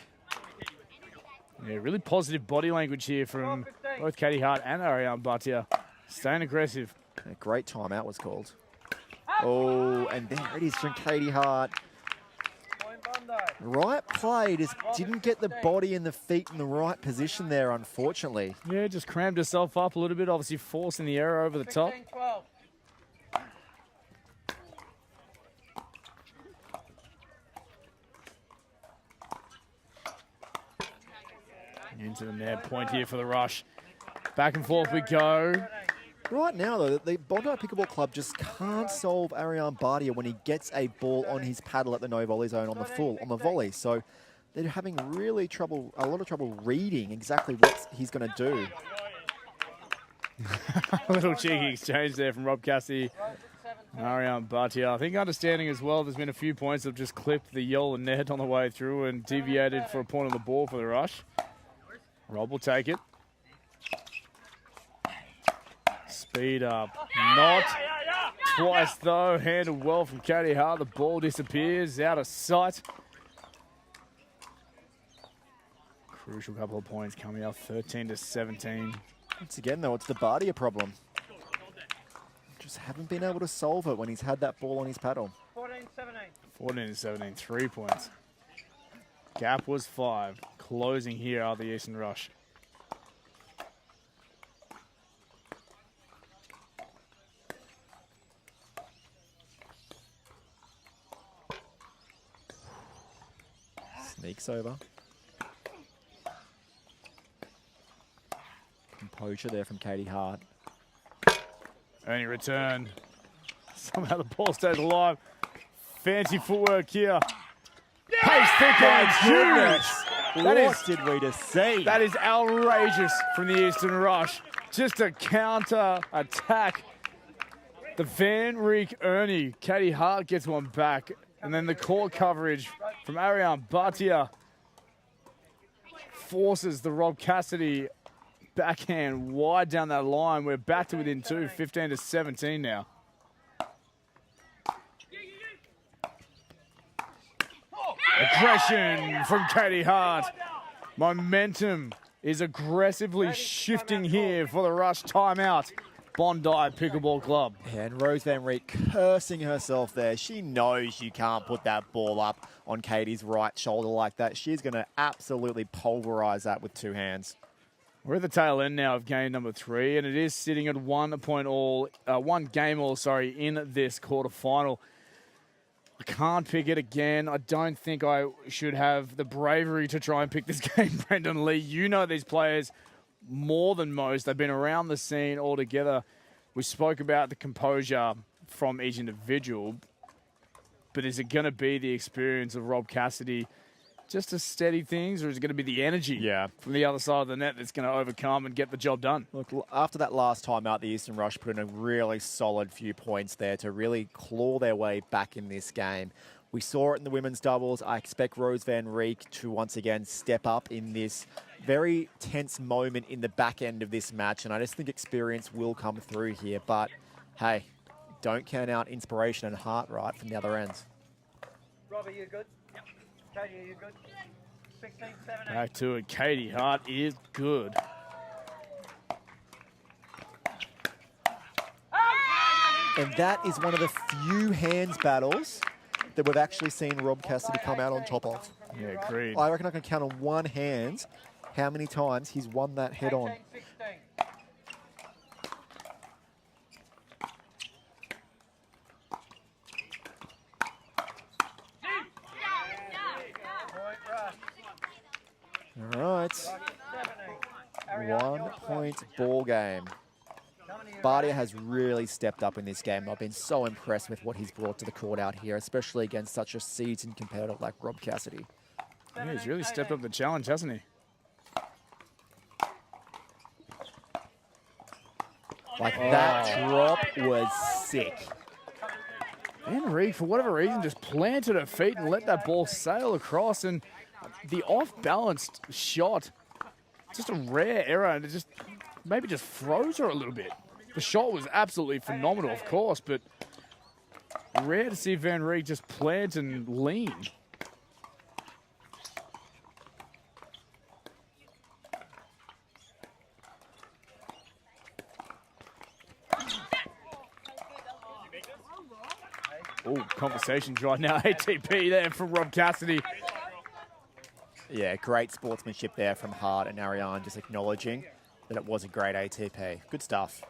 Yeah, really positive body language here from both Katie Hart and Ariane Batia. Staying aggressive.
A great timeout was called. Oh, and there it is from Katie Hart.
Point Bondi.
Right play, just didn't get the body and the feet in the right position there, unfortunately.
Yeah, just crammed herself up a little bit, obviously forcing the error over the top.
15-12.
Into the net, point here for the Rush. Back and forth we go.
Right now, though, the Bondi Pickleball Club just can't solve Ariane Bardia when he gets a ball on his paddle at the no-volley zone on the volley. So they're having a lot of trouble reading exactly what he's going to do.
A little cheeky exchange there from Rob Cassidy. Ariane Bardia. I think understanding as well, there's been a few points that have just clipped the yellow net on the way through and deviated for a point on the ball for the rush. Rob will take it. Speed up. Not twice, though. Handled well from Katie Hart. The ball disappears out of sight. Crucial couple of points coming up, 13-17.
Once again, though, it's the Bardia problem. Just haven't been able to solve it when he's had that ball on his paddle.
14-17.
14-17, 3 points. Gap was 5. Closing here are the Eastern Rush.
Sneaks over. Composure there from Katie Hart.
Only return. Somehow the ball stays alive. Fancy footwork here. Pace thick and huge.
What did we just see?
That is outrageous from the Eastern Rush. Just a counter attack. The Van Reek Ernie. Katie Hart gets one back. And then the court coverage from Ariane Bardia forces the Rob Cassidy backhand wide down that line. We're back to within 2, 15-17 now. Aggression from Katie Hart. Momentum is aggressively shifting here for the Rush timeout. Bondi Pickleball Club.
Yeah, and Rose Van Reek cursing herself there. She knows you can't put that ball up on Katie's right shoulder like that. She's going to absolutely pulverize that with 2 hands.
We're at the tail end now of game number 3, and it is sitting at 1 game all, in this quarterfinal. I can't pick it again. I don't think I should have the bravery to try and pick this game, Brendan Lee. You know these players more than most. They've been around the scene altogether. We spoke about the composure from each individual, but is it going to be the experience of Rob Cassidy just to steady things, or is it going to be the energy from the other side of the net that's going to overcome and get the job done?
Look, after that last time out, the Eastern Rush put in a really solid few points there to really claw their way back in this game. We saw it in the women's doubles. I expect Rose Van Reek to once again step up in this very tense moment in the back end of this match, and I just think experience will come through here. But, hey, don't count out inspiration and heart right from the other ends.
Rob, are you good? Yep. Katie, are you good? 16-17.
Back to it. Katie Hart is good.
And that is one of the few hands battles that we've actually seen Rob Cassidy come out on top of.
Yeah, agreed.
I reckon I can count on one hand how many times he's won that head on.
18-16.
All right. 1 point ball game. Bardia has really stepped up in this game. I've been so impressed with what he's brought to the court out here, especially against such a seasoned competitor like Rob Cassidy.
Yeah, he's really stepped up the challenge, hasn't he?
Like, that drop was sick.
Henry, for whatever reason, just planted her feet and let that ball sail across, and the off-balanced shot, just a rare error, and it just maybe just froze her a little bit. The shot was absolutely phenomenal, of course, but rare to see Van Reek just plant and lean. Oh, conversations right now. ATP there from Rob Cassidy.
Yeah, great sportsmanship there from Hart and Ariane, just acknowledging that it was a great ATP. Good stuff.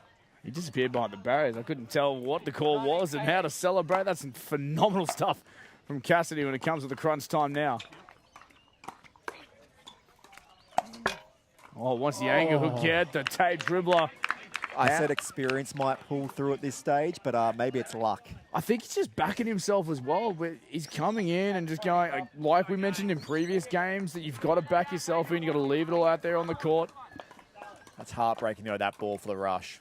He disappeared behind the barriers. I couldn't tell what the call was and how to celebrate. That's some phenomenal stuff from Cassidy when it comes to the crunch time now. Oh, once the angle hook get the tape dribbler
I said experience might pull through at this stage, but maybe it's luck.
I think he's just backing himself as well. But he's coming in and just going, like we mentioned in previous games, that you've got to back yourself in. You've got to leave it all out there on the court.
That's heartbreaking, though, that ball for the rush.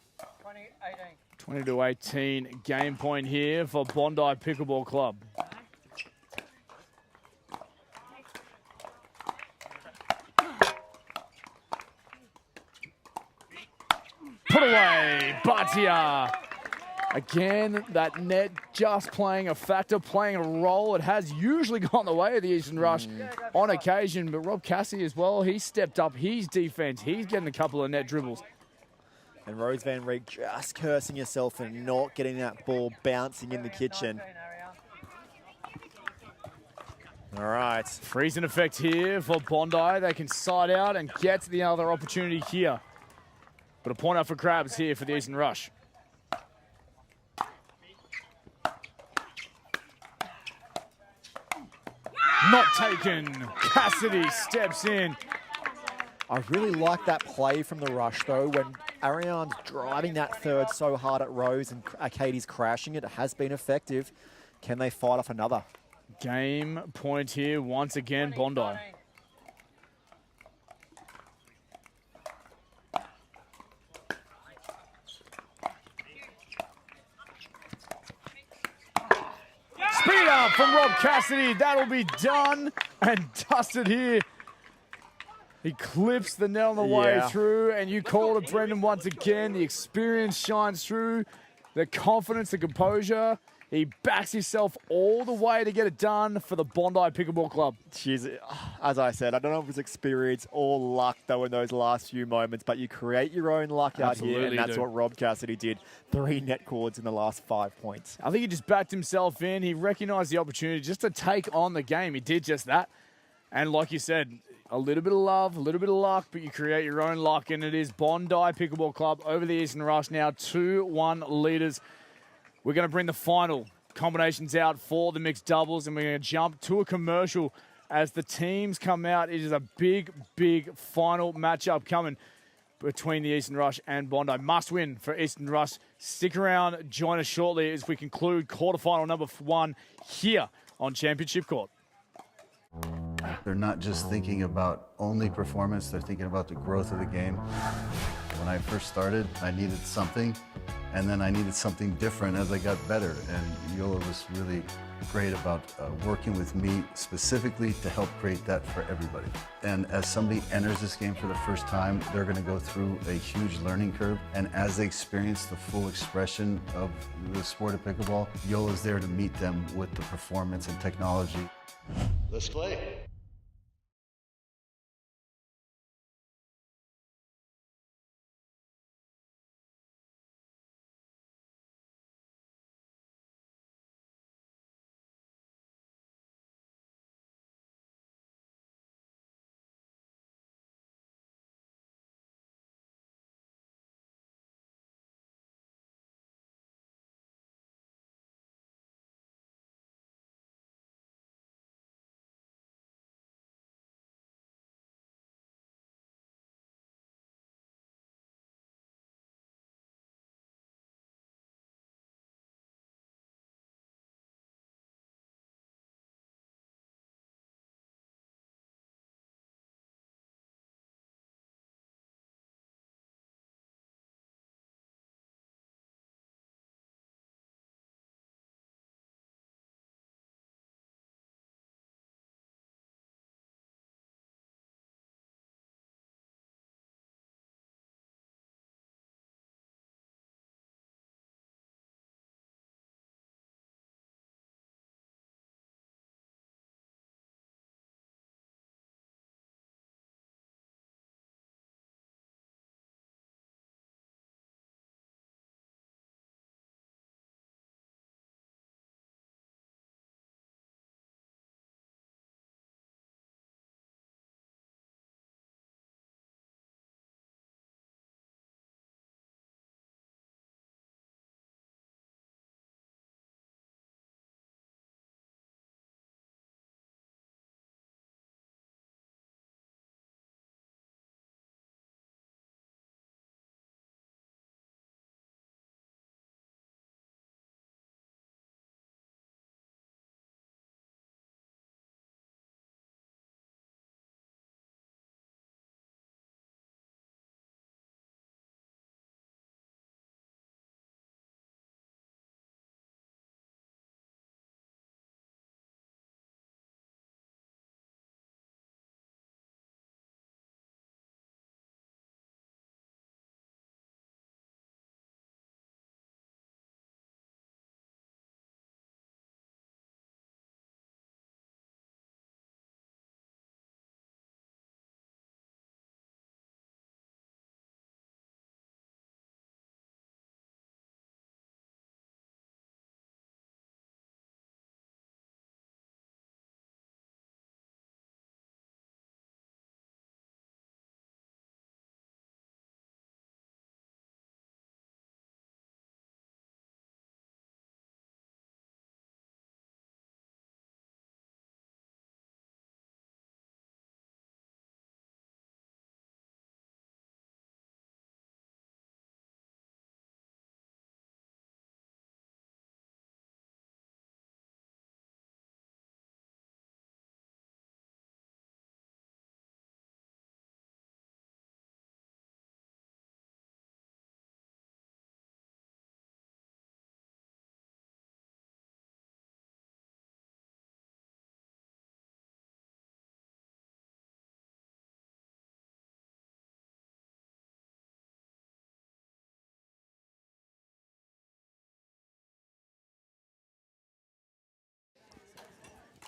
20-18 game point here for Bondi Pickleball Club. Put away, Batia. Again, that net just playing a factor, playing a role. It has usually gone the way of the Eastern Rush on occasion, but Rob Cassidy as well, he stepped up his defense. He's getting a couple of net dribbles.
And Rose Van Reek just cursing herself and not getting that ball bouncing in the kitchen. All right.
Freezing effect here for Bondi. They can side out and get the other opportunity here. But a point up for grabs here for the Eastern Rush. Not taken. Cassidy steps in.
I really like that play from the rush, though, when Ariane's driving that third so hard at Rose and Katie's crashing it. It has been effective. Can they fight off another?
Game point here once again, Bondi. Speed up from Rob Cassidy. That'll be done and dusted here. He clips the net on the way through, and you call it, Brendan, once again. The experience shines through, the confidence, the composure. He backs himself all the way to get it done for the Bondi Pickleball Club.
Jeez, as I said, I don't know if it's experience or luck, though, in those last few moments, but you create your own luck out here, and that's what Rob Cassidy did. 3 net cords in the last 5 points.
I think he just backed himself in. He recognized the opportunity just to take on the game. He did just that. And like you said, a little bit of love, a little bit of luck, but you create your own luck, and it is Bondi Pickleball Club over the Eastern Rush now, 2-1 leaders. We're going to bring the final combinations out for the mixed doubles, and we're going to jump to a commercial as the teams come out. It is a big, big final matchup coming between the Eastern Rush and Bondi. Must win for Eastern Rush. Stick around, join us shortly as we conclude quarterfinal number 1 here on Championship Court.
They're not just thinking about only performance, they're thinking about the growth of the game. When I first started, I needed something, and then I needed something different as I got better. And Yola was really great about working with me specifically to help create that for everybody. And as somebody enters this game for the first time, they're going to go through a huge learning curve. And as they experience the full expression of the sport of pickleball, Yola's there to meet them with the performance and technology.
Let's play.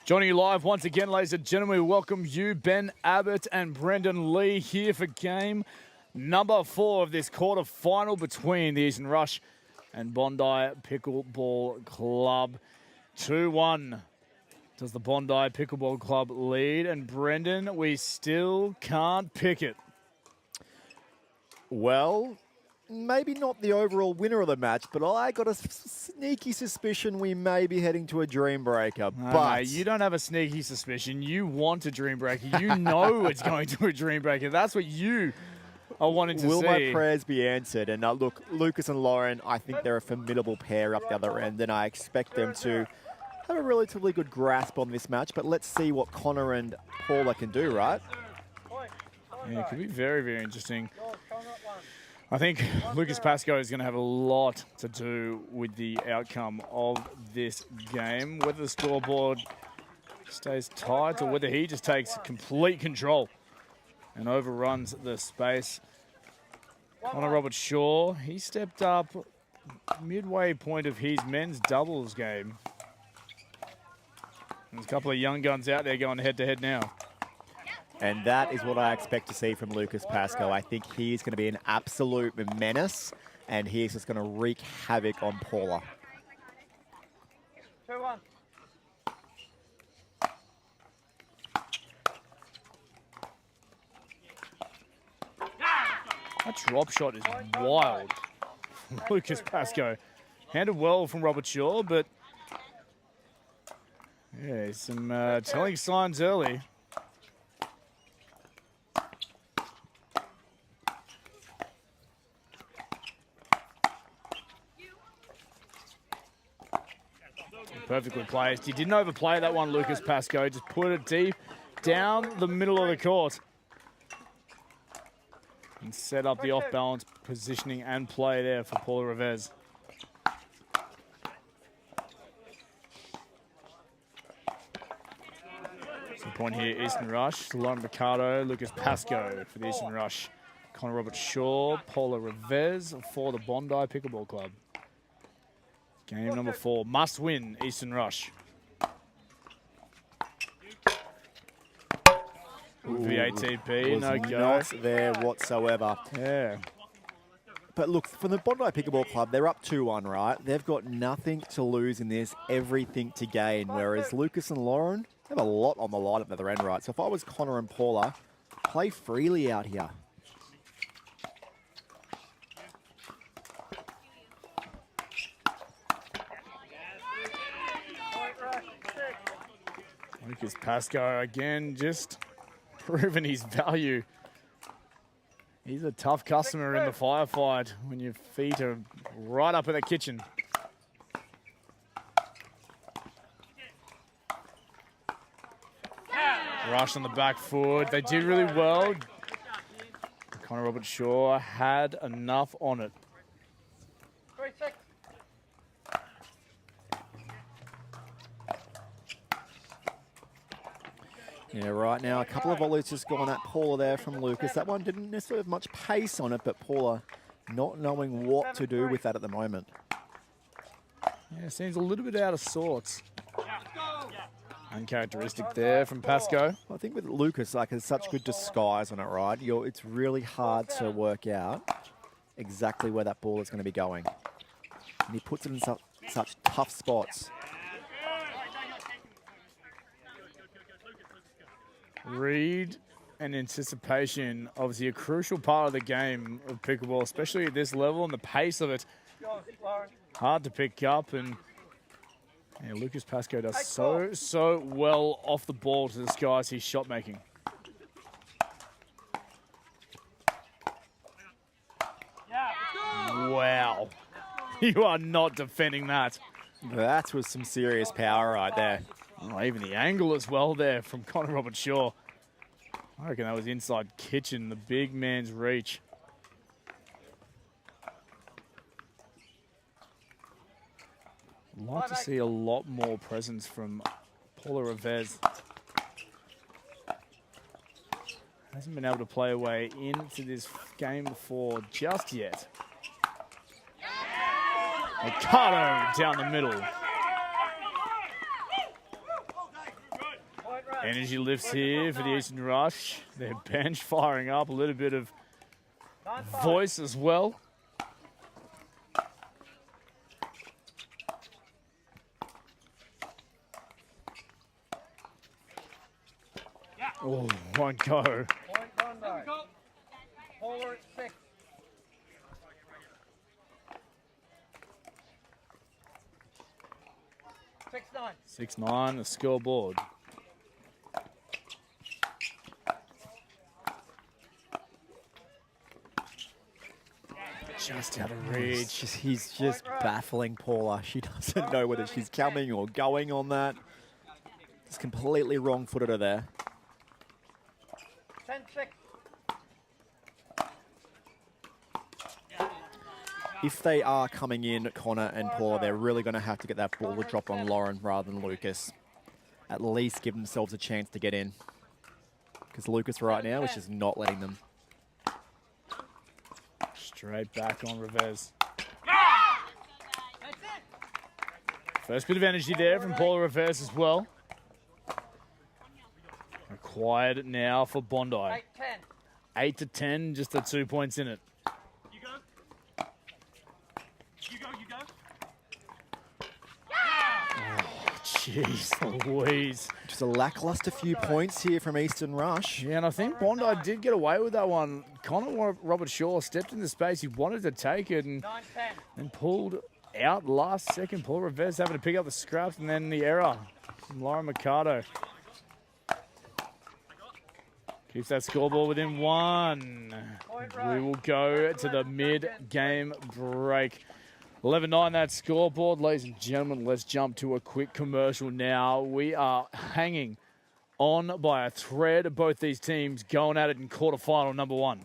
Joining you live once again, ladies and gentlemen, we welcome you, Ben Abbott and Brendan Lee, here for game number 4 of this quarter final between the Eastern Rush and Bondi Pickleball Club. 2-1 does the Bondi Pickleball Club lead, and Brendan, we still can't pick it.
Well, maybe not the overall winner of the match, but I got a sneaky suspicion we may be heading to a dream breaker. But
mate, you don't have a sneaky suspicion. You want a dream breaker. You know it's going to a dream breaker. That's what you are wanting to see.
Will my prayers be answered? And look, Lucas and Lauren, I think they're a formidable pair up the other end, and I expect them to have a relatively good grasp on this match. But let's see what Connor and Paula can do, right?
Yeah, it could be very, very interesting. I think Lucas Pascoe is going to have a lot to do with the outcome of this game, whether the scoreboard stays tight or whether he just takes complete control and overruns the space. Connor Robert Shaw, he stepped up midway point of his men's doubles game. There's a couple of young guns out there going head-to-head now.
And that is what I expect to see from Lucas Pascoe. I think he's going to be an absolute menace, and he's just going to wreak havoc on Paula.
2-1.
That drop shot is wild. Lucas Pascoe. Handled well from Robert Shaw, but yeah, some telling signs early. Perfectly placed. He didn't overplay that one, Lucas Pascoe. Just put it deep down the middle of the court. And set up the off-balance positioning and play there for Paula Revez. So point here, Eastern Rush. Lauren Mercado, Lucas Pascoe for the Eastern Rush. Connor Robert Shaw, Paula Revez for the Bondi Pickleball Club. Game number 4, must win, Eastern Rush. VATP, no go.
Not there whatsoever.
Yeah.
But look, from the Bondi Pickleball Club, they're up 2-1, right? They've got nothing to lose in this, everything to gain. Whereas Lucas and Lauren have a lot on the line at the other end, right? So if I was Connor and Paula, play freely out here.
Lucas Pascoe again, just proving his value. He's a tough customer in the firefight when your feet are right up in the kitchen. Rush on the back foot. They did really well. Connor Robert Shaw had enough on it.
3-6.
Yeah, right now, a couple of volleys just gone at Paula there from Lucas. That one didn't necessarily have much pace on it, but Paula not knowing what to do with that at the moment.
Yeah, seems a little bit out of sorts. Uncharacteristic there from Pascoe.
I think with Lucas, like, there's such good disguise on it, right? It's really hard to work out exactly where that ball is going to be going. And he puts it in such tough spots.
Read and anticipation, obviously a crucial part of the game of pickleball, especially at this level and the pace of it. Hard to pick up, and yeah, Lucas Pascoe does so well off the ball to disguise his shot making. Wow. You are not defending that.
That was some serious power right there.
Oh, even the angle as well there from Connor Robert Shaw. I reckon that was inside kitchen, the big man's reach. I'd like to see a lot more presence from Paula Revez. Hasn't been able to play away into this game before just yet. Mercado down the middle. Energy lifts here for the Eastern Rush. Their bench firing up, a little bit of voice as well. Oh, won't go.
Point Bondi. Paula at 6. Six 9.
6-9, the scoreboard. Just out of reach.
He's just baffling Paula. She doesn't know whether she's coming or going on that. Just completely wrong-footed her there.
10-6.
If they are coming in, Connor and Paula, they're really going to have to get that ball to drop on Lauren rather than Lucas. At least give themselves a chance to get in. Because Lucas right now is just not letting them.
Straight back on Revez. First bit of energy there from Paula Revez as well. Quiet now for Bondi.
8-10.
8-10, just the 2 points in it.
You go. You go.
Jeez Louise.
Just a lackluster few points here from Eastern Rush.
Yeah, and I think Bondi did get away with that one. Connor Robert Shaw stepped into space. He wanted to take it and pulled out last second. Paul Revez having to pick up the scraps and then the error from Lauren Mercado. Keeps that scoreboard within 1. We will go to the mid-game break. 11-9 that scoreboard. Ladies and gentlemen, let's jump to a quick commercial now. We are hanging on by a thread. Both these teams going at it in quarterfinal number 1.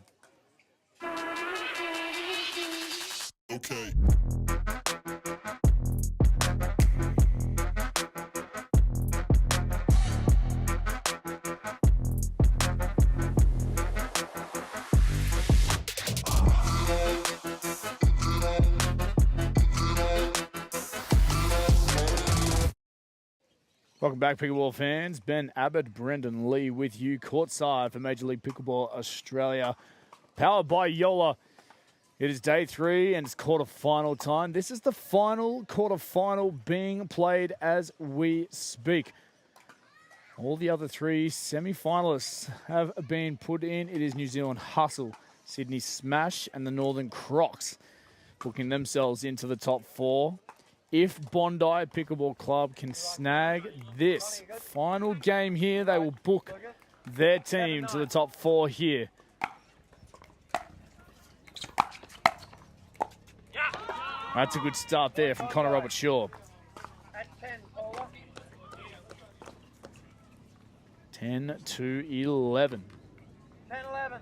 Okay.
Welcome back, Pickleball fans. Ben Abbott, Brendan Lee with you courtside for Major League Pickleball Australia. Powered by Yola. It is day 3 and it's quarterfinal time. This is the final quarterfinal being played as we speak. All the other 3 semi-finalists have been put in. It is New Zealand Hustle, Sydney Smash and the Northern Crocs booking themselves into the top 4. If Bondi Pickleball Club can snag this final game here, they will book their team to the top 4 here. That's a good start there from Connor Robert Shaw.
At 10, Paula.
10-11.
10-11.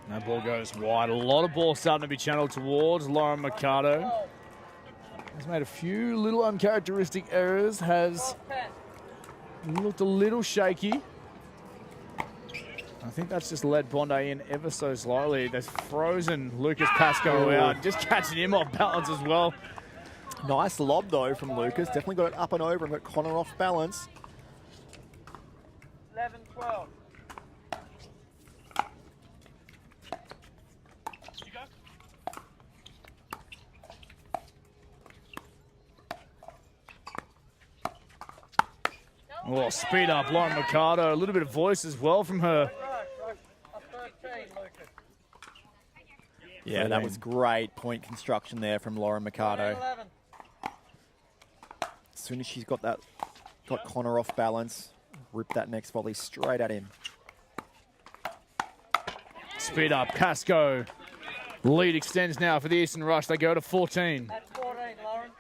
That ball goes wide. A lot of ball starting to be channeled towards Lauren Mercado. Has made a few little uncharacteristic errors. Has looked a little shaky. I think that's just led Bondi in ever so slightly. There's frozen Lucas Pascoe out. Just catching him off balance as well.
Nice lob, though, from Lucas. Definitely got it up and over and got Connor off balance.
11-12.
Oh, speed up, Lauren Mercado. A little bit of voice as well from her.
Yeah, that was great point construction there from Lauren Mercado. As soon as she's got Connor off balance, rip that next volley straight at him.
Speed up, Pascoe. Lead extends now for the Eastern Rush. They go to 14.
At 14, Lauren.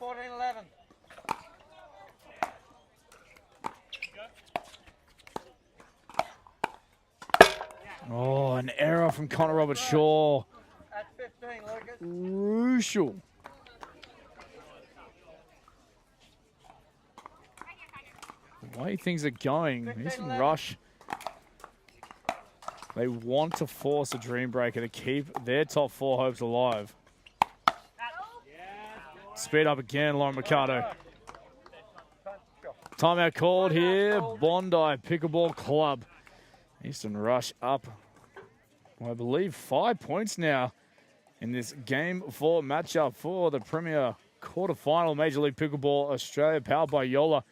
14-11.
Oh, an error from Connor Robert Shaw.
At 15, Lucas.
Crucial. The way things are going, Eastern Rush They want to force a dream breaker to keep their top 4 hopes alive. Speed up again, Lauren Mercado. Timeout called here. Bondi Pickleball Club. Eastern Rush up, I believe, 5 points now in this Game 4 matchup for the Premier Quarterfinal Major League Pickleball Australia, powered by Yola.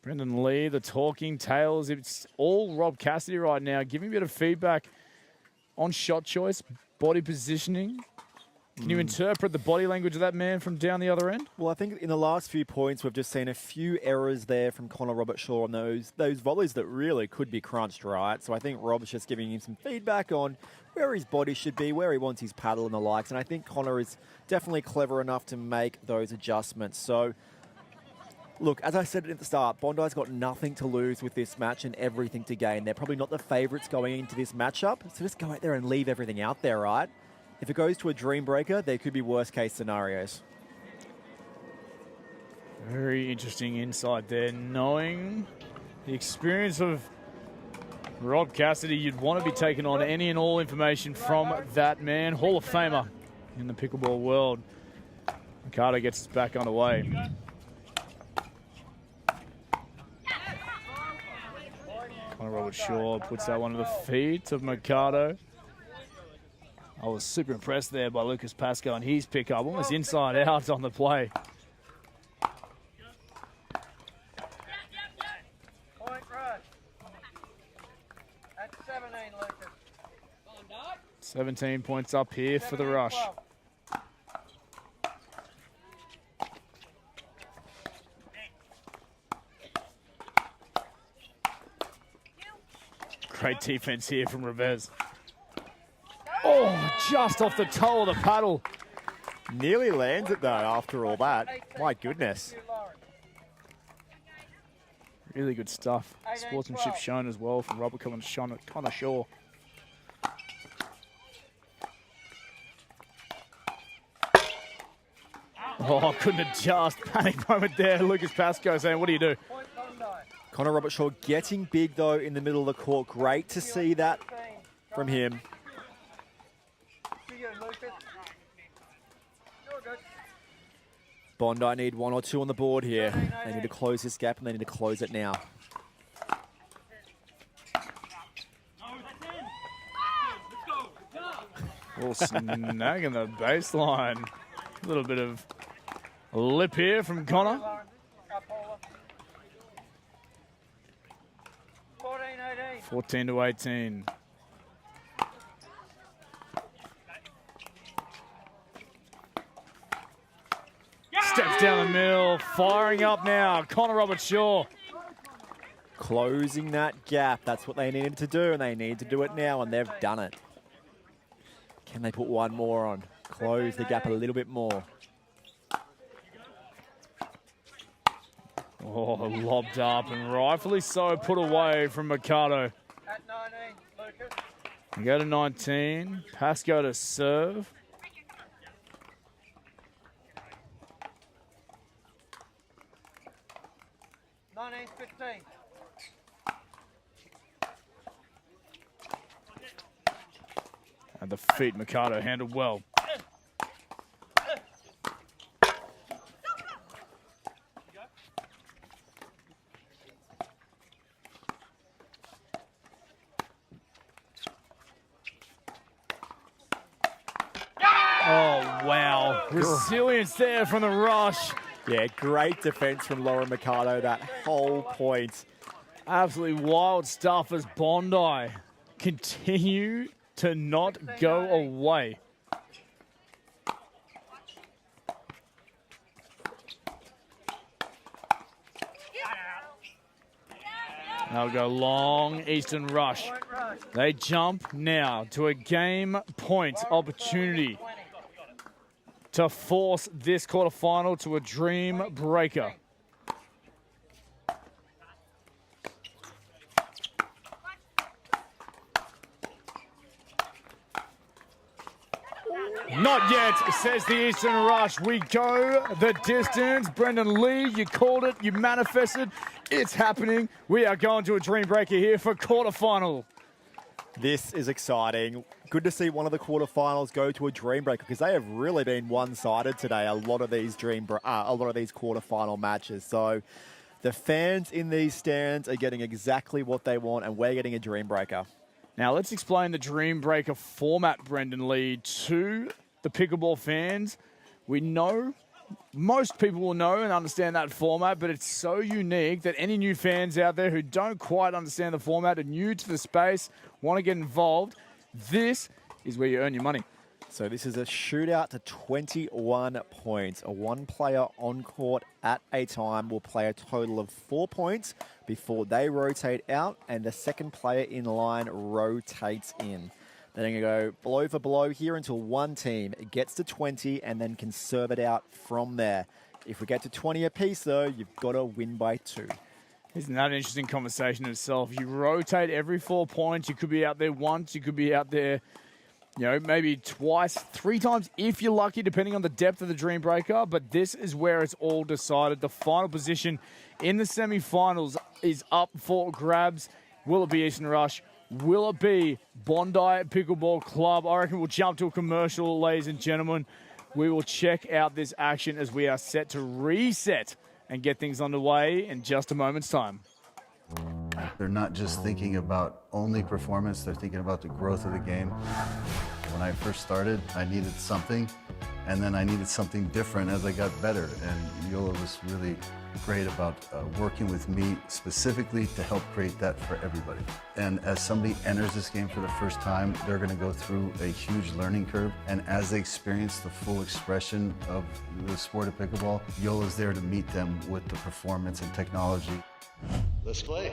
Brendan Lee, the talking tales. It's all Rob Cassidy right now, giving a bit of feedback on shot choice, body positioning. Can you interpret the body language of that man from down the other end?
Well, I think in the last few points, we've just seen a few errors there from Connor Robert-Shaw on those volleys that really could be crunched, right? So I think Rob's just giving him some feedback on where his body should be, where he wants his paddle and the likes. And I think Connor is definitely clever enough to make those adjustments. So, look, as I said at the start, Bondi's got nothing to lose with this match and everything to gain. They're probably not the favourites going into this matchup. So just go out there and leave everything out there, right? If it goes to a dream breaker, there could be worst case scenarios.
Very interesting insight there. Knowing the experience of Rob Cassidy, you'd want to be taking on any and all information from that man. Hall of Famer in the pickleball world. Mercado gets us back underway. Connor Robert-Shaw puts that one to the feet of Mercado. I was super impressed there by Lucas Pascoe and his pickup, almost inside out on the play.
Point rush. At 17, Lucas.
17 points up here for the rush.
12.
Great defense here from Revez. Oh, just off the toe of the paddle.
Nearly lands it, though, after all that. My goodness.
Really good stuff. Sportsmanship shown as well from Robert Connor Shaw. Oh, couldn't adjust. Panic moment there. Lucas Pascoe saying, what do you do?
Connor Robert-Shaw getting big, though, in the middle of the court. Great to see that from him. Bondi need 1 or 2 on the board here. They need to close this gap, and they need to close it now.
Oh, snagging the baseline. A little bit of lip here from Connor. 14 to 18. Steps down the middle, firing up now. Connor Robert-Shaw.
Closing that gap. That's what they needed to do, and they need to do it now, and they've done it. Can they put one more on? Close the gap a little bit more.
Oh, lobbed up and rightfully so put away from Mercado.
At 19, Lucas.
We go to 19. Pascoe to serve.
Nineteen, 15.
And the feet, Mercado handled well. Oh, wow. Resilience there from the rush.
Yeah, great defense from Lauren Mercado that whole point.
Absolutely wild stuff as Bondi continue to not go away. They'll go long Eastern Rush. They jump now to a game point opportunity to force this quarterfinal to a dream breaker. Not yet, says the Eastern Rush. We go the distance. Brendan Lee, you called it, you manifested. It's happening. We are going to a dream breaker here for quarterfinal.
This is exciting. Good to see one of the quarterfinals go to a dream breaker because they have really been one-sided today. A lot of these quarterfinal matches. So the fans in these stands are getting exactly what they want, and we're getting a dream breaker.
Now let's explain the dream breaker format, Brendan Lee, to the pickleball fans. We know most people will know and understand that format, but it's so unique that any new fans out there who don't quite understand the format, are new to the space, want to get involved, this is where you earn your money.
So this is a shootout to 21 points. A one-player on court at a time will play a total of 4 points before they rotate out, and the second player in line rotates in. They're going to go blow for blow here until one team gets to 20 and then can serve it out from there. If we get to 20 apiece, though, you've got to win by 2.
Isn't that an interesting conversation in itself? You rotate every 4 points. You could be out there once. You could be out there, you know, maybe twice, 3 times if you're lucky, depending on the depth of the dream breaker. But this is where it's all decided. The final position in the semifinals is up for grabs. Will it be Eastern Rush? Will it be Bondi Pickleball Club? I reckon we'll jump to a commercial, ladies and gentlemen. We will check out this action as we are set to reset and get things underway in just a moment's time.
They're not just thinking about only performance, they're thinking about the growth of the game. When I first started, I needed something, and then I needed something different as I got better. And Yola was really great about working with me specifically to help create that for everybody. And as somebody enters this game for the first time, they're going to go through a huge learning curve. And as they experience the full expression of the sport of pickleball, Yola's there to meet them with the performance and technology.
Let's play.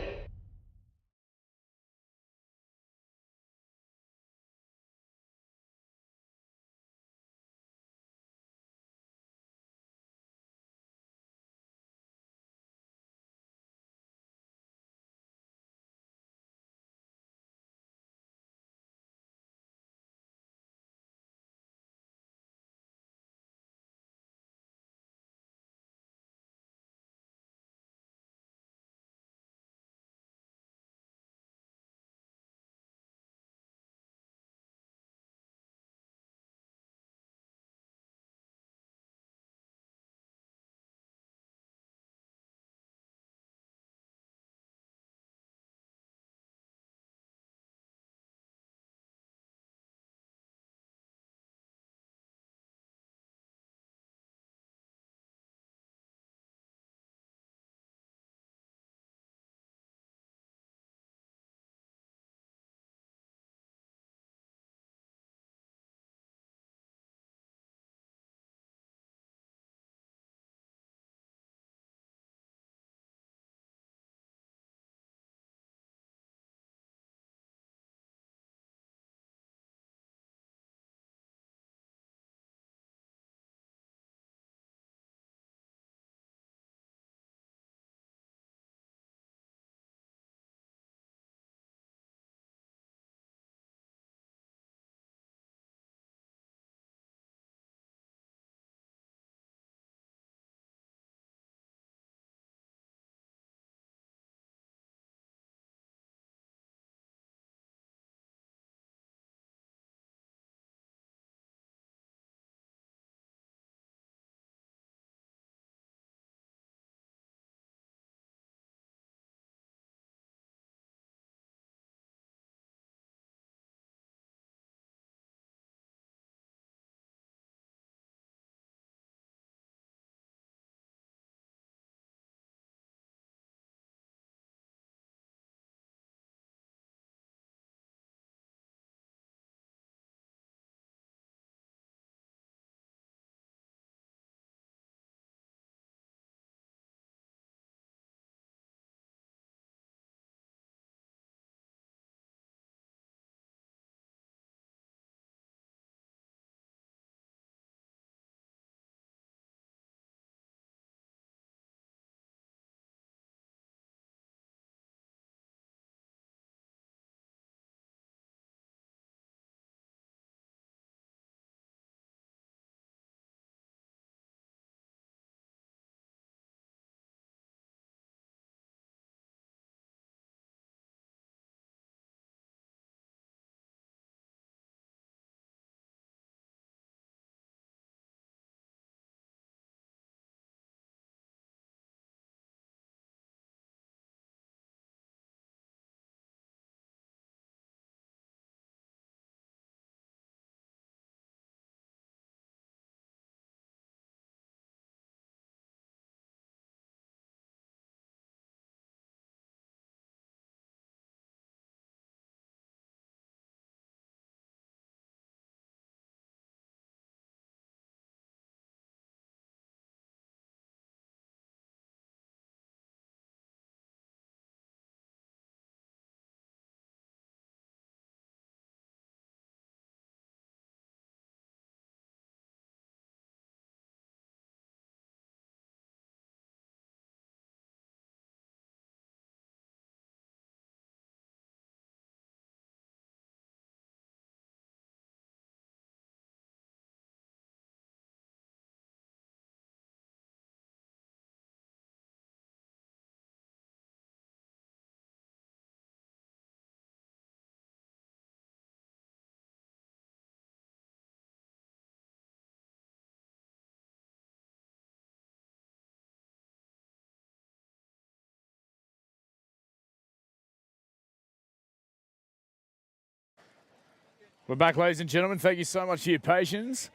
We're back, ladies and gentlemen. Thank you so much for your patience.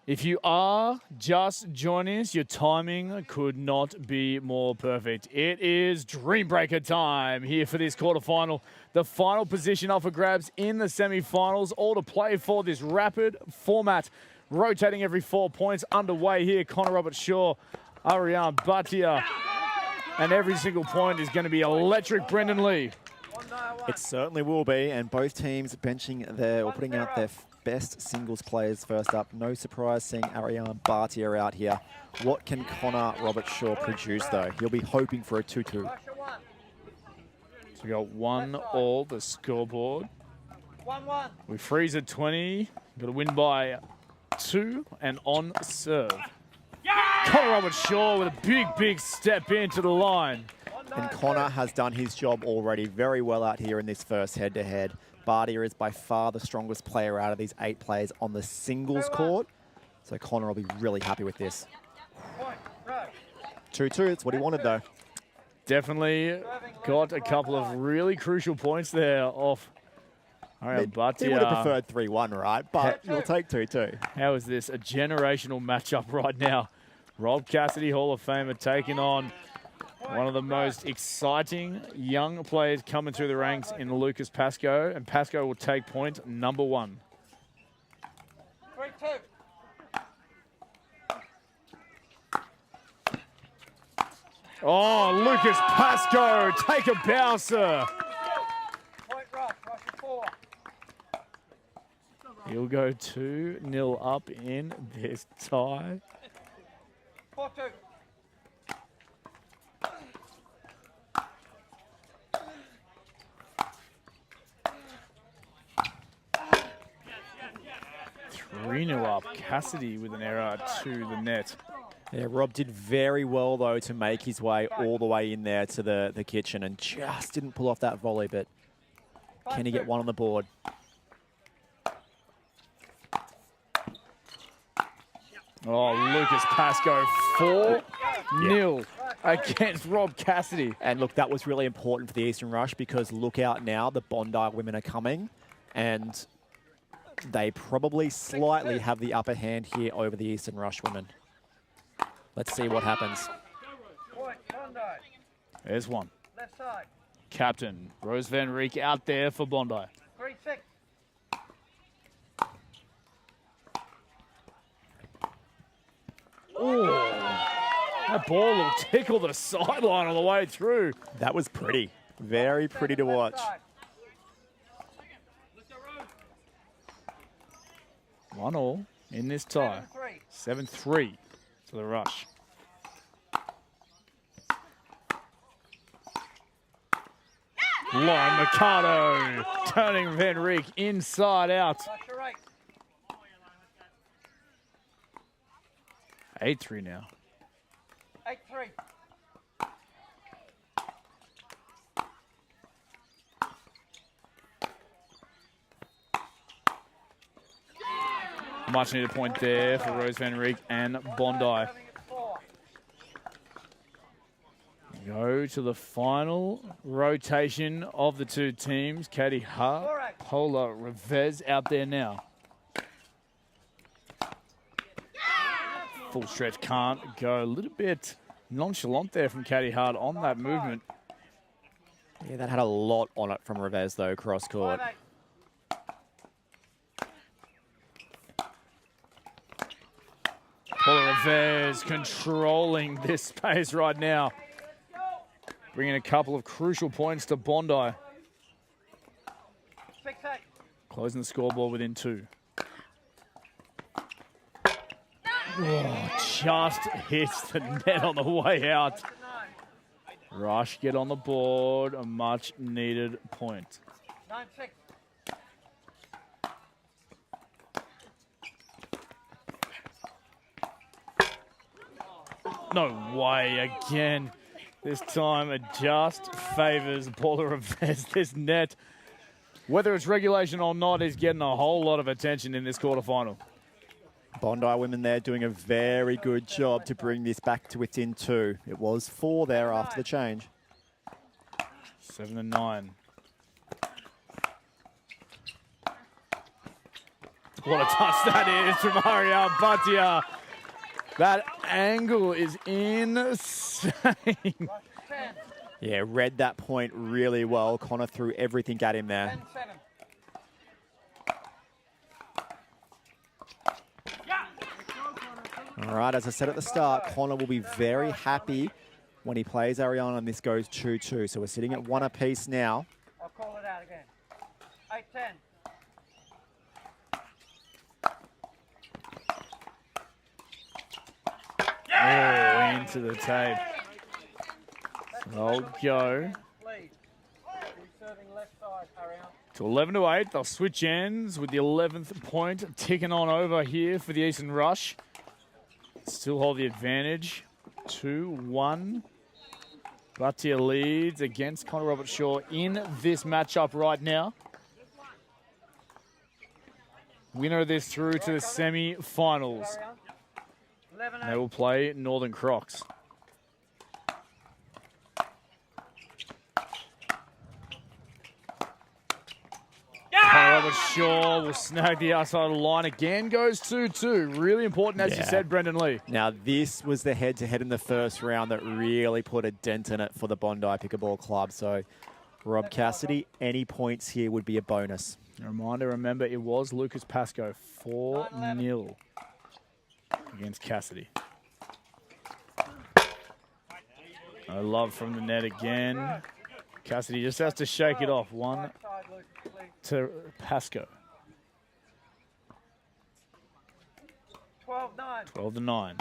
If you are just joining us, your timing could not be more perfect. It is Dreambreaker time here for this quarterfinal. The final position up for grabs in the semifinals. All to play for this rapid format, rotating every 4 points. Underway here, Connor Roberts-Shaw, Ariane Bhatia. And every single point is going to be electric, Brendan Lee.
It certainly will be, and both teams benching their, or putting out their best singles players first up. No surprise seeing Ariane Bhatia out here. What can Connor Roberts-Shaw produce, though? He'll be hoping for a 2-2.
So we got 1-all, the scoreboard.
1-1.
We freeze at 20. Got to win by 2 and on serve. Connor Roberts-Shaw with a big, big step into the line.
And Connor has done his job already very well out here in this first head-to-head. Bhatia is by far the strongest player out of these 8 players on the singles court. So Connor will be really happy with this. 2-2, that's what he wanted though.
Definitely got a couple of really crucial points there off Ariane Bhatia.
He would have preferred 3-1, right? But you'll take 2-2.
How is this a generational matchup right now? Rob Cassidy, Hall of Famer, taking on one of the most exciting young players coming through the ranks in Lucas Pascoe. And Pascoe will take point number 1.
3-2.
Oh, Lucas Pascoe, take a bow, sir.
Point rush, rush of 4.
He'll go 2-0 up in this tie.
4-2.
Up. Cassidy with an error to the net.
Yeah, Rob did very well, though, to make his way all the way in there to the kitchen and just didn't pull off that volley, but can he get one on the board?
Oh, Lucas Pascoe, 4-0 against Rob Cassidy.
And look, that was really important for the Eastern Rush because look out now, the Bondi women are coming and they probably slightly have the upper hand here over the Eastern Rush women. Let's see what happens.
There's one.
Left side.
Captain Rose Van Rieck out there for Bondi.
3-6.
Oh, that ball will tickle the sideline on the way through.
That was pretty. Very pretty to watch.
1-all in this tie. 7-3 to the Rush. Lauren Mercado turning Van Rieck inside out. 8-3 now.
8-3.
Much needed point there for Rose Van Rieck and Bondi. Go to the final rotation of the two teams. Katie Hart, Paula Revez out there now. Full stretch can't go. A little bit nonchalant there from Katie Hart on that movement.
Yeah, that had a lot on it from Revez though, cross court.
Paula Revez controlling this space right now. Bringing a couple of crucial points to Bondi.
6-8.
Closing the scoreboard within 2. Oh, just hits the net on the way out. Rush get on the board. A much needed point.
9-6.
No way again. This time it just favours Paula Revez. This net, whether it's regulation or not, is getting a whole lot of attention in this quarterfinal.
Bondi women there doing a very good job to bring this back to within 2. It was 4 there after the change.
7-9. What a touch that is from Ariel Bhatia. That angle is insane.
Yeah, read that point really well. Connor threw everything at him there.
10-7.
All right, as I said at the start, Connor will be very happy when he plays Ariana and this goes 2-2. So we're sitting at 1 apiece now.
I'll call it out again. 8-10.
Oh, into the tape. They'll go
Lead. He's serving left side, Ariane.
to 11-8. They'll switch ends with the 11th point ticking on over here for the Eastern Rush. Still hold the advantage. 2-1. Bhatia leads against Connor Roberts-Shaw in this matchup right now. Winner of this through to the semi-finals.
11-8.
They will play Northern Crocs. Connor Roberts-Shaw will snag the outside of the line again. Goes 2-2. Really important, as you said, Brendan Lee.
Now, this was the head-to-head in the first round that really put a dent in it for the Bondi Pickleball Club. So, Rob Cassidy, any points here would be a bonus.
A reminder, remember, it was Lucas Pascoe, 4-0 against Cassidy. I love from the net again. Cassidy just has to shake it off. 1 to Pascoe.
12-9.
12-9.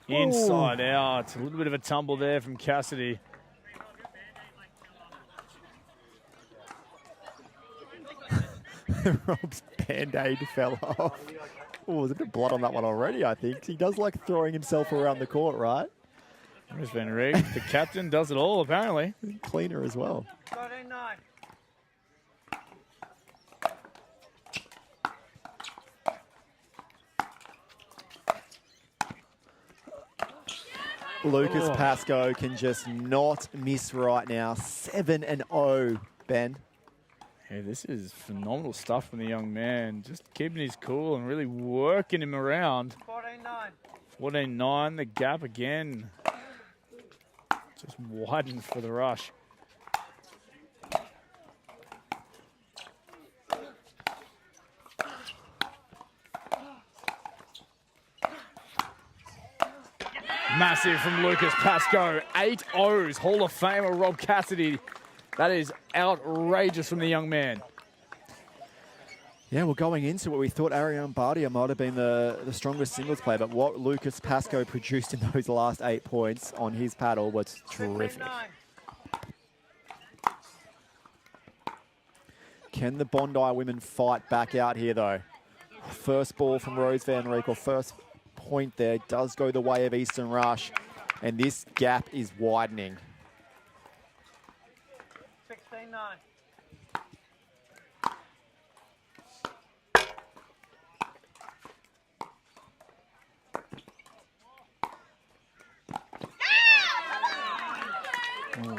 Inside out. A little bit of a tumble there from Cassidy.
Rob's band-aid fell off. Oh, there's a bit of blood on that one already, I think. He does like throwing himself around the court, right?
There's Van Riek. The captain does it all, apparently.
Cleaner as well.
13-9.
Lucas Pascoe can just not miss right now. 7-0, Ben.
Hey, this is phenomenal stuff from the young man. Just keeping his cool and really working him around.
14-9.
14-9, the gap again. Just widens for the rush. Massive from Lucas Pascoe. 8 O's. Hall of Famer Rob Cassidy. That is outrageous from the young man.
Yeah, well, going into it, we thought Ariane Bhatia might have been the strongest singles player, but what Lucas Pascoe produced in those last 8 points on his paddle was terrific.
16-9.
Can the Bondi women fight back out here, though? First ball from Rose Van Riek, or first point there, does go the way of Eastern Rush, and this gap is widening.
16-9.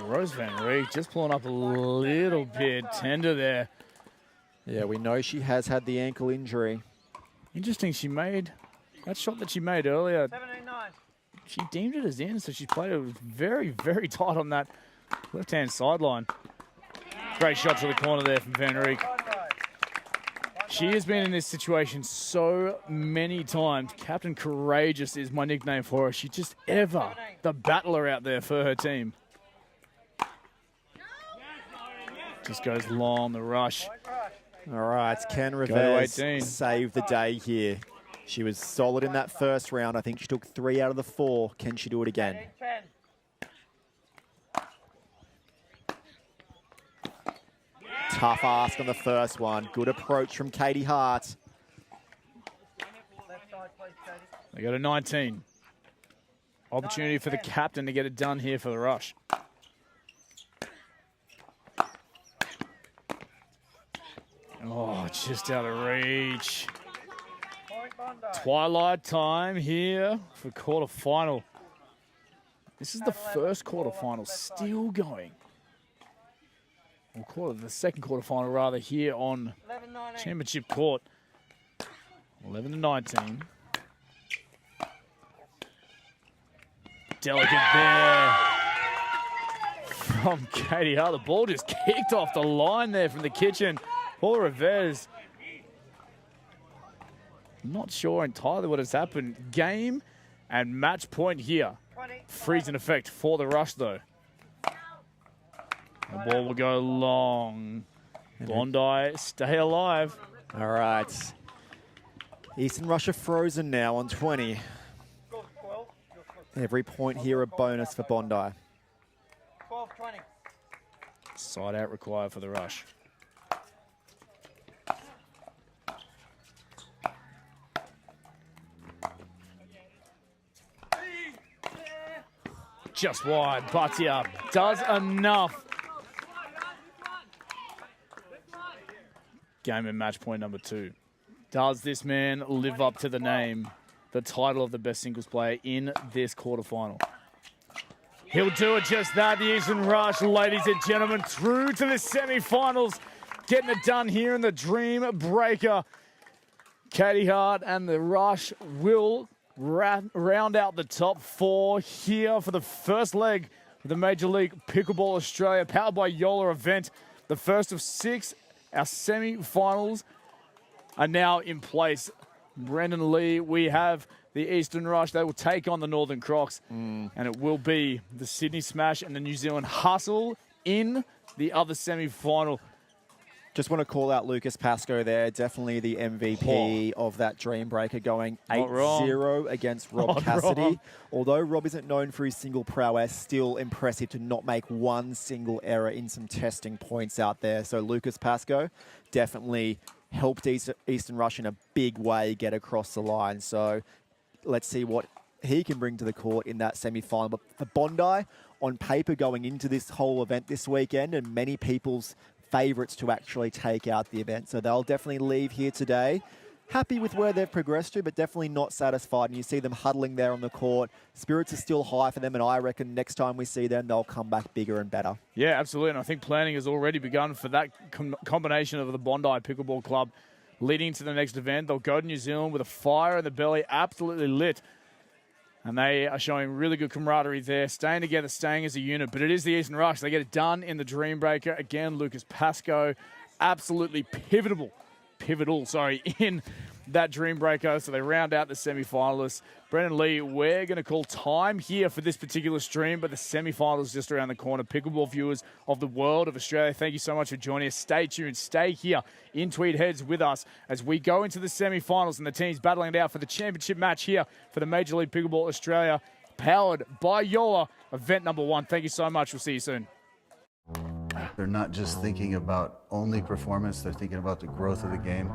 Rose Van Riek just pulling up a little bit tender there.
Yeah, we know she has had the ankle injury.
Interesting, she made that shot that she made earlier.
17-9.
She deemed it as in, so she played it very, very tight on that left-hand sideline. Great shot to the corner there from Van Riek. She has been in this situation so many times. Captain Courageous is my nickname for her. She's just ever the battler out there for her team. Just goes long, the rush.
All right, can Rivez save the day here? She was solid in that first round. I think she took 3 out of the 4. Can she do it again?
10.
Tough ask on the first one. Good approach from Katie Hart.
Left side, please, Katie.
They go to 19. Opportunity for the captain to get it done here for the rush. Oh, just out of reach.
Point Bondi.
Twilight time here for quarterfinal. This is the first quarterfinal still going. call it the second quarterfinal rather, here on
11-19.
Championship Court. 11-19. Delicate there from Katie Hart. The ball just kicked off the line there from the kitchen. Paul Rivez. Not sure entirely what has happened. Game and match point here. Freezing effect for the Rush, though. The ball will go long. Bondi, stay alive.
All right. Eastern Rush are frozen now on 20. Every point here a bonus for Bondi.
12-20.
Side out required for the Rush. Just wide. Bhatia does enough. Game and match point number 2. Does this man live up to the name, the title of the best singles player in this quarterfinal? He'll do it just that. The Eastern Rush, ladies and gentlemen, through to the semifinals. Getting it done here in the Dream Breaker. Katie Hart and the Rush will round out the top 4 here for the first leg of the Major League Pickleball Australia, powered by Yola event. The first of 6, our semi-finals are now in place. Brendan Lee, we have the Eastern Rush. They will take on the Northern Crocs, and it will be the Sydney Smash and the New Zealand Hustle in the other semi-final.
Just want to call out Lucas Pascoe there. Definitely the MVP of that Dream Breaker, going 8-0 against Rob Cassidy. Although Rob isn't known for his single prowess, still impressive to not make one single error in some testing points out there. So Lucas Pascoe definitely helped Eastern Rush in a big way get across the line. So let's see what he can bring to the court in that semi-final. But for Bondi, on paper going into this whole event this weekend, and many people's favourites to actually take out the event. So they'll definitely leave here today happy with where they've progressed to, but definitely not satisfied. And you see them huddling there on the court. Spirits are still high for them, and I reckon next time we see them, they'll come back bigger and better.
Yeah, absolutely. And I think planning has already begun for that combination of the Bondi Pickleball Club leading to the next event. They'll go to New Zealand with a fire in the belly, absolutely lit. And they are showing really good camaraderie there, staying together, staying as a unit. But it is the Eastern Rush. They get it done in the Dream Breaker. Again, Lucas Pascoe, absolutely pivotal, in that Dream Breaker. So they round out the semi-finalists. Brendan Lee, we're going to call time here for this particular stream, but the semi-finals just around the corner. Pickleball viewers of the world of Australia, thank you so much for joining us. Stay tuned. Stay here in Tweed Heads with us as we go into the semi-finals and the teams battling it out for the championship match here for the Major League Pickleball Australia, powered by Yola, event number 1. Thank you so much. We'll see you soon.
They're not just thinking about only performance, they're thinking about the growth of the game.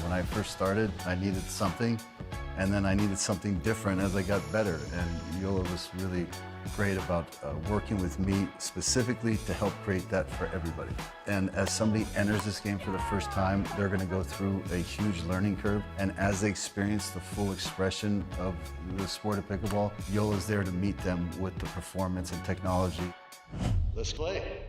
When I first started, I needed something, and then I needed something different as I got better. And Yola was really great about working with me specifically to help create that for everybody. And as somebody enters this game for the first time, they're going to go through a huge learning curve. And as they experience the full expression of the sport of pickleball, Yola's there to meet them with the performance and technology.
Let's play.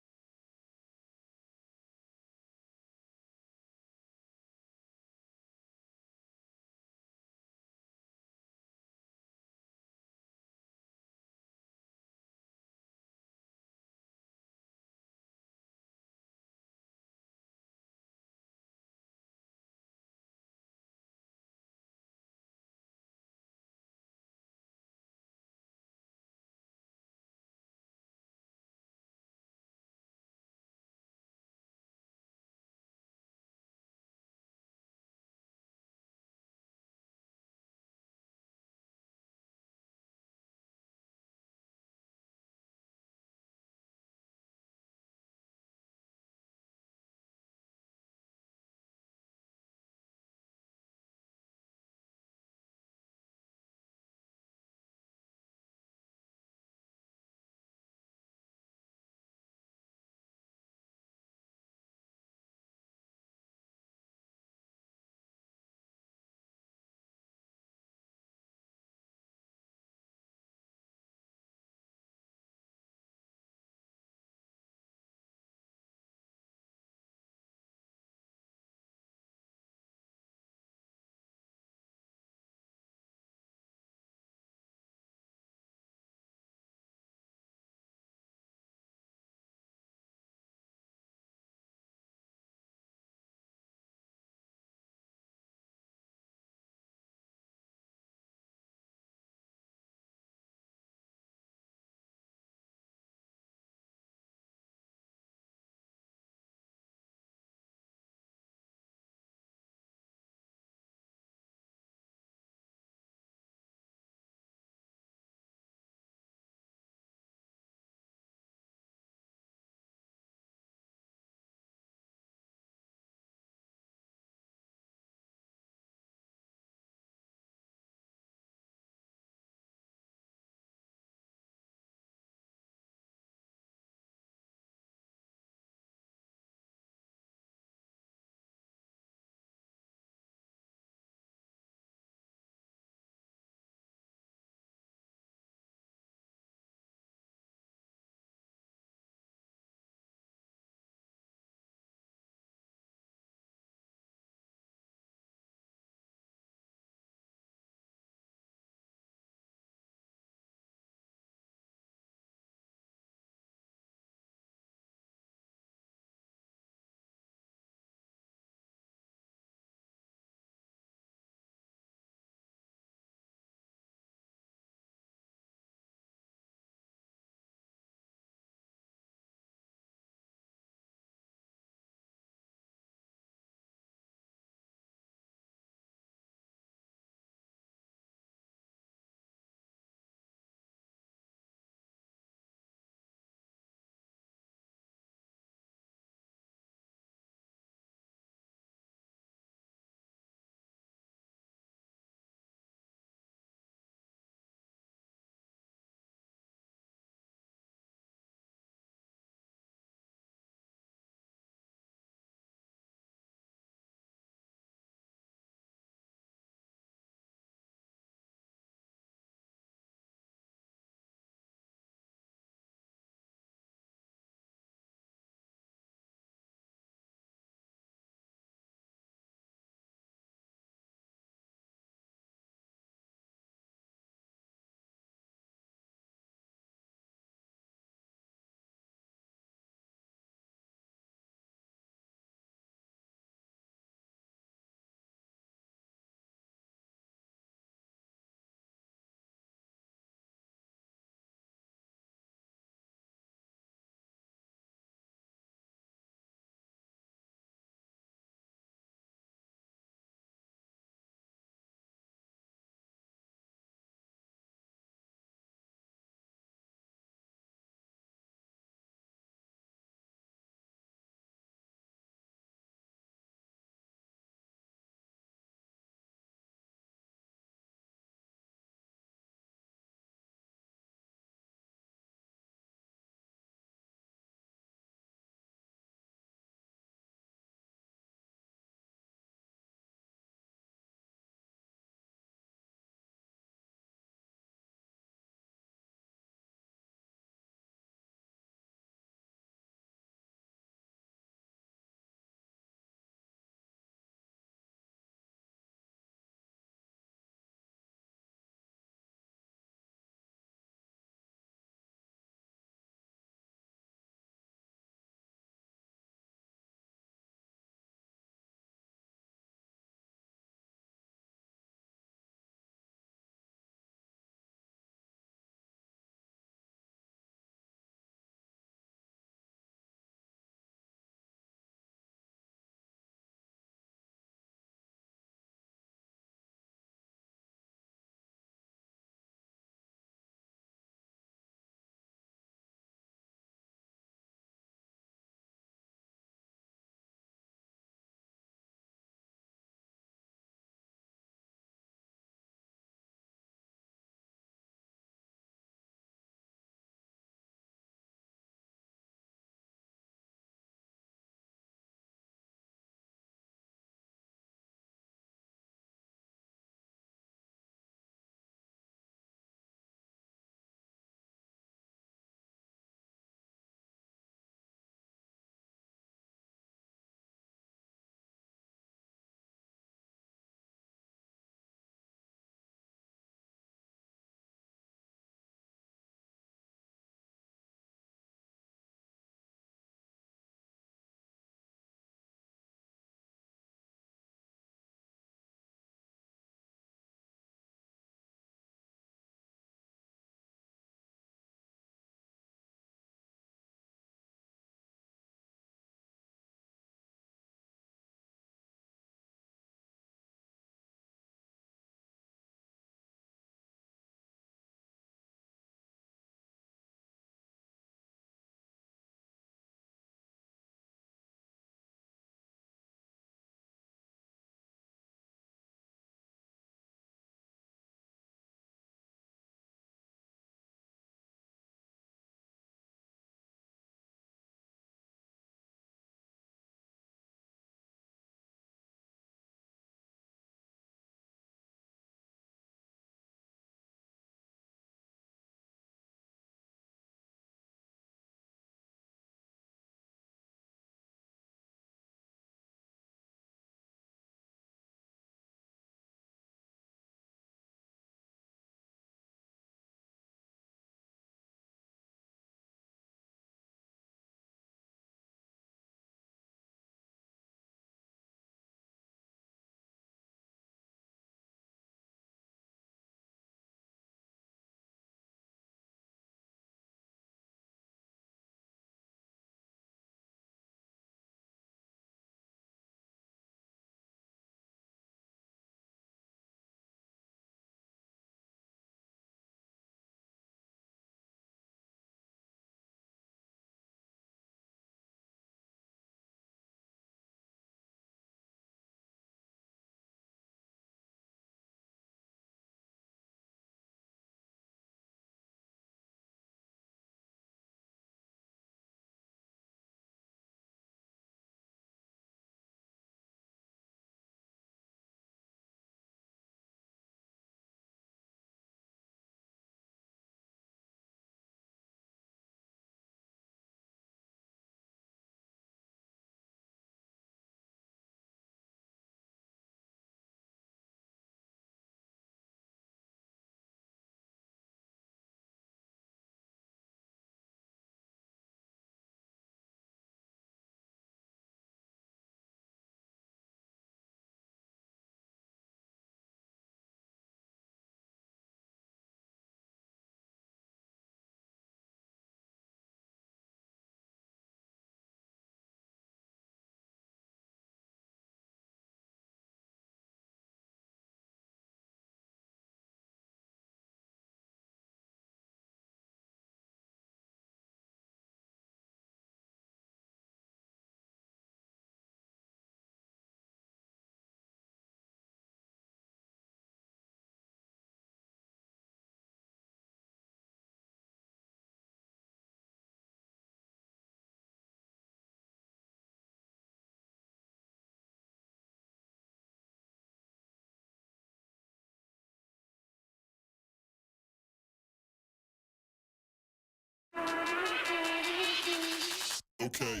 Okay.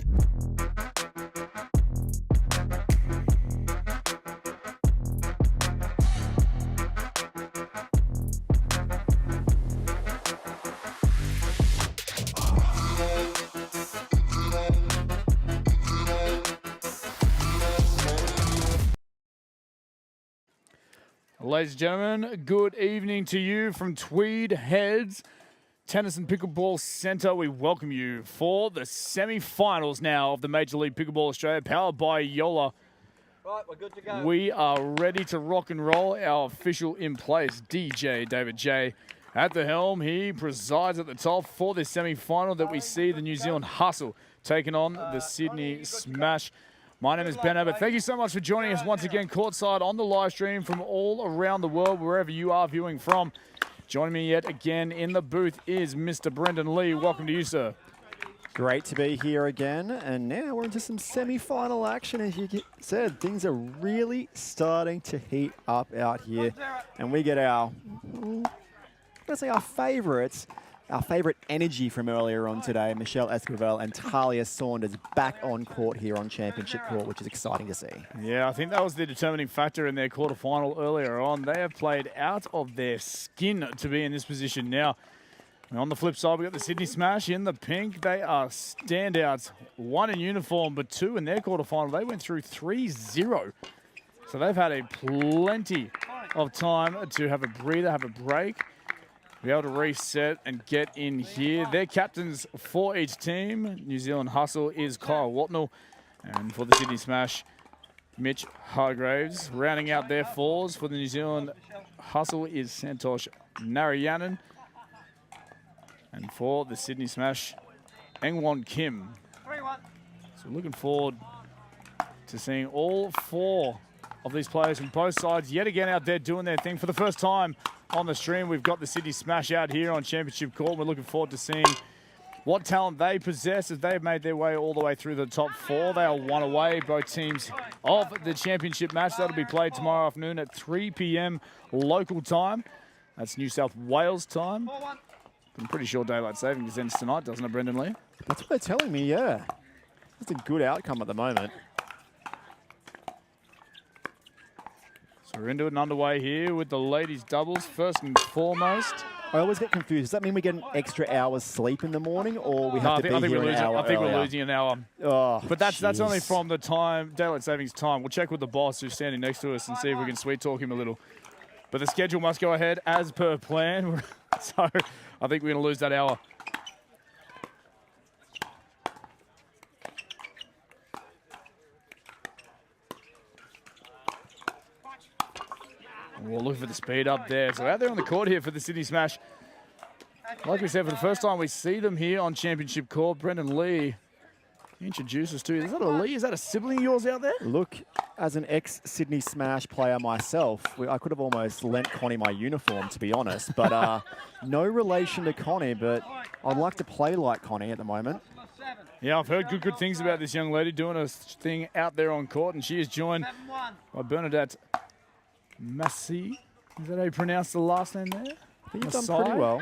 Ladies and gentlemen, good evening to you from Tweed Heads Tennis and Pickleball Centre. We welcome you for the semi-finals now of the Major League Pickleball Australia, powered by Yola.
Right, we're good to go.
We are ready to rock and roll. Our official in place, DJ David J. At the helm, he presides at the top for this semi-final that we see the New Zealand Hustle taking on the Sydney Smash. My name is Ben Abbott. Thank you so much for joining us once again courtside on the live stream from all around the world, wherever you are viewing from. Joining me yet again in the booth is Mr. Brendan Lee. Welcome to you, sir.
Great to be here again, and now we're into some semi-final action. As you said, things are really starting to heat up out here, and we get our, let's say our favourite energy from earlier on today. Michelle Esquivel and Talia Saunders back on court here on Championship Court, which is exciting to see.
Yeah, I think that was the determining factor in their quarterfinal earlier on. They have played out of their skin to be in this position now. And on the flip side, we've got the Sydney Smash in the pink. They are standouts, one in uniform, but two in their quarterfinal. They went through 3-0. So they've had a plenty of time to have a breather, have a break, be able to reset and get in here. Their captains for each team, New Zealand Hustle, is Kyle Watnell. And for the Sydney Smash, Mitch Hargraves. Rounding out their fours for the New Zealand Hustle is Santosh Narayanan. And for the Sydney Smash, Engwon Kim. So looking forward to seeing all four of these players from both sides yet again out there doing their thing. For the first time on the stream, we've got the Sydney Smash out here on Championship Court. We're looking forward to seeing what talent they possess as they've made their way all the way through the top four. They are one away, both teams of the championship match. That'll be played tomorrow afternoon at 3 p.m. local time. That's New South Wales time. I'm pretty sure daylight savings ends tonight, doesn't it, Brendan Lee?
That's what they're telling me, yeah. That's a good outcome at the moment.
So we're into it and underway here with the ladies' doubles, first and foremost.
I always get confused. Does that mean we get an extra hour's sleep in the morning, or we have to be here an hour
I think
earlier?
we're losing an hour.
Oh,
but that's only from the time, daylight savings time. We'll check with the boss who's standing next to us and see if we can sweet talk him a little. But the schedule must go ahead as per plan. So I think we're going to lose that hour. We're looking for the speed up there. So out there on the court here for the Sydney Smash. Like we said, for the first time we see them here on Championship Court. Brendan Lee introduced us to. Is that a Lee? Is that a sibling of yours out there?
Look, as an ex-Sydney Smash player myself, I could have almost lent Connie my uniform, to be honest. But no relation to Connie, but I'd like to play like Connie at the moment.
Yeah, I've heard good things about this young lady doing a thing out there on court, and she is joined by Bernadette Massey. Is that how you pronounce the last name there?
I think you've done pretty well.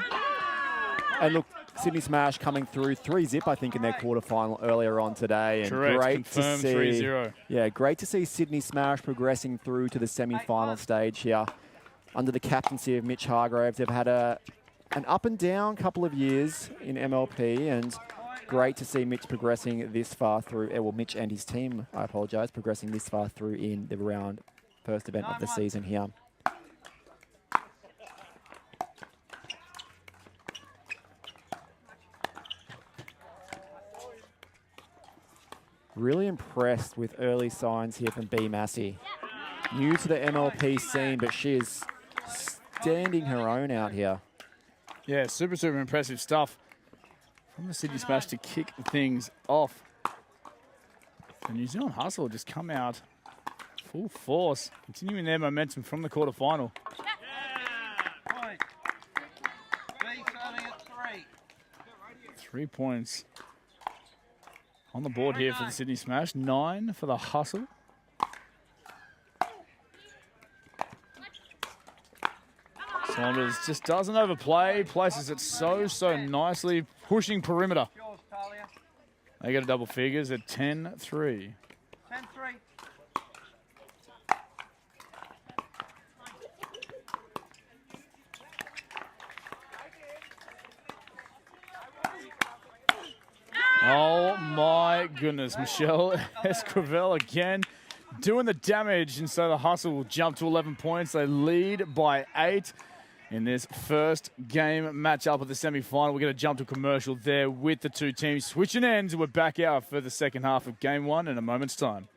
And look, Sydney Smash coming through 3-zip, I think, in their quarterfinal earlier on today. And
correct,
great
confirmed
to see
3-0.
Yeah, great to see Sydney Smash progressing through to the semi-final stage here. Under the captaincy of Mitch Hargraves, they've had an up and down couple of years in MLP, and great to see Mitch progressing this far through. Well, Mitch and his team, I apologise, progressing this far through in the first event of the season here. Really impressed with early signs here from B. Massey. New to the MLP scene, but she is standing her own out here.
Yeah, super impressive stuff from the Sydney Smash to kick things off. The New Zealand Hustle just come out full force, continuing their momentum from the quarterfinal.
Point. B starting at 3.
3 points on the board here for the Sydney Smash. 9 for the Hustle. Saunders just doesn't overplay, places it so nicely, pushing perimeter. They got a double figures at 10-3.
10-3.
Oh my goodness, Michelle Esquivel again doing the damage, and so the Hustle will jump to 11 points. They lead by 8 in this first game matchup of the semi-final. We're going to jump to commercial there with the two teams switching ends. We're back out for the second half of game 1 in a moment's time.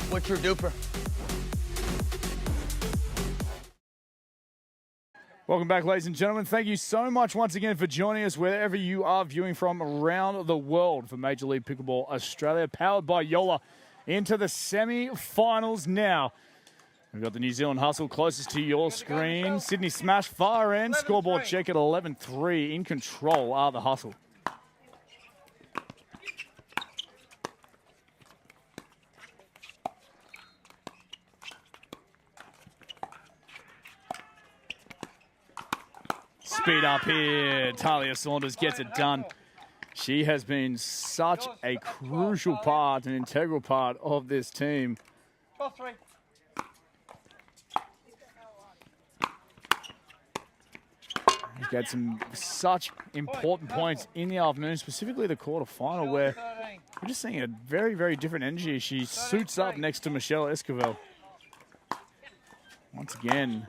What's your duper?
Welcome back, ladies and gentlemen. Thank you so much once again for joining us wherever you are viewing from around the world for Major League Pickleball Australia, powered by Yola, into the semi-finals now. We've got the New Zealand Hustle closest to your screen. Sydney Smash far end. Scoreboard check at 11-3. In control are the Hustle. Speed up here. Talia Saunders gets it done. She has been such a crucial part, an integral part of this team.
12-3.
We've got some such important points in the afternoon, specifically the quarterfinal, where we're just seeing a very, very different energy. She suits up next to Michelle Esquivel. Once again,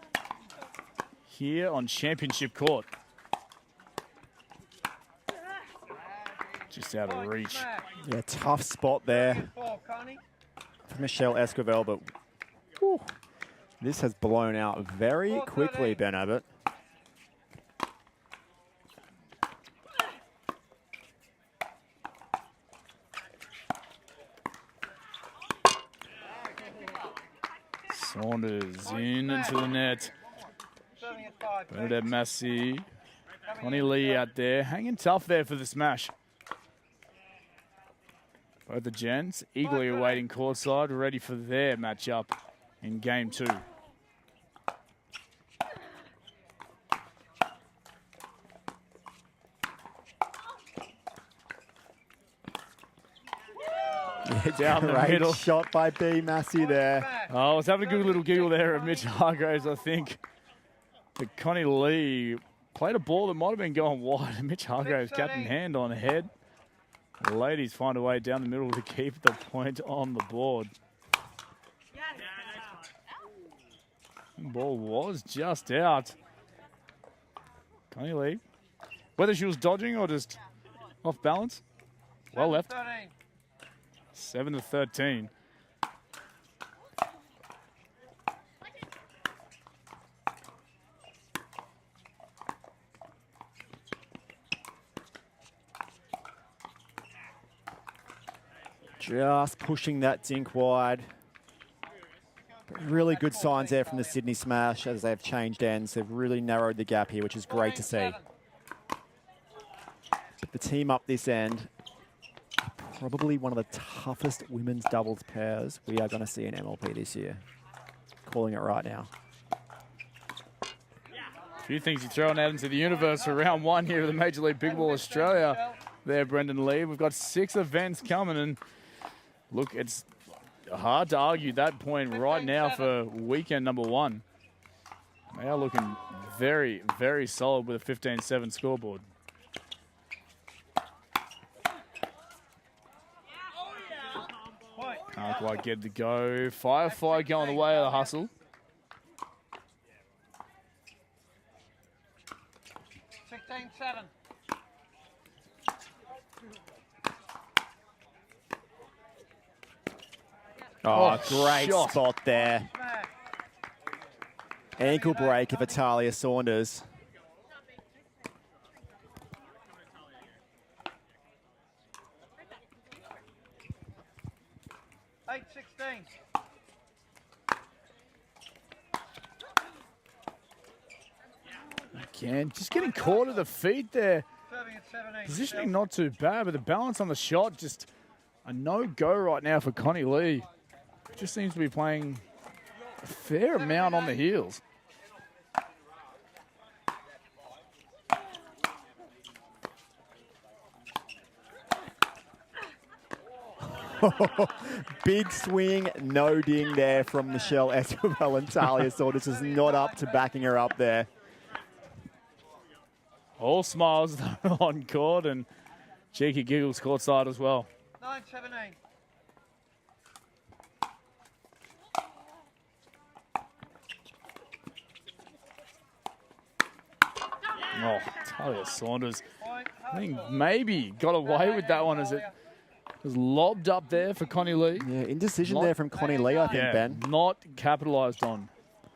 here on championship court. Just out of reach.
Yeah, tough spot there for Michelle Esquivel, but whew, this has blown out very quickly, Ben Abbott.
Saunders into the net. Bernadette Massey, Connie Lee out there, hanging tough there for the smash. Both the gents eagerly awaiting courtside, ready for their matchup in game 2. Down the middle.
Shot by B. Massey there.
Oh, I was having a good little giggle there of Mitch Hargraves, I think. But Connie Lee played a ball that might have been going wide. Mitch Hargraves captain hand on head. The ladies find a way down the middle to keep the point on the board. Ball was just out. Connie Lee. Whether she was dodging or just off balance. Well left. 7-13.
Just pushing that dink wide. But really good signs there from the Sydney Smash as they've changed ends. They've really narrowed the gap here, which is great to see. But the team up this end, probably one of the toughest women's doubles pairs we are going to see in MLP this year. Calling it right now.
A few things you're throwing out into the universe for round 1 here of the Major League Pickleball Australia. There, Brendan Lee. We've got 6 events coming, and look, it's hard to argue that point right now for weekend number 1. They are looking very, very solid with a 15-7 scoreboard. Can't quite get it to go. Firefight going the way of the Hustle.
16-7.
Oh, great
shot.
spot there. Ankle break of Talia Saunders.
Again, just getting caught at the feet there. Positioning not too bad, but the balance on the shot just a no-go right now for Connie Lee. Just seems to be playing a fair amount on the heels.
Big swing, no ding there from Michelle Esquivel, and Talia Saunders is not up to backing her up there.
All smiles on court and cheeky giggles courtside as well.
9-17.
Oh, Talia Saunders, I think maybe got away with that one as it was lobbed up there for Connie Lee.
Yeah, indecision there from Connie Lee, I think, Ben.
Not capitalised on,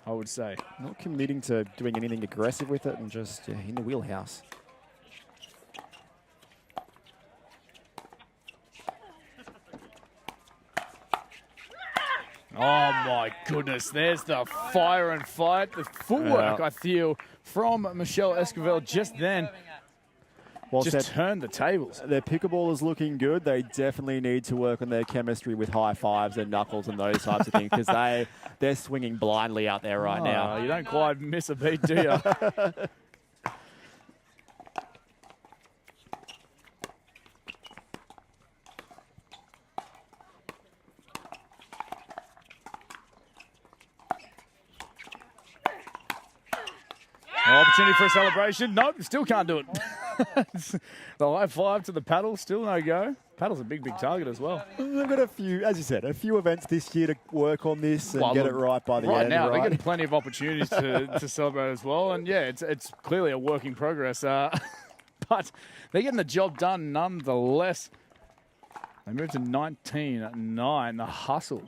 I would say.
Not committing to doing anything aggressive with it and just in the wheelhouse.
Oh my goodness, there's the fire and fight. The footwork, I feel, from Michelle Esquivel just then. Just turned the tables.
Their pickleball is looking good. They definitely need to work on their chemistry with high fives and knuckles and those types of things because they're swinging blindly out there right now.
You don't quite miss a beat, do you? Opportunity for a celebration. Nope, still can't do it. The high five to the paddle, still no go. Paddle's a big, big target as well.
They've got a few, as you said, a few events this year to work on this and get it right by the end.
Right now, they're getting plenty of opportunities to celebrate as well. And yeah, it's clearly a work in progress. But they're getting the job done nonetheless. They move to 19-9. The hustle.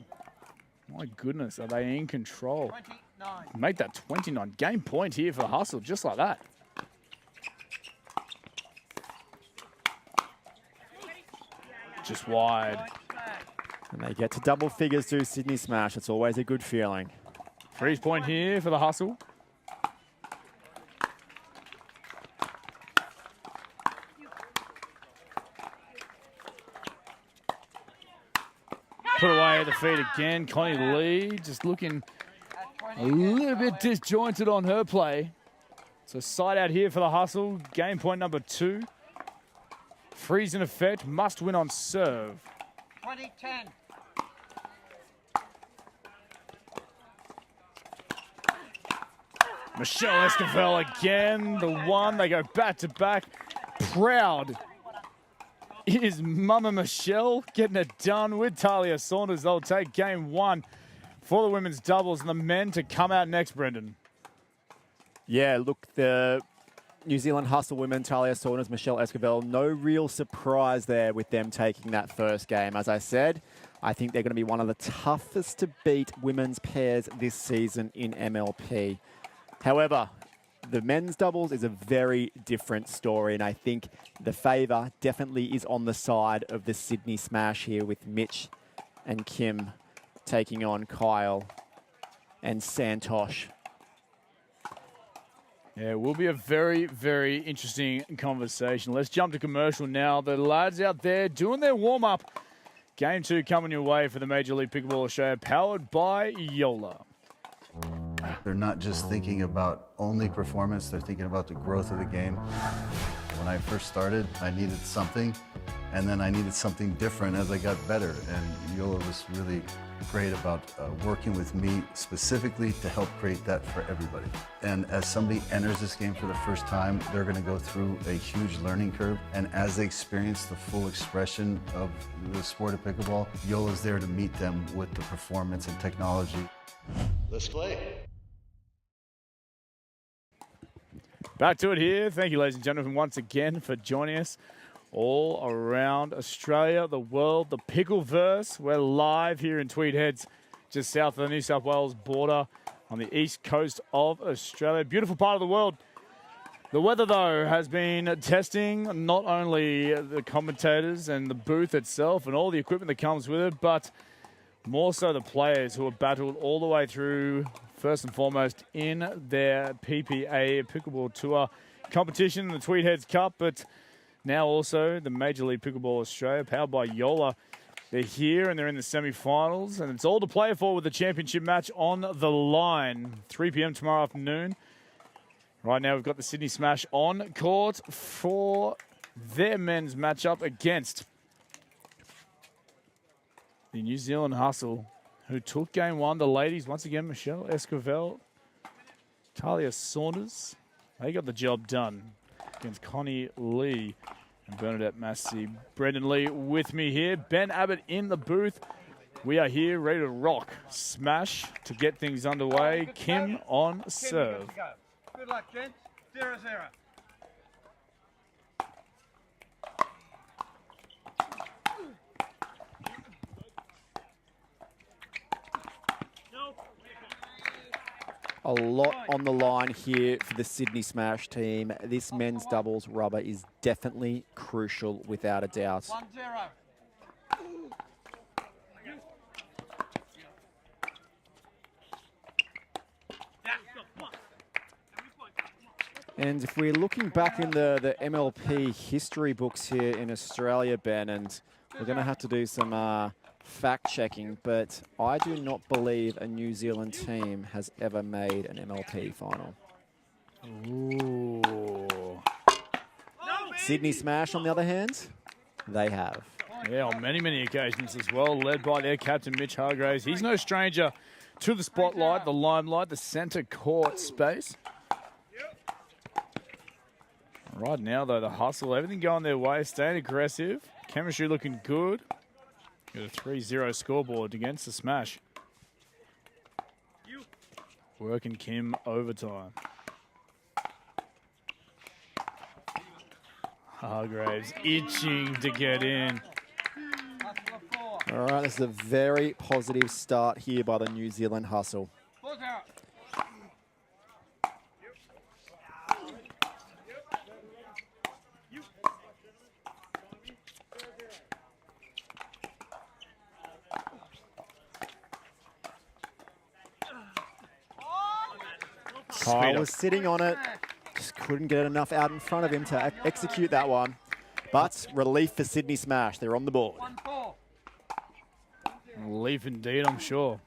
My goodness, are they in control?
29.
Make that 29. Game point here for the hustle, just like that. Just wide.
And they get to double figures through Sydney Smash. It's always a good feeling.
Freeze point here for the hustle. Put away at the feet again. Connie Lee just looking a little bit disjointed on her play. So side out here for the hustle. Game point number 2. Freeze in effect. Must win on serve.
20-10.
Michelle Esquivel again. The one. They go back to back. Proud is Mama Michelle getting it done with Talia Saunders. They'll take game 1 for the women's doubles and the men to come out next, Brendan.
Yeah, look, the New Zealand Hustle women, Talia Saunders, Michelle Esquivel, no real surprise there with them taking that first game. As I said, I think they're going to be one of the toughest to beat women's pairs this season in MLP. However, the men's doubles is a very different story, and I think the favour definitely is on the side of the Sydney Smash here with Mitch and Kim taking on Kyle and Santosh.
Yeah, it will be a very, very interesting conversation. Let's jump to commercial now. The lads out there doing their warm-up. Game 2 coming your way for the Major League Pickleball Australia, powered by Yola.
They're not just thinking about only performance, they're thinking about the growth of the game. When I first started, I needed something, and then I needed something different as I got better. And Yola was really great about working with me specifically to help create that for everybody. And as somebody enters this game for the first time, they're going to go through a huge learning curve. And as they experience the full expression of the sport of pickleball, Yola's there to meet them with the performance and technology.
Let's play.
Back to it here. Thank you, ladies and gentlemen, once again for joining us all around Australia, the world, the Pickleverse. We're live here in Tweed Heads, just south of the New South Wales border on the east coast of Australia. Beautiful part of the world. The weather, though, has been testing not only the commentators and the booth itself and all the equipment that comes with it, but more so the players who have battled all the way through first and foremost in their PPA Pickleball Tour competition, the Tweed Heads Cup, but now also the Major League Pickleball Australia, powered by Yola. They're here and they're in the semi-finals, and it's all to play for with the championship match on the line. 3 p.m. tomorrow afternoon. Right now we've got the Sydney Smash on court for their men's matchup against the New Zealand Hustle, who took game one. The ladies, once again, Michelle Esquivel, Talia Saunders, they got the job done against Connie Lee and Bernadette Massey. Brendan Lee with me here. Ben Abbott in the booth. We are here ready to rock. Smash to get things underway. Kim on serve.
Good luck, gents. 0-0.
A lot on the line here for the Sydney Smash team. This men's doubles rubber is definitely crucial, without a doubt.
1-0.
And if we're looking back in the MLP history books here in Australia, Ben, and we're going to have to do some fact checking, but I do not believe a New Zealand team has ever made an MLP final.
Ooh.
Sydney Smash, on the other hand, they have.
Yeah, on many, many occasions as well, led by their captain, Mitch Hargraves. He's no stranger to the spotlight, the limelight, the centre court space. Right now, though, the hustle, everything going their way, staying aggressive, chemistry looking good. Got a 3-0 scoreboard against the Smash. Working Kim overtime. Hargraves itching to get in.
All right, this is a very positive start here by the New Zealand Hustle.
4-0.
Kyle was sitting on it, just couldn't get enough out in front of him to execute that one. But relief for Sydney Smash, they're on the board.
1-4.
Relief indeed, I'm sure.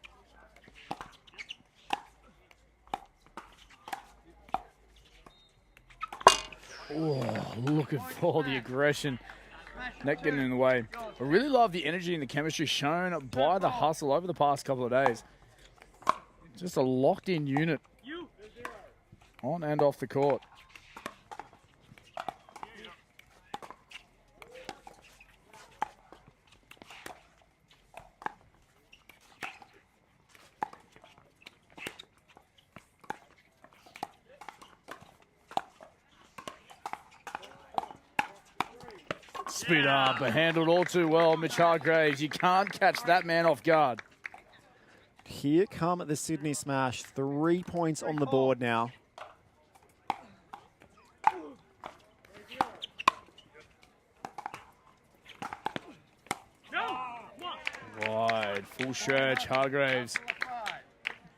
Oh, looking for the aggression. Net getting in the way. I really love the energy and the chemistry shown by the Hustle over the past couple of days. Just a locked-in unit on and off the court. Speed up, but handled all too well. Mitch Hargraves, you can't catch that man off guard.
Here come the Sydney Smash, 3 points on the board now.
Wide, full stretch, Hargraves.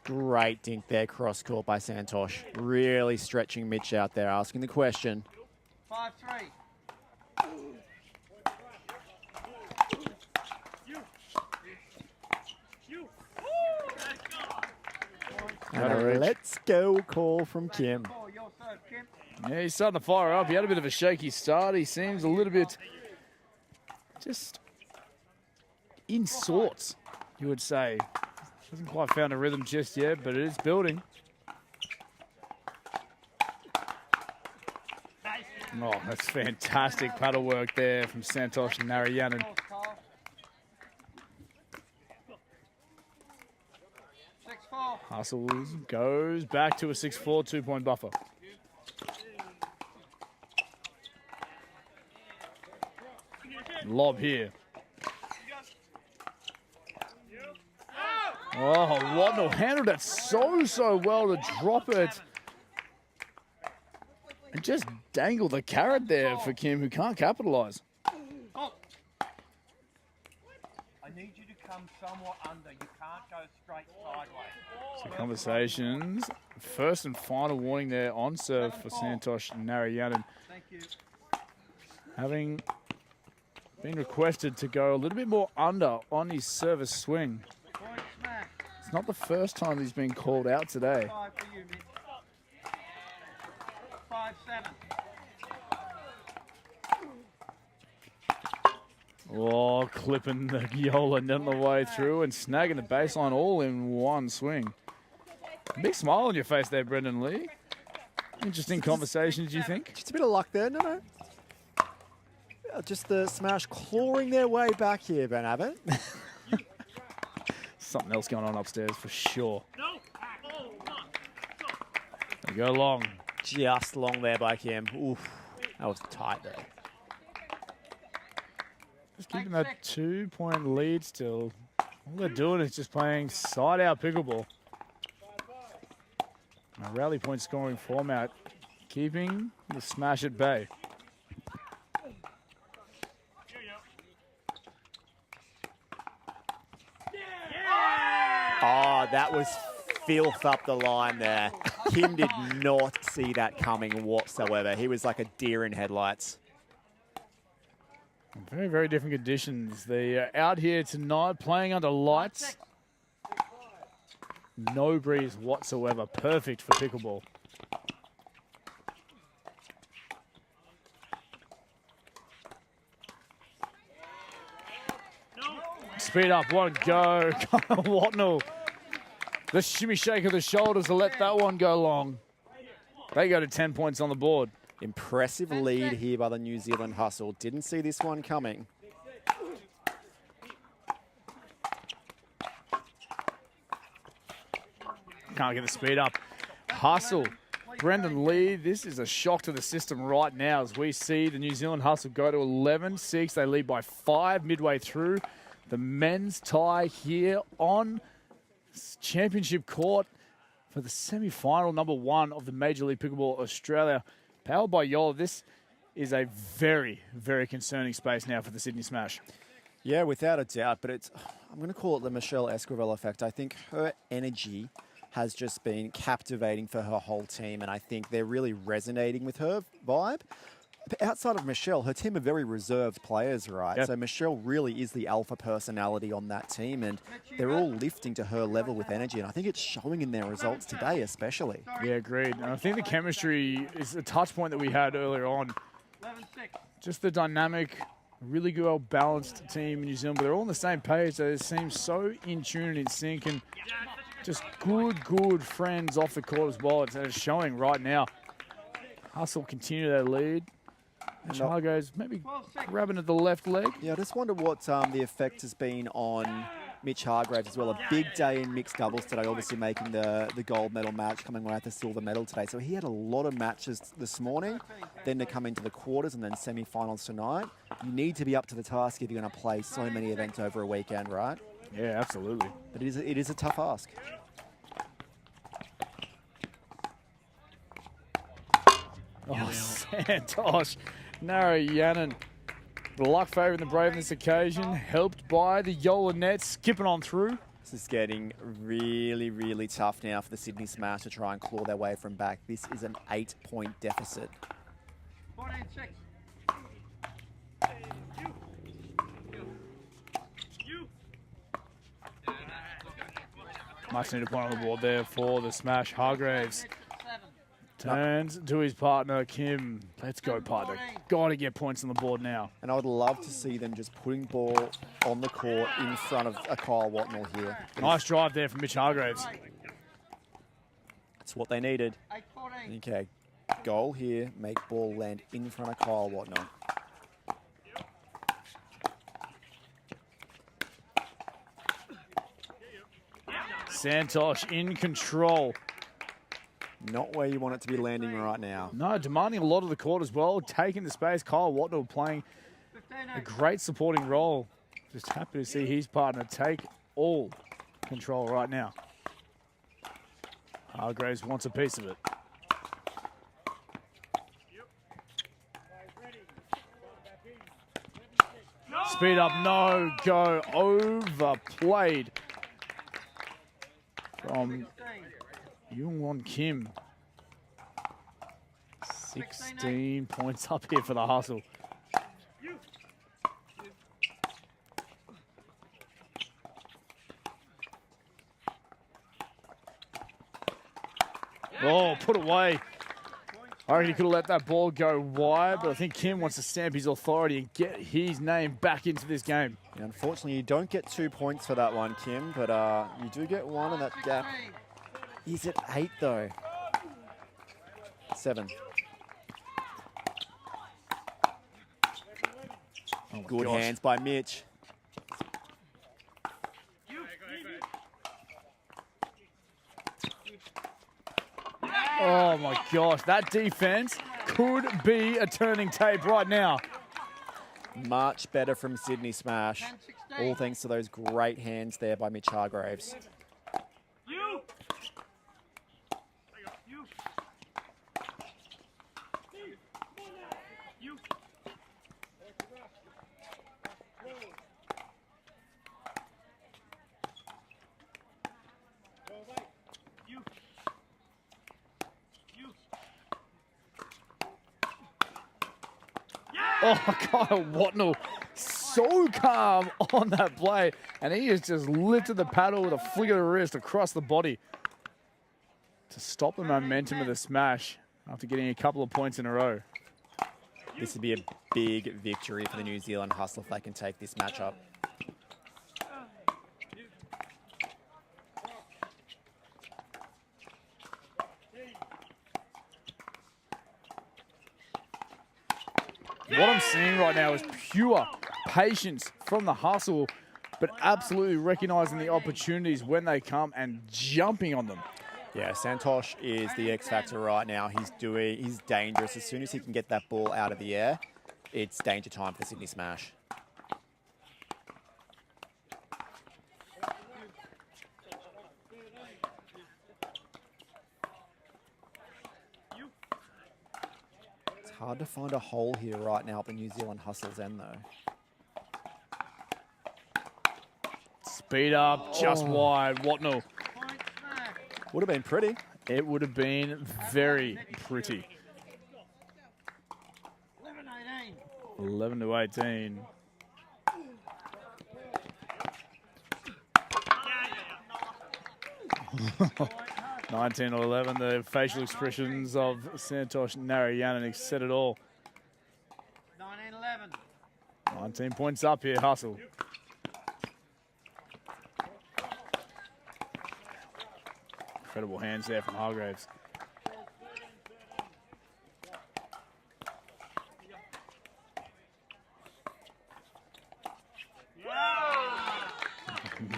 Great dink there, cross court by Santosh. Really stretching Mitch out there, asking the question.
5-3.
And a let's go call from Kim.
Your serve, Kim.
Yeah, he's starting to fire up. He had a bit of a shaky start. He seems a little bit just in sorts, you would say. Hasn't quite found a rhythm just yet, but it is building. Oh, that's fantastic paddle work there from Santosh and Narayanan. Hustles, goes back to a 6-4 2-point buffer. Lob here. Oh, Wadnell handled that so well to drop it. And just dangle the carrot there for Kim, who can't capitalize.
I need you to come somewhat under. You can't go straight sideways.
So conversations. First and final warning there on serve for Santosh Narayanan.
Thank you.
Having been requested to go a little bit more under on his service swing.
Point smash.
It's not the first time he's been called out today.
5 for you, Mitch. 5-7.
Oh, clipping the Yola net on the way through and snagging the baseline all in one swing. Big smile on your face there, Brendan Lee. Interesting conversations, do you think?
Just a bit of luck there, no? Just the Smash clawing their way back here, Ben Abbott.
Something else going on upstairs for sure. They go long.
Just long there by Kim. Oof, that was tight there.
Just keeping that 2-point lead still. All they're doing is just playing side-out pickleball. A rally point scoring format, keeping the Smash at bay.
Oh, that was filth up the line there. Kim did not see that coming whatsoever. He was like a deer in headlights.
Very, very different conditions. They are out here tonight playing under lights. No breeze whatsoever. Perfect for pickleball. Speed up, one go. Watnell. The shimmy shake of the shoulders to let that one go long. They go to 10 points on the board.
Impressive lead here by the New Zealand Hustle. Didn't see this one coming.
Can't get the speed up. Hustle. Brendan Lee, this is a shock to the system right now as we see the New Zealand Hustle go to 11-6. They lead by 5 midway through the men's tie here on championship court for the semi-final number 1 of the Major League Pickleball Australia. Powered by Yola, this is a very, very concerning space now for the Sydney Smash.
Yeah, without a doubt, but I'm going to call it the Michelle Esquivel effect. I think her energy has just been captivating for her whole team, and I think they're really resonating with her vibe. But outside of Michelle, her team are very reserved players, right?
Yep.
So Michelle really is the alpha personality on that team, and they're all lifting to her level with energy, and I think it's showing in their results today especially.
Yeah, agreed. And I think the chemistry is a touch point that we had earlier on.
11-6.
Just the dynamic, really good, well-balanced team in New Zealand, but they're all on the same page. They seem so in tune and in sync, and just good friends off the court as well. It's showing right now. Hustle continue their lead. And Chargo's maybe grabbing at the left leg.
Yeah, I just wonder what the effect has been on Mitch Hargraves as well. A big day in mixed doubles today, obviously making the gold medal match, coming away with the silver medal today. So he had a lot of matches this morning, then to come into the quarters and then semi-finals tonight. You need to be up to the task if you're going to play so many events over a weekend, right?
Yeah, absolutely.
But it is a tough ask.
Oh, Santosh Narayanan. The luck favouring the Brave on this occasion, helped by the Yola net, skipping on through.
This is getting really, really tough now for the Sydney Smash to try and claw their way from back. This is an 8-point deficit.
14-6.
Much needed point on the board there for the Smash. Hargraves turns to his partner, Kim. Let's go, partner. Got to get points on the board now.
And I would love to see them just putting ball on the court in front of a Kyle Watnell here.
Nice drive there from Mitch Hargraves.
That's what they needed.
8-14.
Okay, goal here, make ball land in front of Kyle Watnell.
Santosh in control.
Not where you want it to be landing right now.
No, demanding a lot of the court as well, taking the space. Kyle Watnell playing a great supporting role. Just happy to see his partner take all control right now. Hargraves wants a piece of it. Speed up, no go, overplayed from Youngwon Kim. 16 points up here for the Hustle. Oh, put away. I reckon he could have let that ball go wide, but I think Kim wants to stamp his authority and get his name back into this game.
Yeah, unfortunately, you don't get 2 points for that one, Kim, but you do get 1, and that gap is at 8, though. 7.
Oh
Good
gosh.
hands by Mitch.
Oh my gosh, that defense could be a turning tape right now.
Much better from Sydney Smash. All thanks to those great hands there by Mitch Hargraves.
Oh, Kyle Watnell, so calm on that play. And he has just lifted the paddle with a flick of the wrist across the body to stop the momentum of the smash after getting a couple of points in a row.
This would be a big victory for the New Zealand Hustle if they can take this matchup.
What I'm seeing right now is pure patience from the Hustle, but absolutely recognizing the opportunities when they come and jumping on them.
Yeah, Santosh is the X factor right now. He's dangerous. As soon as he can get that ball out of the air, it's danger time for Sydney Smash. It's hard to find a hole here right now at the New Zealand Hustle's end, though.
Speed up, just wide. Watnell.
Would have been pretty.
It would have been very pretty. 11 to 18. (19 to 11). The facial expressions of Santosh Narayanan said it all.
19-11.
19 points up here, Hustle. Incredible hands there from Hargraves.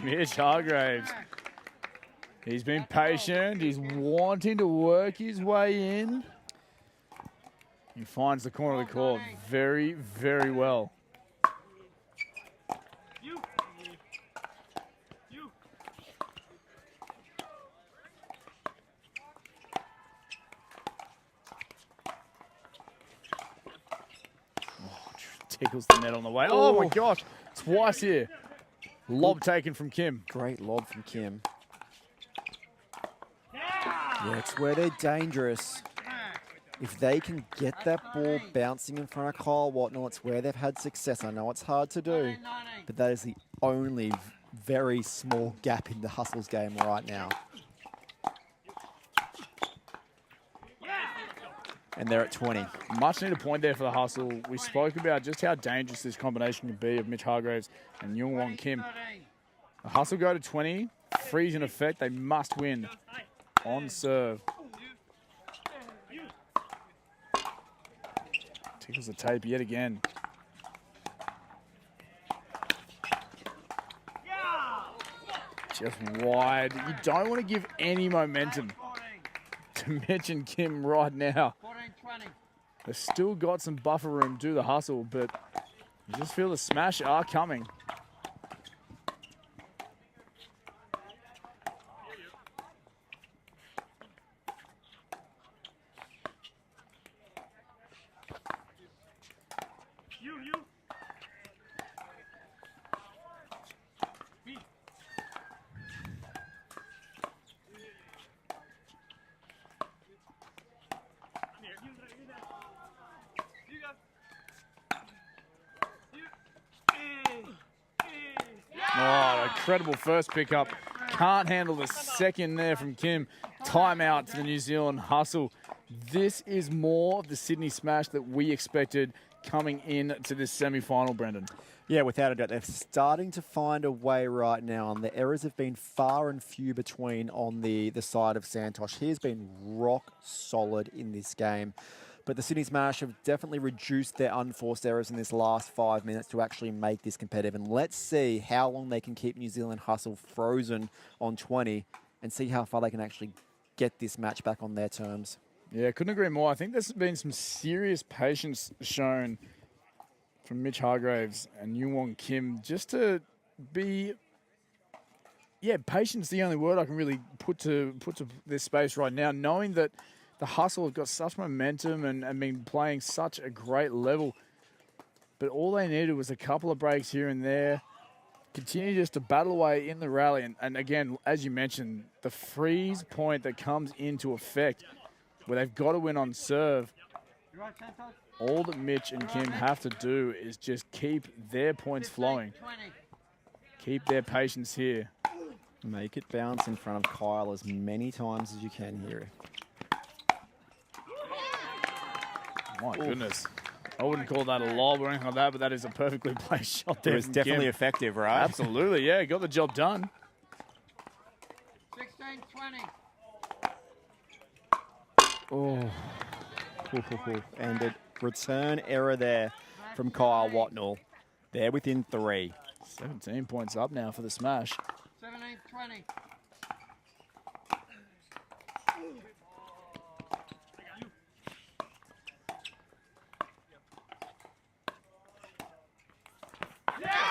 Mitch Hargraves. He's been patient. He's wanting to work his way in. He finds the corner of the court very, very well. Tickles the net on the way. Oh my gosh, twice here. Lob taken from Kim.
Great lob from Kim. Yeah, it's where they're dangerous. If they can get that ball bouncing in front of Kyle Watnell, it's where they've had success. I know it's hard to do, but that is the only very small gap in the Hustle's game right now. And they're at 20.
Much needed point there for the Hustle. We spoke about just how dangerous this combination can be of Mitch Hargraves and Youngwon Kim. The Hustle go to 20. Freeze in effect. They must win on serve. Tickles the tape yet again. Just wide. You don't want to give any momentum to Mitch and Kim right now. They've still got some buffer room, do the Hustle, but you just feel the smash are coming. incredible first pickup. Can't handle the second there from Kim. Timeout to the New Zealand Hustle. This is more of the Sydney Smash that we expected coming into this semi-final, Brendan.
Yeah, without a doubt. They're starting to find a way right now, and the errors have been far and few between on the side of Santosh. He has been rock solid in this game. But the Sydney Smash have definitely reduced their unforced errors in this last 5 minutes to actually make this competitive. And let's see how long they can keep New Zealand Hustle frozen on 20 and see how far they can actually get this match back on their terms.
Yeah, couldn't agree more. I think there's been some serious patience shown from Mitch Hargraves and Yuwon Kim just to be... Yeah, patience is the only word I can really put to this space right now, knowing that the Hustle have got such momentum and been playing such a great level. But all they needed was a couple of breaks here and there. Continue just to battle away in the rally. And again, as you mentioned, the freeze point that comes into effect where they've got to win on serve. All that Mitch and Kim have to do is just keep their points flowing. Keep their patience here.
Make it bounce in front of Kyle as many times as you can here.
My goodness. I wouldn't call that a lob or anything like that, but that is a perfectly placed shot there.
It was definitely effective, right?
Absolutely, yeah. Got the job done.
16-20.
Oh. And a return error there from Kyle Watnell. They're within 3.
17 points up now for the Smash.
17-20.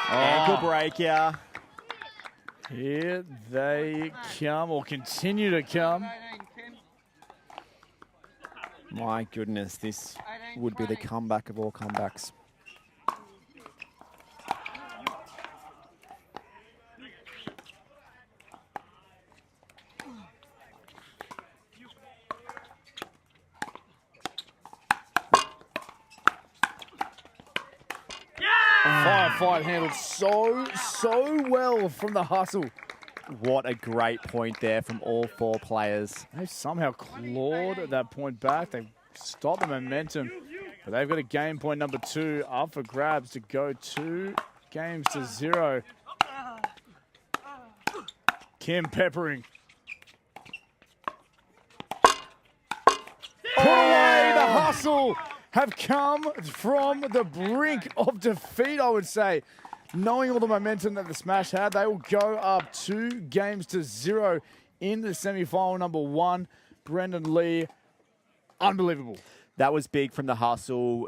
Ankle breaker.
Here they come, or continue to come.
18, Kim.
My goodness, this would be the comeback of all comebacks.
Firefight handled so well from the Hustle.
What a great point there from all 4 players.
They've somehow clawed that point back. They've stopped the momentum, but they've got a game point number 2 up for grabs to go 2 games to 0. Kim peppering. Put away the Hustle. Have come from the brink of defeat, I would say. Knowing all the momentum that the Smash had, they will go up 2 games to 0 in the semi-final number 1. Brendan Lee, unbelievable.
That was big from the Hustle.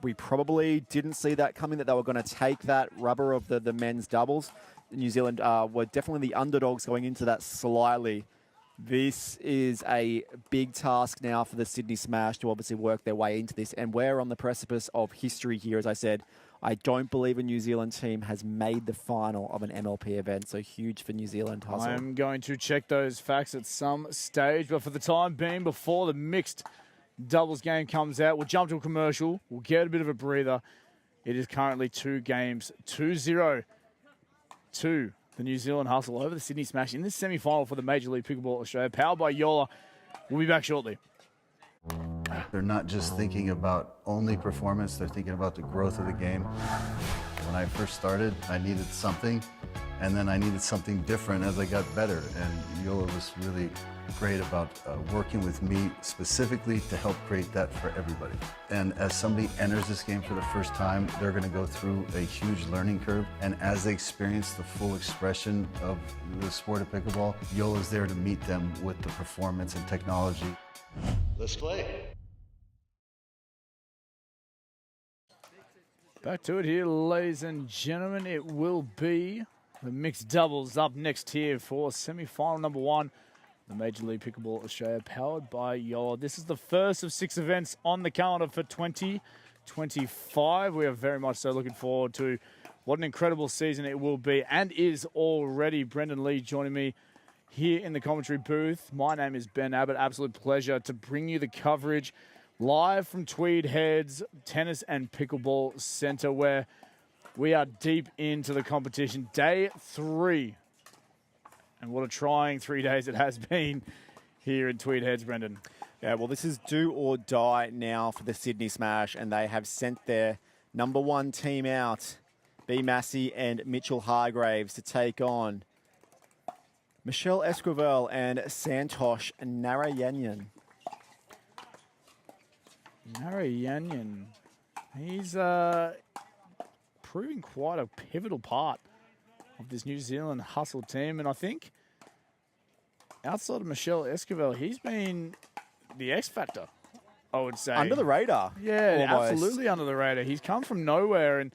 We probably didn't see that coming, that they were going to take that rubber of the men's doubles. New Zealand were definitely the underdogs going into that slightly. This is a big task now for the Sydney Smash to obviously work their way into this. And we're on the precipice of history here, as I said. I don't believe a New Zealand team has made the final of an MLP event, so huge for New Zealand Hustle.
I'm going to check those facts at some stage, but for the time being, before the mixed doubles game comes out, we'll jump to a commercial. We'll get a bit of a breather. It is currently 2 games, 2-0 to the New Zealand Hustle over the Sydney Smash in this semi-final for the Major League Pickleball Australia, powered by Yola. We'll be back shortly.
They're not just thinking about only performance, they're thinking about the growth of the game. When I first started, I needed something, and then I needed something different as I got better. And Yola was really great about working with me specifically to help create that for everybody. And as somebody enters this game for the first time, they're going to go through a huge learning curve. And as they experience the full expression of the sport of pickleball, Yola's there to meet them with the performance and technology.
Let's play.
Back to it here, ladies and gentlemen. It will be the mixed doubles up next here for semi-final number 1. The Major League Pickleball Australia, powered by Yola. This is the first of 6 events on the calendar for 2025. We are very much so looking forward to what an incredible season it will be and is already. Brendan Lee joining me here in the commentary booth. My name is Ben Abbott. Absolute pleasure to bring you the coverage live from Tweed Heads Tennis and Pickleball Centre, where We are deep into the competition. Day 3. And what a trying 3 days it has been here in Tweed Heads, Brendan.
Yeah, well, this is do or die now for the Sydney Smash, and they have sent their number 1 team out, B. Massey and Mitchell Hargraves, to take on Michelle Esquivel and Santosh Narayanan.
Narayanan, he's proving quite a pivotal part of this New Zealand hustle team. And I think outside of Michelle Esquivel, he's been the X factor, I would say.
Under the radar.
Yeah,
almost.
absolutely under the radar. He's come from nowhere and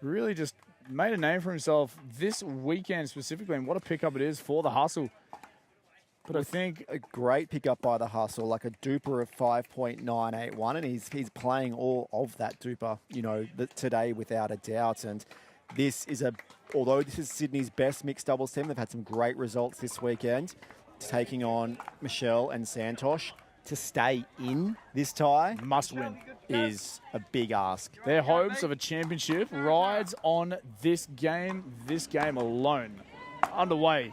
really just made a name for himself this weekend specifically. And what a pickup it is for the hustle. But I think
A great pickup by the hustle, like a DUPR of 5.981, and he's playing all of that DUPR, you know, today without a doubt. And this is although this is Sydney's best mixed doubles team, they've had some great results this weekend, taking on Michelle and Santosh. To stay in this tie
must win.
is a big ask.
Their hopes of a championship rides on this game alone. Underway.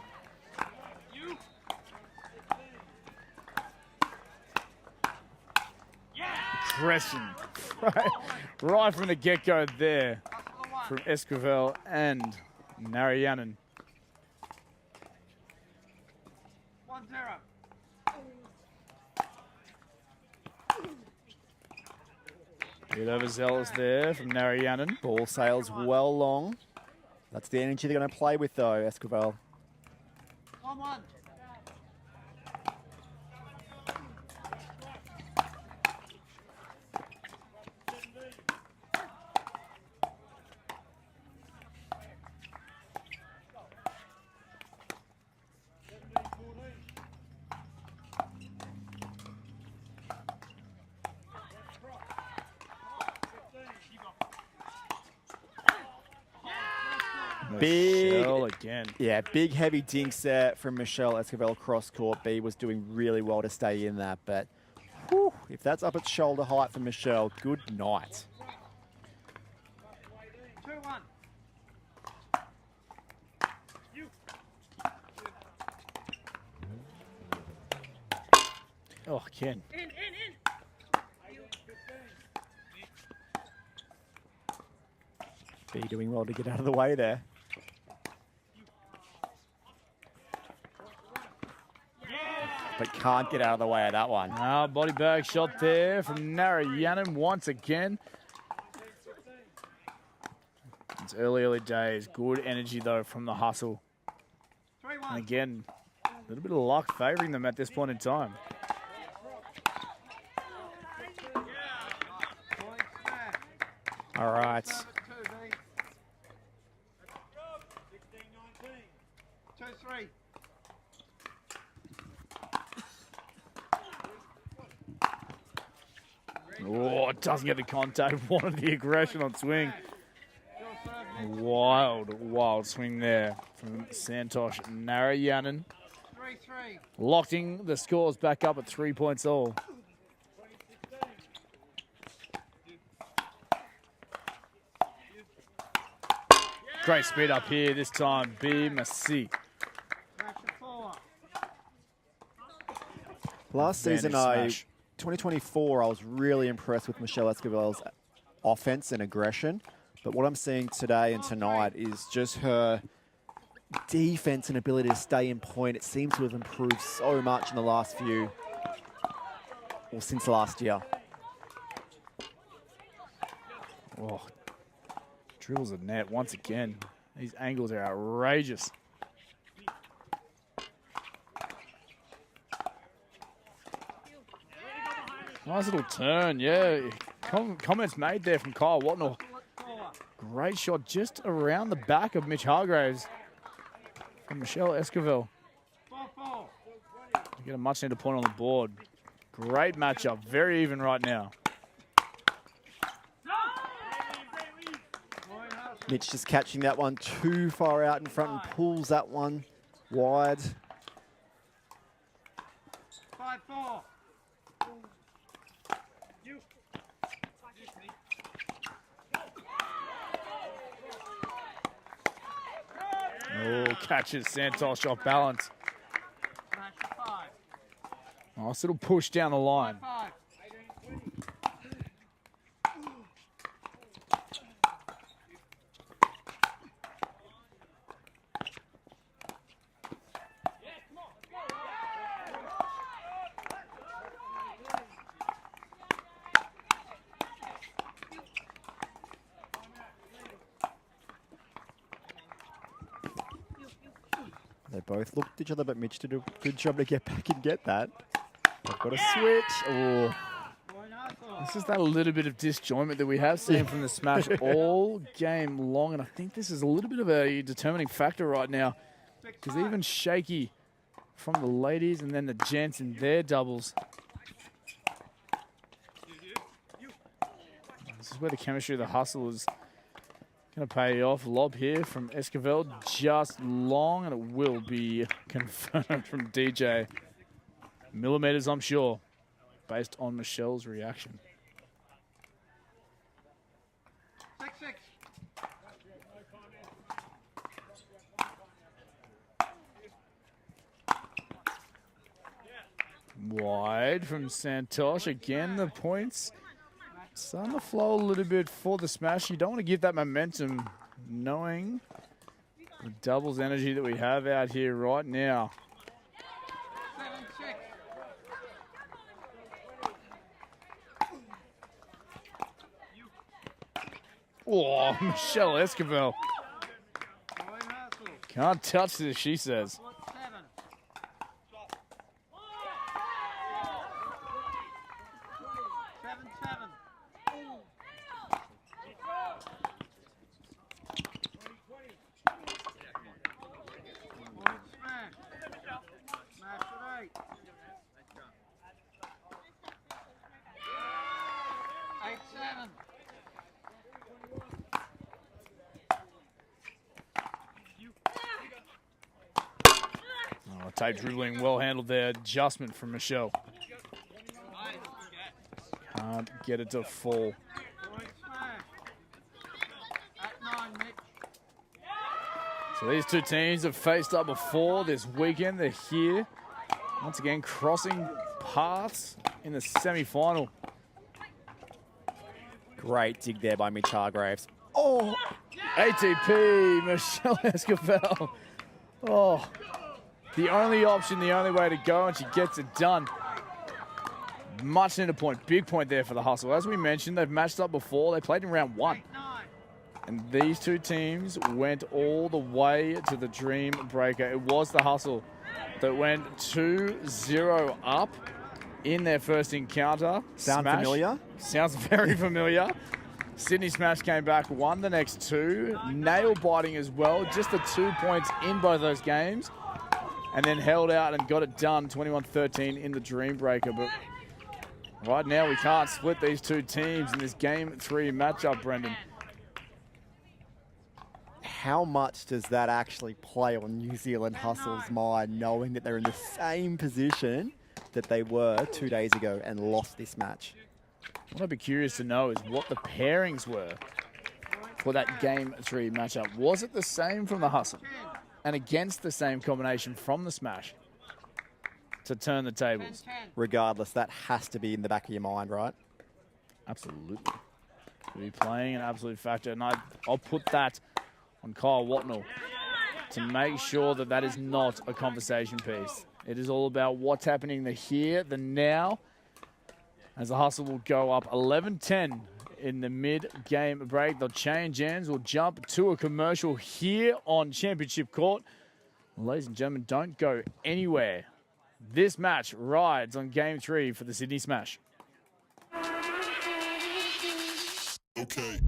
Aggression. Right from the get-go there from Esquivel and Narayanan.
1-0.
Bit overzealous there from Narayanan.
Ball sails well long. That's the energy they're going to play with, though, Esquivel.
1-1.
Big,
Michelle again.
yeah, big heavy dinks there from Michelle Esquivel cross court. B was doing really well to stay in that, but whew, if that's up at shoulder height for Michelle, good night.
2-1.
Oh, Ken.
B doing well to get out of the way there. But can't get out of the way of that one.
Body bag shot there from Narayanan once again. It's early days. Good energy, though, from the hustle.
3-1.
And again, a little bit of luck favouring them at this point in time.
All right.
2-3.
Oh, it doesn't get the contact. Wanted the aggression on swing. Wild swing there from Santosh Narayanan.
3-3.
Locking the scores back up at 3 points all. Great speed up here this time. B. Massey.
Smash it 4.
Last season,
Smash.
2024, I was really impressed with Michelle Esquivel's offense and aggression. But what I'm seeing today and tonight is just her defense and ability to stay in point. It seems to have improved so much in the last few, or since last year.
Oh, dribbles the net once again. These angles are outrageous. Nice little turn, yeah. Comments made there from Kyle Watnell. Great shot just around the back of Mitch Hargraves from Michelle Esquivel.
4-4.
To get a much needed point on the board. Great matchup, very even right now.
Mitch just catching that one too far out in front and pulls that one wide.
5-4.
Oh, catches Santos off balance. Nice little push down the line.
They both looked at each other, but Mitch did a good job to get back and get that. They've got a switch. Oh.
This is that little bit of disjointment that we have seen from the smash all game long, and I think this is a little bit of a determining factor right now, because even shaky from the ladies and then the gents in their doubles. This is where the chemistry of the hustle is going to pay off. Lob here from Esquivel, just long, and it will be confirmed from DJ. Millimeters, I'm sure, based on Michelle's reaction.
6-6.
Wide from Santosh. Again, the points starting to flow a little bit for the smash. You don't want to give that momentum, knowing the doubles energy that we have out here right now.
7-6.
Oh, Michelle Esquivel. Can't touch this, she says.
8-7.
Oh, tight dribbling, well handled there. Adjustment from Michelle. Can't get it to fall. So these two teams have faced up before this weekend. They're here once again, crossing paths in the semi-final.
Great dig there by Mitch Hargraves.
Oh, ATP, Michelle Esquivel. Oh, the only option, the only way to go, and she gets it done. Much needed point, big point there for the hustle. As we mentioned, they've matched up before. They played in round one. And these two teams went all the way to the Dream Breaker. It was the hustle that went 2-0 up in their first encounter.
Sound
Smash.
familiar?
Sounds very familiar. Sydney Smash came back, won the next two. Nail biting as well. Just the 2 points in both those games. And then held out and got it done, 21-13 in the Dream Breaker. But right now we can't split these two teams in this game 3 matchup, Brendan.
How much does that actually play on New Zealand Hustle's mind, knowing that they're in the same position that they were 2 days ago and lost this match?
What I'd be curious to know is what the pairings were for that game 3 matchup. Was it the same from the hustle and against the same combination from the smash to turn the tables?
Regardless, that has to be in the back of your mind, right?
Absolutely. To be playing an absolute factor, and I'll put that on Kyle Watnell to make sure that that is not a conversation piece. It is all about what's happening in the here, the now, as the hustle will go up 11-10 in the mid-game break. They'll change ends. We'll jump to a commercial here on Championship Court. Ladies and gentlemen, don't go anywhere. This match rides on Game 3 for the Sydney Smash.
Okay.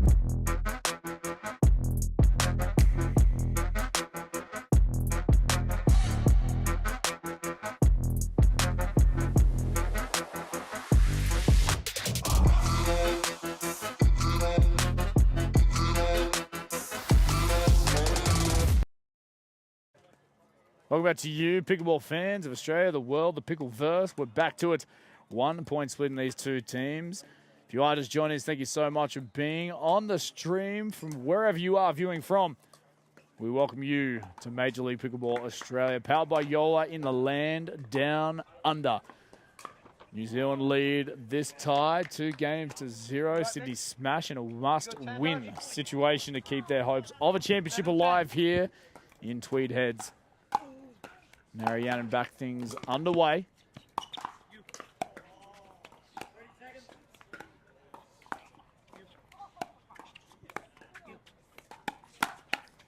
Welcome back to you, pickleball fans of Australia, the world, the Pickleverse. We're back to it. 1 point split in these two teams. If you are just joining us, thank you so much for being on the stream from wherever you are viewing from. We welcome you to Major League Pickleball Australia, powered by Yola in the land down under. New Zealand lead this tie 2-0. Sydney Smash in a must-win situation to keep their hopes of a championship alive here in Tweed Heads. Marianne back things underway.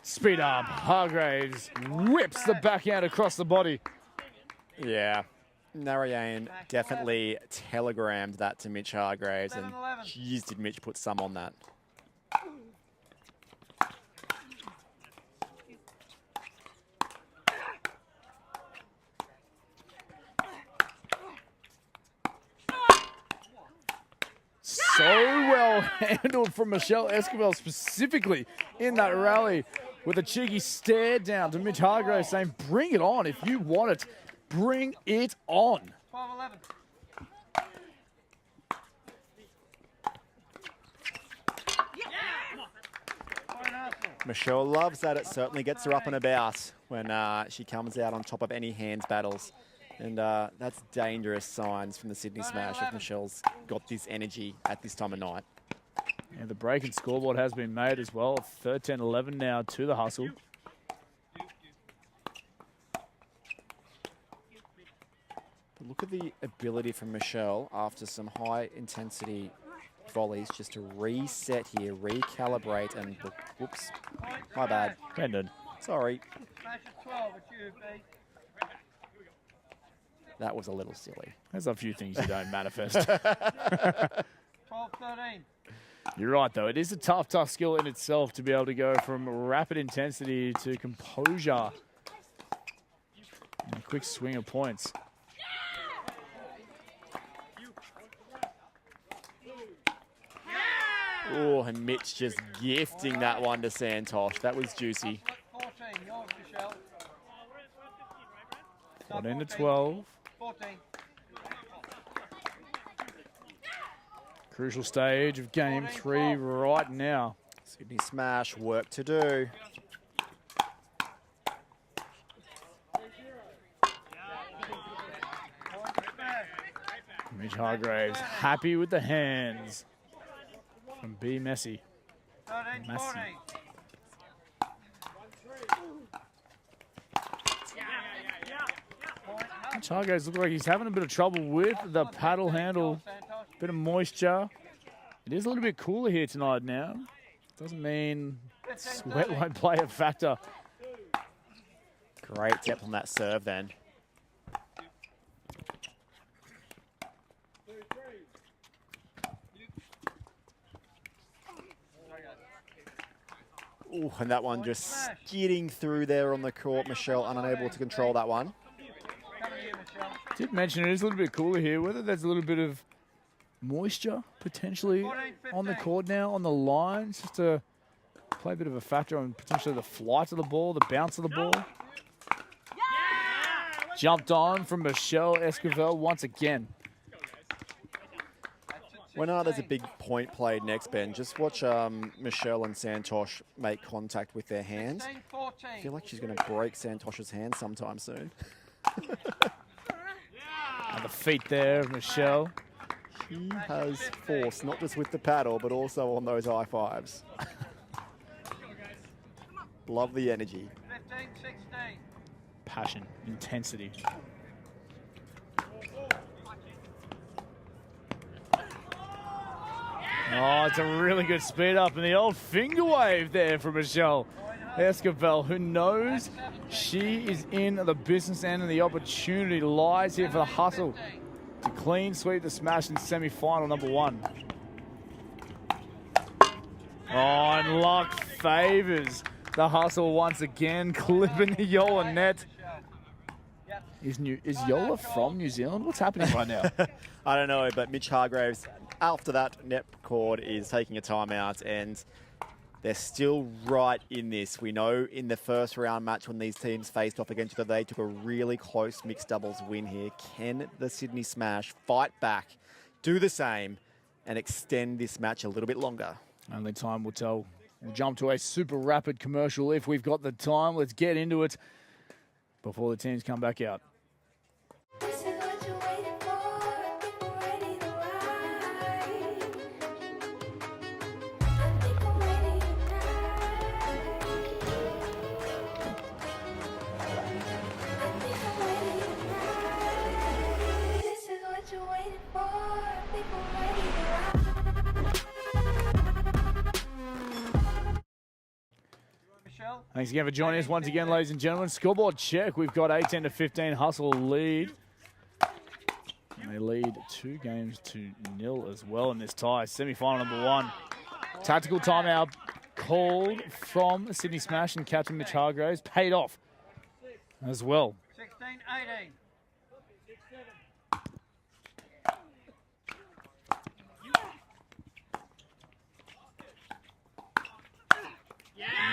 Speed up. Hargraves whips the backhand across the body.
Yeah. Narayan definitely telegrammed that to Mitch Hargraves, and geez, did Mitch put some on that.
So well handled from Michelle Esquivel, specifically in that rally, with a cheeky stare down to Mitch Hargraves saying, bring it on if you want it. Bring it on.
12-11.
Michelle loves that. It certainly gets her up and about when she comes out on top of any hands battles. And that's dangerous signs from the Sydney Smash if Michelle's got this energy at this time of night.
Yeah, the break and scoreboard has been made as well. 13-11 now to the Hustle.
But look at the ability from Michelle after some high intensity volleys just to reset here, recalibrate, and whoops, my bad.
Brendan.
Sorry.
Smash at 12 at you, B.
That was a little silly.
There's a few things you don't manifest.
12-13.
You're right, though. It is a tough skill in itself to be able to go from rapid intensity to composure. And a quick swing of points.
Oh, and Mitch just gifting that one to Santosh. That was juicy.
14, yours, Michelle.
14-12.
14.
Crucial stage of game 3 right now.
Sydney Smash, work to do.
Mitch Hargraves happy with the hands from B. Messi.
13-14.
Messi. Mitch Hargraves looks like he's having a bit of trouble with the paddle handle. Bit of moisture. It is a little bit cooler here tonight now. Doesn't mean sweat won't play a factor.
Great depth on that serve then. Ooh, and that one just skidding through there on the court. Michelle unable to control that one.
Did mention it is a little bit cooler here. Whether there's a little bit of moisture potentially on the court now, on the lines, just to play a bit of a factor on potentially the flight of the ball, the bounce of the ball. Jumped on from Michelle Esquivel once again.
When there's a big point played next, Ben, just watch Michelle and Santosh make contact with their hands. I feel like she's going to break Santosh's hand sometime soon.
And the feet there of Michelle.
She has force, not just with the paddle, but also on those high fives. Love the energy.
15-16.
Passion, intensity. Oh, it's a really good speed up and the old finger wave there from Michelle Esquivel, who knows she is in the business end and the opportunity lies here for the Hustle to clean sweep the Smash in semi-final number 1. Oh, and luck favors the Hustle once again, clipping the Yola net. Is Yola from New Zealand? What's happening right now?
I don't know, but Mitch Hargraves, after that net cord, is taking a timeout, and they're still right in this. We know in the first round match when these teams faced off against each other, they took a really close mixed doubles win here. Can the Sydney Smash fight back, do the same, and extend this match a little bit longer?
Only time will tell We'll jump to a super rapid commercial if we've got the time. Let's get into it before the teams come back out.
This is what you're waiting for. People ready to ride. I think I'm ready tonight. This is what you're waiting for. People ready to ride.
Michelle?
Thanks again for joining us once again, ladies and gentlemen. Scoreboard check. We've got 18-15 Hustle lead. And they lead 2-0 as well in this tie. Semi-final number 1. Tactical timeout called from Sydney Smash and Captain Mitch Hargraves. Paid off as well.
16-18.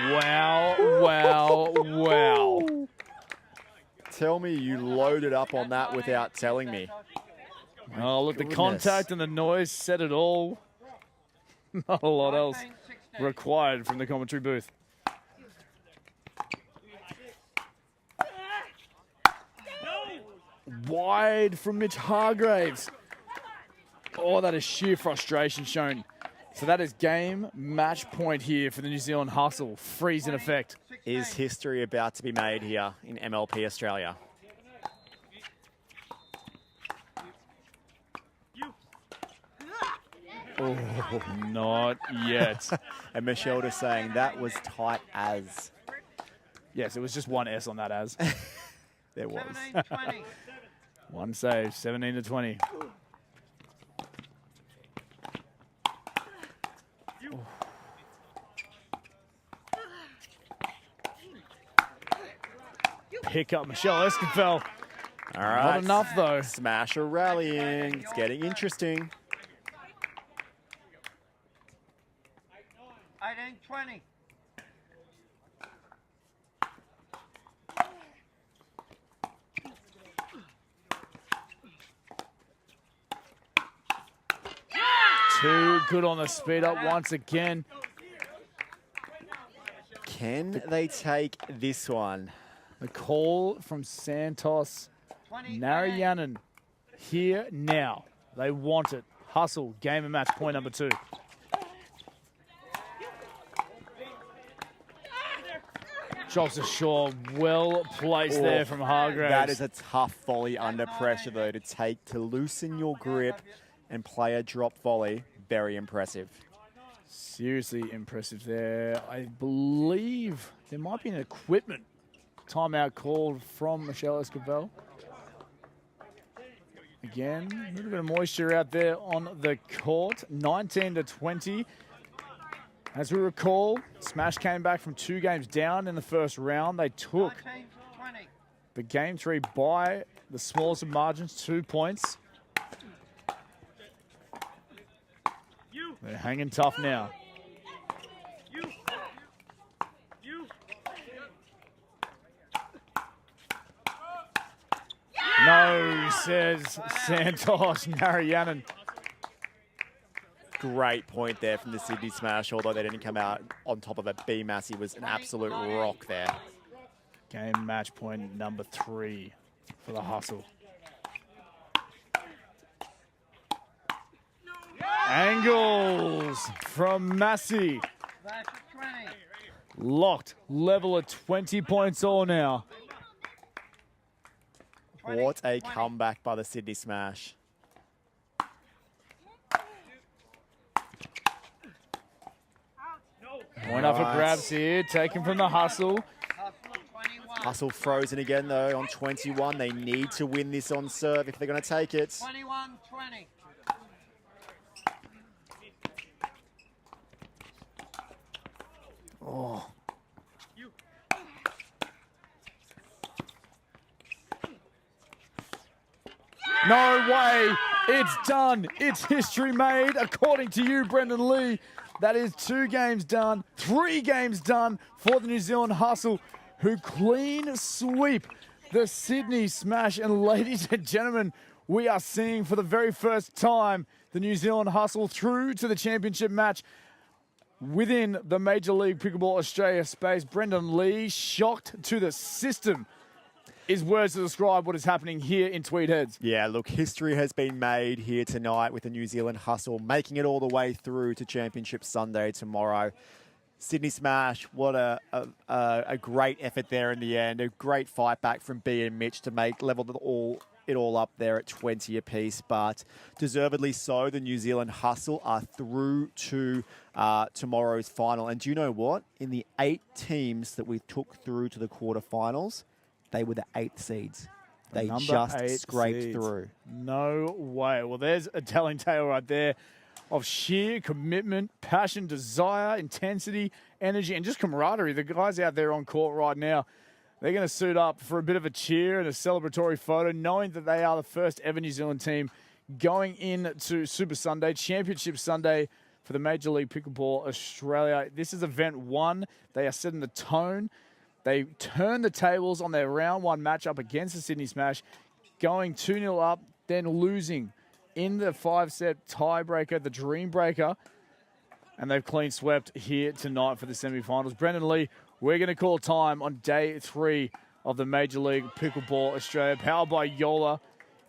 Wow, wow, wow.
Tell me you loaded up on that without telling me.
Oh, look, the
Goodness.
contact and the noise said it all. Not a lot else
19-16.
required from the commentary booth. Wide from Mitch Hargraves. Oh, that is sheer frustration shown. So that is game match point here for the New Zealand Hustle. Freeze in effect.
Is history about to be made here in MLP Australia?
Oh, not yet.
And Michelle just saying that was tight as.
Yes, it was just one S on that as.
There was.
17-20.
One save, 17-20. Pick up Michelle Escafel.
All right.
Not enough though.
Smasher rallying. It's getting interesting.
18-20.
Too good on the speed up once again.
Can they take this one?
The call from Santos
20.
Narayanan here now. They want it. Hustle, game and match, point number 2. Drops ashore, well placed there from Hargraves.
That is a tough volley under pressure, though, to take, to loosen your grip and play a drop volley. Very impressive.
Seriously impressive there. I believe there might be an equipment timeout called from Michelle Escovel. Again, a little bit of moisture out there on the court. 19-20. As we recall, Smash came back from 2 games down in the first round. They took
19-20.
the game 3 by the smallest of margins, 2 points. They're hanging tough now. No, says Santos Narayanan.
Great point there from the Sydney Smash, although they didn't come out on top of it. B Massey was an absolute rock there.
Game match point number 3 for the Hustle. Angles from Massey.
Flash at 20.
Locked. Level at 20 points all now.
What a comeback by the Sydney Smash.
Point up for grabs here. Taken from the Hustle.
Hustle at 21.
Hustle frozen again, though, on 21. They need to win this on serve if they're going to take it.
21-20.
Oh. No way. It's done. It's history made. According to you, Brendan Lee, that is 2 games done, 3 games done for the New Zealand Hustle, who clean sweep the Sydney Smash. And ladies and gentlemen, we are seeing for the very first time the New Zealand Hustle through to the championship match. within the Major League Pickleball Australia space. Brendan Lee, shocked to the system, is words to describe what is happening here in Tweed Heads.
Yeah, look, history has been made here tonight with the New Zealand Hustle, making it all the way through to Championship Sunday tomorrow. Sydney Smash, what a great effort there in the end. A great fight back from B and Mitch to level it all up there at 20 apiece, but deservedly so. The New Zealand Hustle are through to tomorrow's final. And do you know what? In the 8 teams that we took through to the quarterfinals, they were the 8th seeds. They just scraped through.
No way. Well, there's a telling tale right there of sheer commitment, passion, desire, intensity, energy, and just camaraderie. The guys out there on court right now, they're going to suit up for a bit of a cheer and a celebratory photo, knowing that they are the first ever New Zealand team going into Super Sunday, Championship Sunday for the Major League Pickleball Australia. This is event 1. They are setting the tone. They turned the tables on their round 1 matchup against the Sydney Smash, going 2-0 up, then losing in the 5-set tiebreaker, the Dream Breaker. And they've clean swept here tonight for the semifinals. Brendan Lee, we're going to call time on day 3 of the Major League Pickleball Australia, powered by Yola.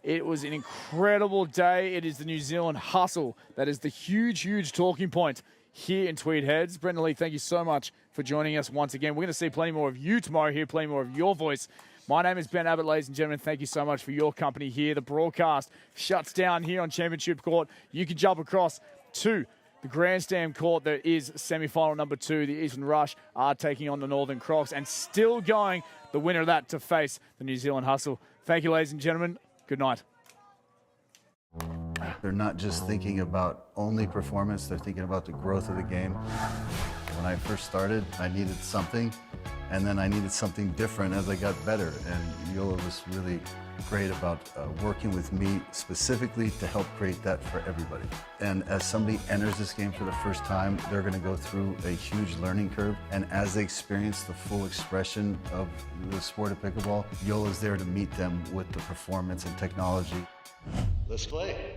It was an incredible day. It is the New Zealand Hustle that is the huge, huge talking point here in Tweed Heads. Brendan Lee, thank you so much for joining us once again. We're going to see plenty more of you tomorrow here, plenty more of your voice. My name is Ben Abbott, ladies and gentlemen. Thank you so much for your company here. The broadcast shuts down here on Championship Court. You can jump across to the Grandstand Court. There is semi-final number 2. The Eastern Rush are taking on the Northern Crocs and still going, the winner of that, to face the New Zealand Hustle. Thank you, ladies and gentlemen. Good night.
They're not just thinking about only performance, they're thinking about the growth of the game. When I first started, I needed something, and then I needed something different as I got better. And Yola was really great about working with me specifically to help create that for everybody. And as somebody enters this game for the first time, they're going to go through a huge learning curve. And as they experience the full expression of the sport of pickleball, Yola's there to meet them with the performance and technology.
Let's play.